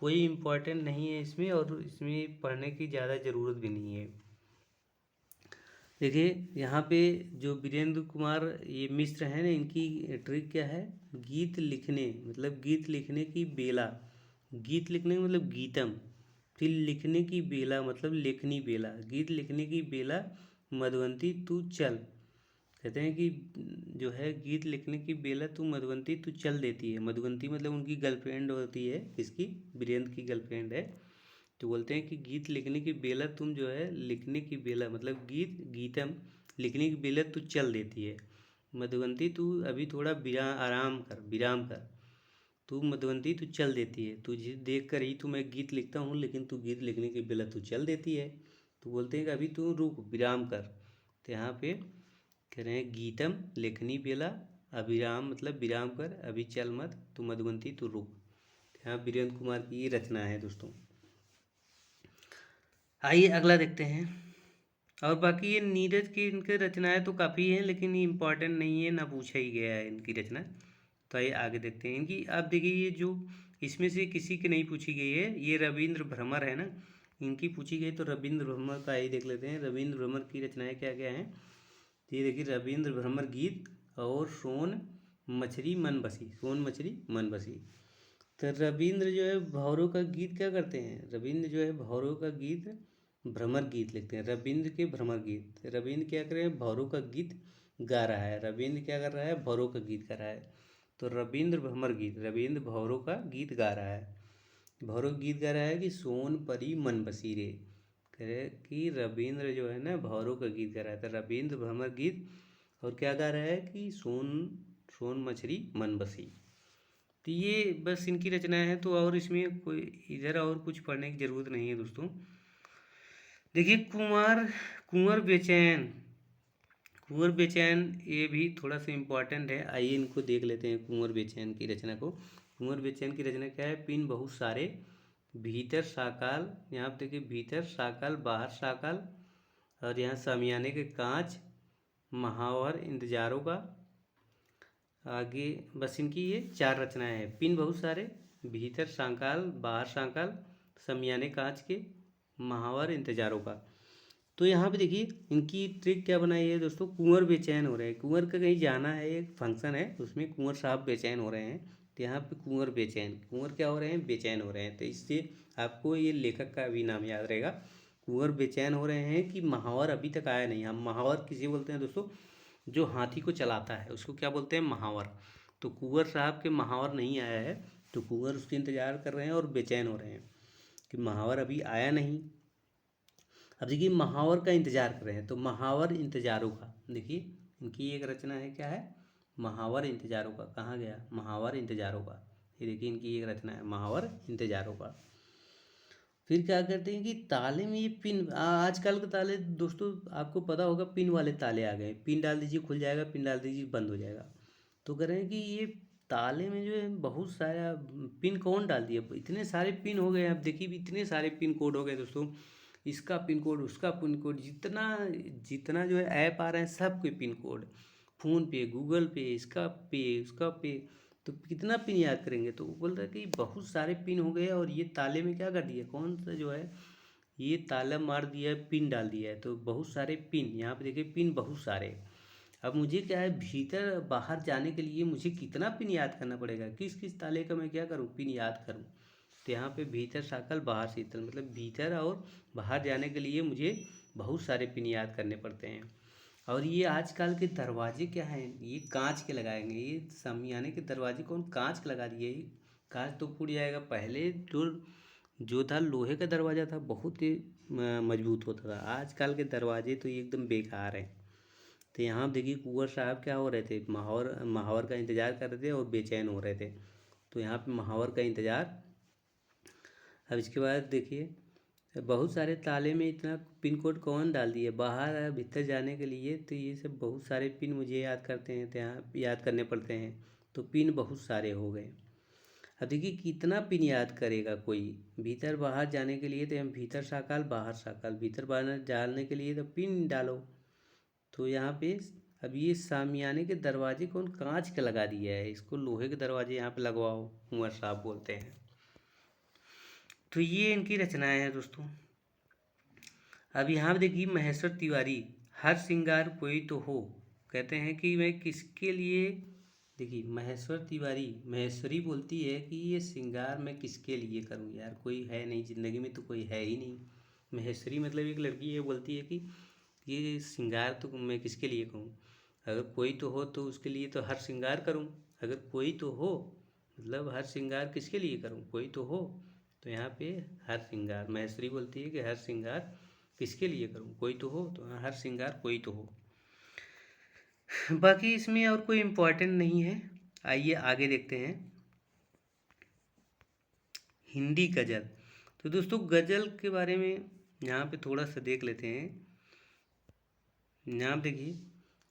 कोई इम्पॉर्टेंट नहीं है इसमें, और इसमें पढ़ने की ज़्यादा ज़रूरत भी नहीं है। देखिए यहाँ पे जो वीरेंद्र कुमार ये मिश्र हैं ना, इनकी ट्रिक क्या है, गीत लिखने मतलब गीत लिखने की बेला, गीत लिखने मतलब गीतम, फिर लिखने की बेला मतलब लेखनी बेला, गीत लिखने की बेला मधुवंती तू चल। कहते हैं कि जो है गीत लिखने की बेला तू मधुवंती तू चल देती है, मधुवंती मतलब उनकी गर्लफ्रेंड होती है, इसकी वीरेंद्र की गर्लफ्रेंड है। तो बोलते हैं कि गीत लिखने की बेला तुम जो है लिखने की बेला मतलब गीत गीतम लिखने की बेला तू चल देती है, मधुवंती तू अभी थोड़ा आराम कर, विराम कर, तू मधुवंती तू चल देती है, तुझे देख कर ही तो मैं गीत लिखता हूँ, लेकिन तू गीत लिखने की बेला तू चल देती है। तो बोलते हैं कि अभी तू रुक, विराम कर। तो यहाँ पे कह रहे हैं गीतम लेखनी बेला, अभिराम मतलब विराम कर, अभी चल मत, तू मधुवंती तू रुक। यहाँ वीरेंद्र कुमार की ये रचना है दोस्तों। आइए अगला देखते हैं। और बाकी ये नीरज की इनके रचनाएं तो काफ़ी हैं, लेकिन ये इम्पोर्टेंट नहीं है, ना पूछा ही गया है इनकी रचना। तो आइए आगे देखते हैं इनकी। आप देखिए ये जो इसमें से किसी की नहीं पूछी गई है, ये रविंद्र भ्रमर है ना, इनकी पूछी गई। तो रविंद्र भ्रमर का ही देख लेते हैं, रविंद्र भ्रमर की रचनाएं क्या क्या हैं। तो ये देखिए रविंद्र भ्रमर गीत और सोन मछली मन बसी, सोन मछली मन बसी। तो रविंद्र जो है भौरों का गीत क्या करते हैं, रविंद्र जो है भौरों का गीत भ्रमर गीत लिखते हैं, रविंद्र के भ्रमर गीत। रविंद्र क्या कर रहे हैं, भौरों का गीत गा रहा है, रविंद्र क्या कर रहा है, भौरों का गीत गा रहा है। तो रविंद्र भ्रमर गीत, रविंद्र भौरों का गीत गा रहा है, भौरों का गीत गा रहा है कि सोन परी मन बसी रे। कह रहे कि रविंद्र जो है ना भौरों का गीत गा रहा है, तो रविंद्र भ्रमर गीत और क्या गा रहा है कि सोन सोन मछली मन बसी। तो ये बस इनकी रचनाएं हैं, तो और इसमें कोई इधर और कुछ पढ़ने की ज़रूरत नहीं है दोस्तों। देखिए कुंवर बेचैन, कुंवर बेचैन ये भी थोड़ा सा इम्पोर्टेंट है, आइए इनको देख लेते हैं कुंवर बेचैन की रचना को। कुंवर बेचैन की रचना क्या है, पिन बहुत सारे भीतर साकाल, यहाँ पे देखिए भीतर साकाल बाहर साकाल, और यहाँ सामियाने के कांच महावर इंतजारों का। आगे बस इनकी ये 4 रचनाएं हैं, पिन बहुत सारे, भीतर सांकाल बाहर सांकाल, शमियाने कांच के, महावर इंतजारों का। तो यहाँ पे देखिए इनकी ट्रिक क्या बनाई है दोस्तों, कुंवर बेचैन हो रहे हैं, कुंवर का कहीं जाना है, एक फंक्शन है उसमें कुंवर साहब बेचैन हो रहे हैं। तो यहाँ पे कुंवर बेचैन, कुंवर क्या हो रहे हैं, बेचैन हो रहे हैं। तो इससे आपको ये लेखक का भी नाम याद रहेगा, कुंवर बेचैन हो रहे हैं कि महावर अभी तक आया नहीं। हम महावर किसे बोलते हैं दोस्तों, जो हाथी को चलाता है उसको क्या बोलते हैं, महावर। तो कुंवर साहब के महावर नहीं आया है, तो कुंवर उसके इंतजार कर रहे हैं और बेचैन हो रहे हैं कि महावर अभी आया नहीं। अब देखिए महावर का इंतजार कर रहे हैं, तो महावर इंतजारों का, देखिए इनकी एक रचना है क्या है, महावर इंतजारों का। कहाँ गया, महावर इंतजारों का। ये देखिए इनकी एक रचना है महावर इंतजारों का। फिर क्या करते हैं कि ताले में ये पिन, आजकल के ताले दोस्तों आपको पता होगा पिन वाले ताले आ गए, पिन डाल दीजिए खुल जाएगा, पिन डाल दीजिए बंद हो जाएगा। तो कह रहे हैं कि ये ताले में जो है बहुत सारा पिन कौन डाल दिया, इतने सारे पिन हो गए। अब देखिए भी इतने सारे पिन कोड हो गए दोस्तों, इसका पिन कोड उसका पिन कोड, जितना जितना जो है ऐप आ रहे हैं सबके पिन कोड, फ़ोन पे गूगल पे इसका पे उसका पे, तो कितना पिन याद करेंगे। तो वो बोल रहा है कि बहुत सारे पिन हो गए और ये ताले में क्या कर दिया, कौन सा जो है ये ताला मार दिया है, पिन डाल दिया है, तो बहुत सारे पिन, यहाँ पे देखिए पिन बहुत सारे। अब मुझे क्या है भीतर बाहर जाने के लिए मुझे कितना पिन याद करना पड़ेगा, किस किस ताले का मैं क्या करूँ पिन याद करूँ। तो यहाँ पे भीतर साकल बाहर शीतल मतलब भीतर और बाहर जाने के लिए मुझे बहुत सारे पिन याद करने पड़ते हैं। और ये आजकल के दरवाजे क्या हैं, ये कांच के लगाएंगे, ये सामियाने के दरवाजे कौन कांच के लगा दिए, कांच तो फूट जाएगा। पहले जो जो था लोहे का दरवाज़ा था, बहुत ही मजबूत होता था, आजकल के दरवाजे तो ये एकदम बेकार हैं। तो यहाँ देखिए कुंवर साहब क्या हो रहे थे, महावर महावर का इंतज़ार कर रहे थे और बेचैन हो रहे थे। तो यहाँ पे महावर का इंतज़ार। अब इसके बाद देखिए बहुत सारे ताले में इतना पिन कोड कौन डाल दिए, बाहर भीतर जाने के लिए। तो ये सब बहुत सारे पिन मुझे याद करते हैं, तो यहाँ याद करने पड़ते हैं, तो पिन बहुत सारे हो गए। अब देखिए कितना पिन याद करेगा कोई, भीतर बाहर जाने के लिए तो हम भीतर साकाल बाहर साकाल, भीतर बाहर जाने के लिए तो पिन डालो। तो यहाँ पे अब ये सामियाने के दरवाजे कौन कांच का लगा दिया है, इसको लोहे के दरवाजे यहाँ पे लगवाओ, कुंवर साहब बोलते हैं। तो ये इनकी रचनाएं हैं दोस्तों। अब यहाँ पे देखिए महेश्वर तिवारी हर श्रृंगार कोई तो हो, कहते हैं कि मैं किसके लिए। देखिए महेश्वर तिवारी, महेश्वरी बोलती है कि ये श्रृंगार मैं किसके लिए करूं यार, कोई है नहीं ज़िंदगी में, तो कोई है ही नहीं। महेश्वरी मतलब एक लड़की है, बोलती है कि ये श्रृंगार तो मैं किसके लिए कहूँ, अगर कोई तो हो तो उसके लिए तो हर श्रृंगार करूँ। अगर कोई तो हो मतलब हर श्रृंगार किसके लिए करूँ, कोई तो हो। तो यहाँ पे हर श्रृंगार, महेश्वरी बोलती है कि हर श्रृंगार किसके लिए करूँ, कोई तो हो, तो हर श्रृंगार कोई तो हो। बाकी इसमें और कोई इम्पोर्टेंट नहीं है। आइए आगे देखते हैं। हिंदी गज़ल। तो दोस्तों गज़ल के बारे में यहाँ पे थोड़ा सा देख लेते हैं। यहाँ देखिए,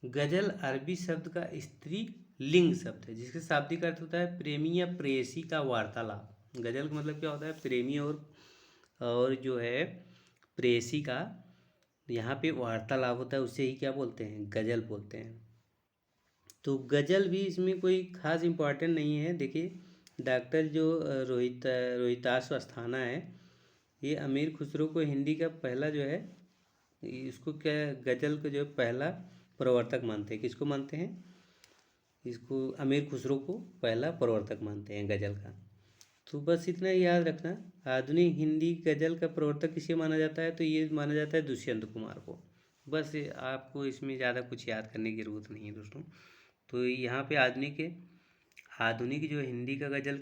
गज़ल अरबी शब्द का स्त्री लिंग शब्द है, जिसके शाब्दिक अर्थ होता है प्रेमी या प्रेयसी का वार्तालाप। गज़ल का मतलब क्या होता है, प्रेमी और जो है प्रेयसी का यहाँ पे वार्तालाप होता है, उसे ही क्या बोलते हैं, गज़ल बोलते हैं। तो गज़ल भी इसमें कोई ख़ास इम्पोर्टेंट नहीं है। देखिए डॉक्टर जो रोहिताश अस्थाना है, ये अमीर खुसरो को हिंदी का पहला जो है, इसको क्या गज़ल का जो है पहला प्रवर्तक मानते हैं। किसको मानते हैं, इसको अमीर खुसरो को पहला प्रवर्तक मानते हैं गज़ल का। तो बस इतना ही याद रखना, आधुनिक हिंदी गज़ल का प्रवर्तक किसे माना जाता है, तो ये माना जाता है दुष्यंत कुमार को। बस आपको इसमें ज़्यादा कुछ याद करने की ज़रूरत नहीं है दोस्तों। तो यहाँ पे आधुनिक जो हिंदी का गज़ल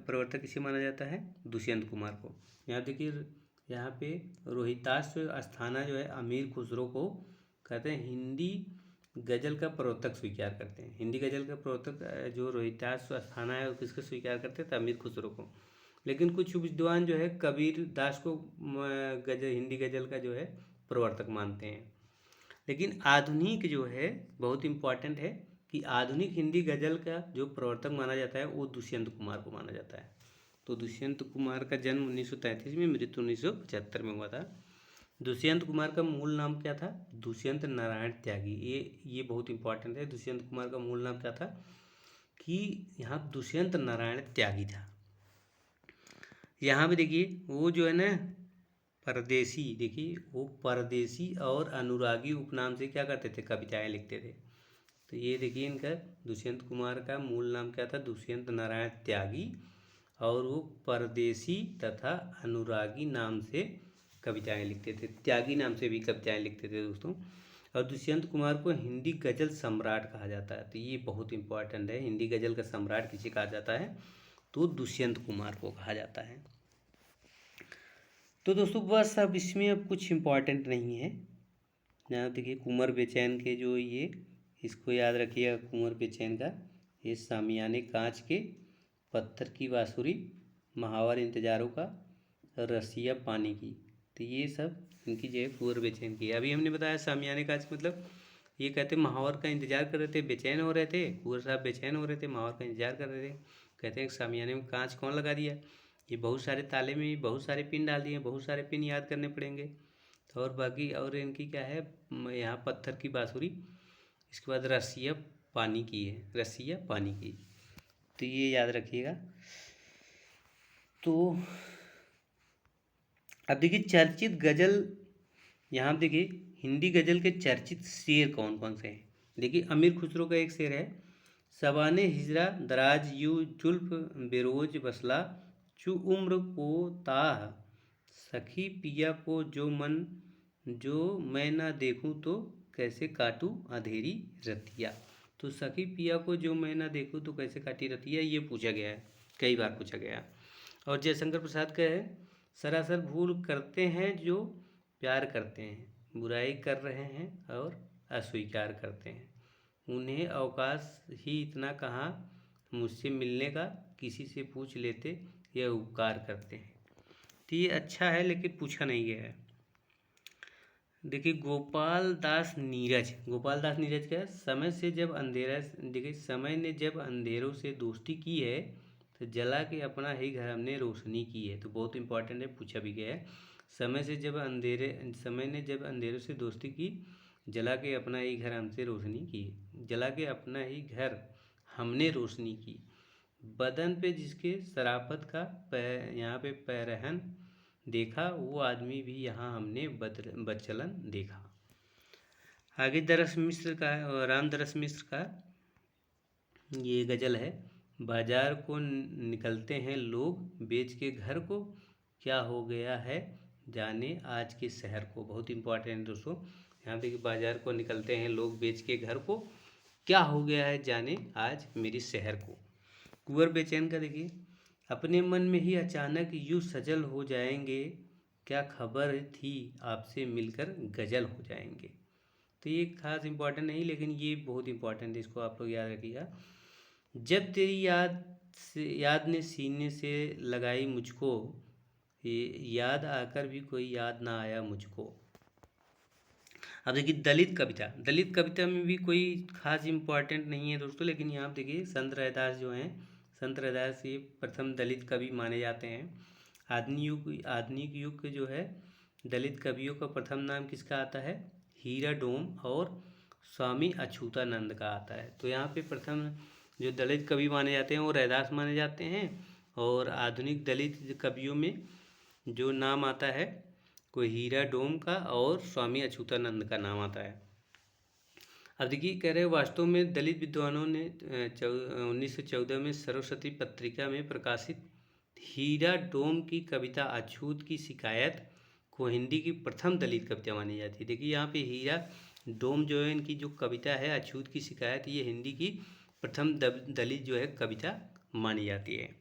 प्रवर्तक किसे माना जाता है, दुष्यंत कुमार को। यहाँ देखिए, यहाँ पे रोहिताश अस्थाना जो है अमीर खुसरो को कहते हैं हिंदी गज़ल का प्रवर्तक स्वीकार करते हैं। हिंदी गज़ल का प्रवर्तक जो रोहिताश अस्थाना है वो किसको स्वीकार करते हैं, तो अमीर खुसरो को। लेकिन कुछ विद्वान जो है कबीर दास को हिंदी गज़ल का जो है प्रवर्तक मानते हैं। लेकिन आधुनिक जो है बहुत इम्पॉर्टेंट है कि आधुनिक हिंदी गज़ल का जो प्रवर्तक माना जाता है वो दुष्यंत कुमार को माना जाता है। तो दुष्यंत कुमार का जन्म 1933 में, मृत्यु 1975 में हुआ था। दुष्यंत कुमार का मूल नाम क्या था, दुष्यंत नारायण त्यागी। ये बहुत इंपॉर्टेंट है। दुष्यंत कुमार का मूल नाम क्या था, कि यहाँ दुष्यंत नारायण त्यागी था। यहाँ पे देखिए वो जो है ना परदेसी, देखिए वो परदेसी और अनुरागी उपनाम से क्या करते थे, कविताएं लिखते थे। तो ये देखिए इनका दुष्यंत कुमार का मूल नाम क्या था, दुष्यंत नारायण त्यागी, और वो परदेसी तथा अनुरागी नाम से कविताएं लिखते थे, त्यागी नाम से भी कविताएं लिखते थे दोस्तों। और दुष्यंत कुमार को हिंदी गज़ल सम्राट कहा जाता है। तो ये बहुत इंपॉर्टेंट है, हिंदी गज़ल का सम्राट किसे कहा जाता है, तो दुष्यंत कुमार को कहा जाता है। तो दोस्तों बस अब इसमें अब कुछ इम्पोर्टेंट नहीं है। यहाँ देखिए कुंवर बेचैन के जो ये, इसको याद रखिएगा, कुंवर बेचैन का ये सामियाने कांच के, पत्थर की बाँसुरी, महावर इंतजारों का, रसिया पानी की। तो ये सब इनकी जो है कुंवर बेचैन की। अभी हमने बताया सामियाने कांच मतलब ये कहते महावर का इंतजार कर रहे थे, बेचैन हो रहे थे, कुंवर साहब बेचैन हो रहे थे, महावर का इंतजार कर रहे थे। कहते हैं सामियाने में कांच कौन लगा दिया, ये बहुत सारे ताले में बहुत सारे पिन डाल दिए, बहुत सारे पिन याद करने पड़ेंगे। और बाकी और इनकी क्या है, यहाँ पत्थर की बाँसुरी, इसके बाद रसिया पानी की है, रसिया पानी की। तो ये याद रखिएगा। तो अब देखिए चर्चित गज़ल, यहाँ देखिए हिंदी गज़ल के चर्चित शेर कौन कौन से हैं। देखिए अमीर खुसरो का एक शेर है, शबाने हिजरा दराज यू जुल्फ बेरोज बसला, चू उम्र को ताह सखी पिया को जो मैं ना देखूं तो कैसे काटूं अंधेरी रतिया। तो सखी पिया को जो मैं ना देखूं तो कैसे काटी रतिया, ये पूछा गया है, कई बार पूछा गया। और जयशंकर प्रसाद का है, सरासर भूल करते हैं जो प्यार करते हैं, बुराई कर रहे हैं और अस्वीकार करते हैं, उन्हें अवकाश ही इतना कहाँ मुझसे मिलने का, किसी से पूछ लेते यह उपकार करते हैं। तो ये अच्छा है लेकिन पूछा नहीं गया है। देखिए गोपाल दास नीरज क्या है, समय से जब अंधेरा, देखिए समय ने जब अंधेरों से दोस्ती की है तो जला के अपना ही घर हमने रोशनी की है। तो बहुत इंपॉर्टेंट है, पूछा भी गया है। समय ने जब अंधेरों से दोस्ती की, जला के अपना ही घर हमसे रोशनी की, जला के अपना ही घर हमने रोशनी की, बदन पे जिसके शराफत का यहाँ पे पैरहन देखा, वो आदमी भी यहाँ हमने बदचलन देखा। आगे दरस मिश्र का राम दरस मिश्र का ये गज़ल है। बाजार को निकलते हैं लोग बेच के घर को, क्या हो गया है जाने आज के शहर को। बहुत इंपॉर्टेंट है दोस्तों, यहाँ देखिए बाजार को निकलते हैं लोग बेच के घर को, क्या हो गया है जाने आज मेरे शहर को। कुंवर बेचैन का देखिए, अपने मन में ही अचानक यूँ सजल हो जाएंगे, क्या खबर थी आपसे मिलकर गजल हो जाएंगे। तो ये खास इंपॉर्टेंट नहीं, लेकिन ये बहुत इंपॉर्टेंट है, इसको आप लोग याद रखिएगा। जब तेरी याद ने सीने से लगाई मुझको, याद आकर भी कोई याद ना आया मुझको। अब देखिए दलित कविता में भी कोई खास इम्पोर्टेंट नहीं है दोस्तों, लेकिन यहाँ पे देखिए संत रैदास जो हैं, संत रैदास ये प्रथम दलित कवि माने जाते हैं। आधुनिक युग के जो है दलित कवियों का प्रथम नाम किसका आता है, हीरा डोम और स्वामी अछूतानंद का आता है। तो यहाँ पे प्रथम जो दलित कवि माने जाते हैं वो रैदास माने जाते हैं, और आधुनिक दलित कवियों में जो नाम आता है कोई हीरा डोम का और स्वामी अछूतानंद का नाम आता है। अब देखिए कह रहे हैं, वास्तव में दलित विद्वानों ने 1914 में सरस्वती पत्रिका में प्रकाशित हीरा डोम की कविता अछूत की शिकायत को हिंदी की प्रथम दलित कविता मानी जाती है। देखिए यहाँ पे हीरा डोम जो है इनकी जो कविता है अछूत की शिकायत, ये हिंदी की प्रथम दलित जो है कविता मानी जाती है।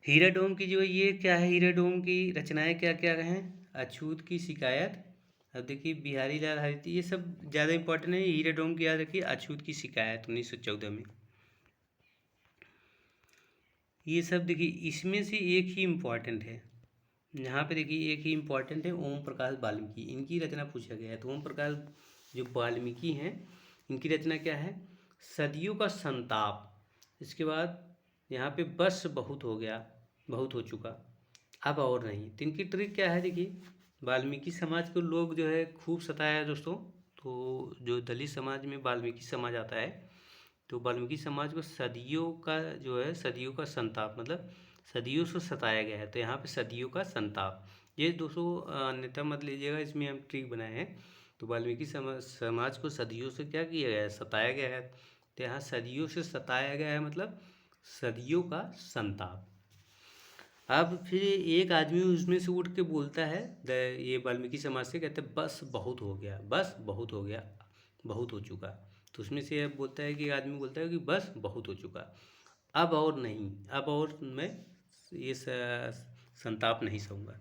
हीरा डोम की जो ये क्या है, हीरा डोम की रचनाएं क्या क्या हैं, अछूत की शिकायत, अब देखिए बिहारी लाल हरिती, ये सब ज़्यादा इंपॉर्टेंट है। हीरा डोम की याद रखिए, अछूत की शिकायत 1914 में। ये सब देखिए इसमें से एक ही इम्पॉर्टेंट है, यहाँ पे देखिए एक ही इम्पॉर्टेंट है, ओम प्रकाश वाल्मीकि, इनकी रचना पूछा गया है। तो ओम प्रकाश जो वाल्मीकि हैं इनकी रचना क्या है, सदियों का संताप। इसके बाद यहाँ पे बस बहुत हो गया, बहुत हो चुका, अब और नहीं। तो इनकी ट्रिक क्या है, देखिए वाल्मीकि समाज को लोग जो है खूब सताया है दोस्तों। तो जो दलित समाज में वाल्मीकि समाज आता है, तो वाल्मीकि समाज को सदियों का जो है, सदियों का संताप मतलब सदियों से सताया गया है। तो यहाँ पे सदियों का संताप, ये दोस्तों अन्यथा मत लीजिएगा, इसमें हम ट्रिक बनाए हैं। तो वाल्मीकि समाज को सदियों से क्या किया गया है, सताया गया है। तो यहाँ सदियों से सताया गया है मतलब सदियों का संताप। अब फिर एक आदमी उसमें से उठ के बोलता है, ये वाल्मीकि समाज से, कहते हैं बस बहुत हो गया, बस बहुत हो गया, बहुत हो चुका। तो उसमें से बोलता है कि एक आदमी बोलता है कि बस बहुत हो चुका, अब और नहीं, अब और मैं ये संताप नहीं सहूँगा।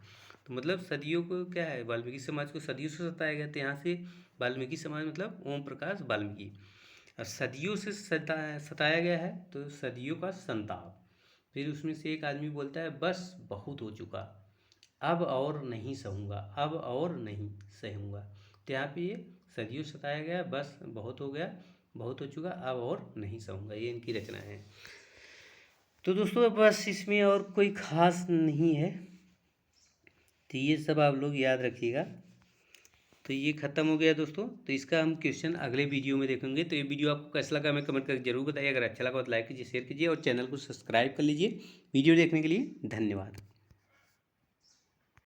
तो मतलब सदियों को क्या है, वाल्मीकि समाज को सदियों से सताया गया। तो यहाँ से वाल्मीकि समाज मतलब ओम प्रकाश वाल्मीकि, और सदियों से सताया गया है तो सदियों का संताप। फिर उसमें से एक आदमी बोलता है बस बहुत हो चुका, अब और नहीं सहूँगा, अब और नहीं सहूँगा। तो यहाँ पे ये सदियों सताया गया, बस बहुत हो गया, बहुत हो चुका, अब और नहीं सहूँगा, ये इनकी रचना है। तो दोस्तों बस इसमें और कोई खास नहीं है, तो ये सब आप लोग याद रखिएगा। तो ये ख़त्म हो गया दोस्तों। तो इसका हम क्वेश्चन अगले वीडियो में देखेंगे। तो ये वीडियो आपको कैसा लगा हमें कमेंट करके जरूर बताइए। अगर अच्छा लगा तो लाइक कीजिए, शेयर कीजिए और चैनल को सब्सक्राइब कर लीजिए। वीडियो देखने के लिए धन्यवाद।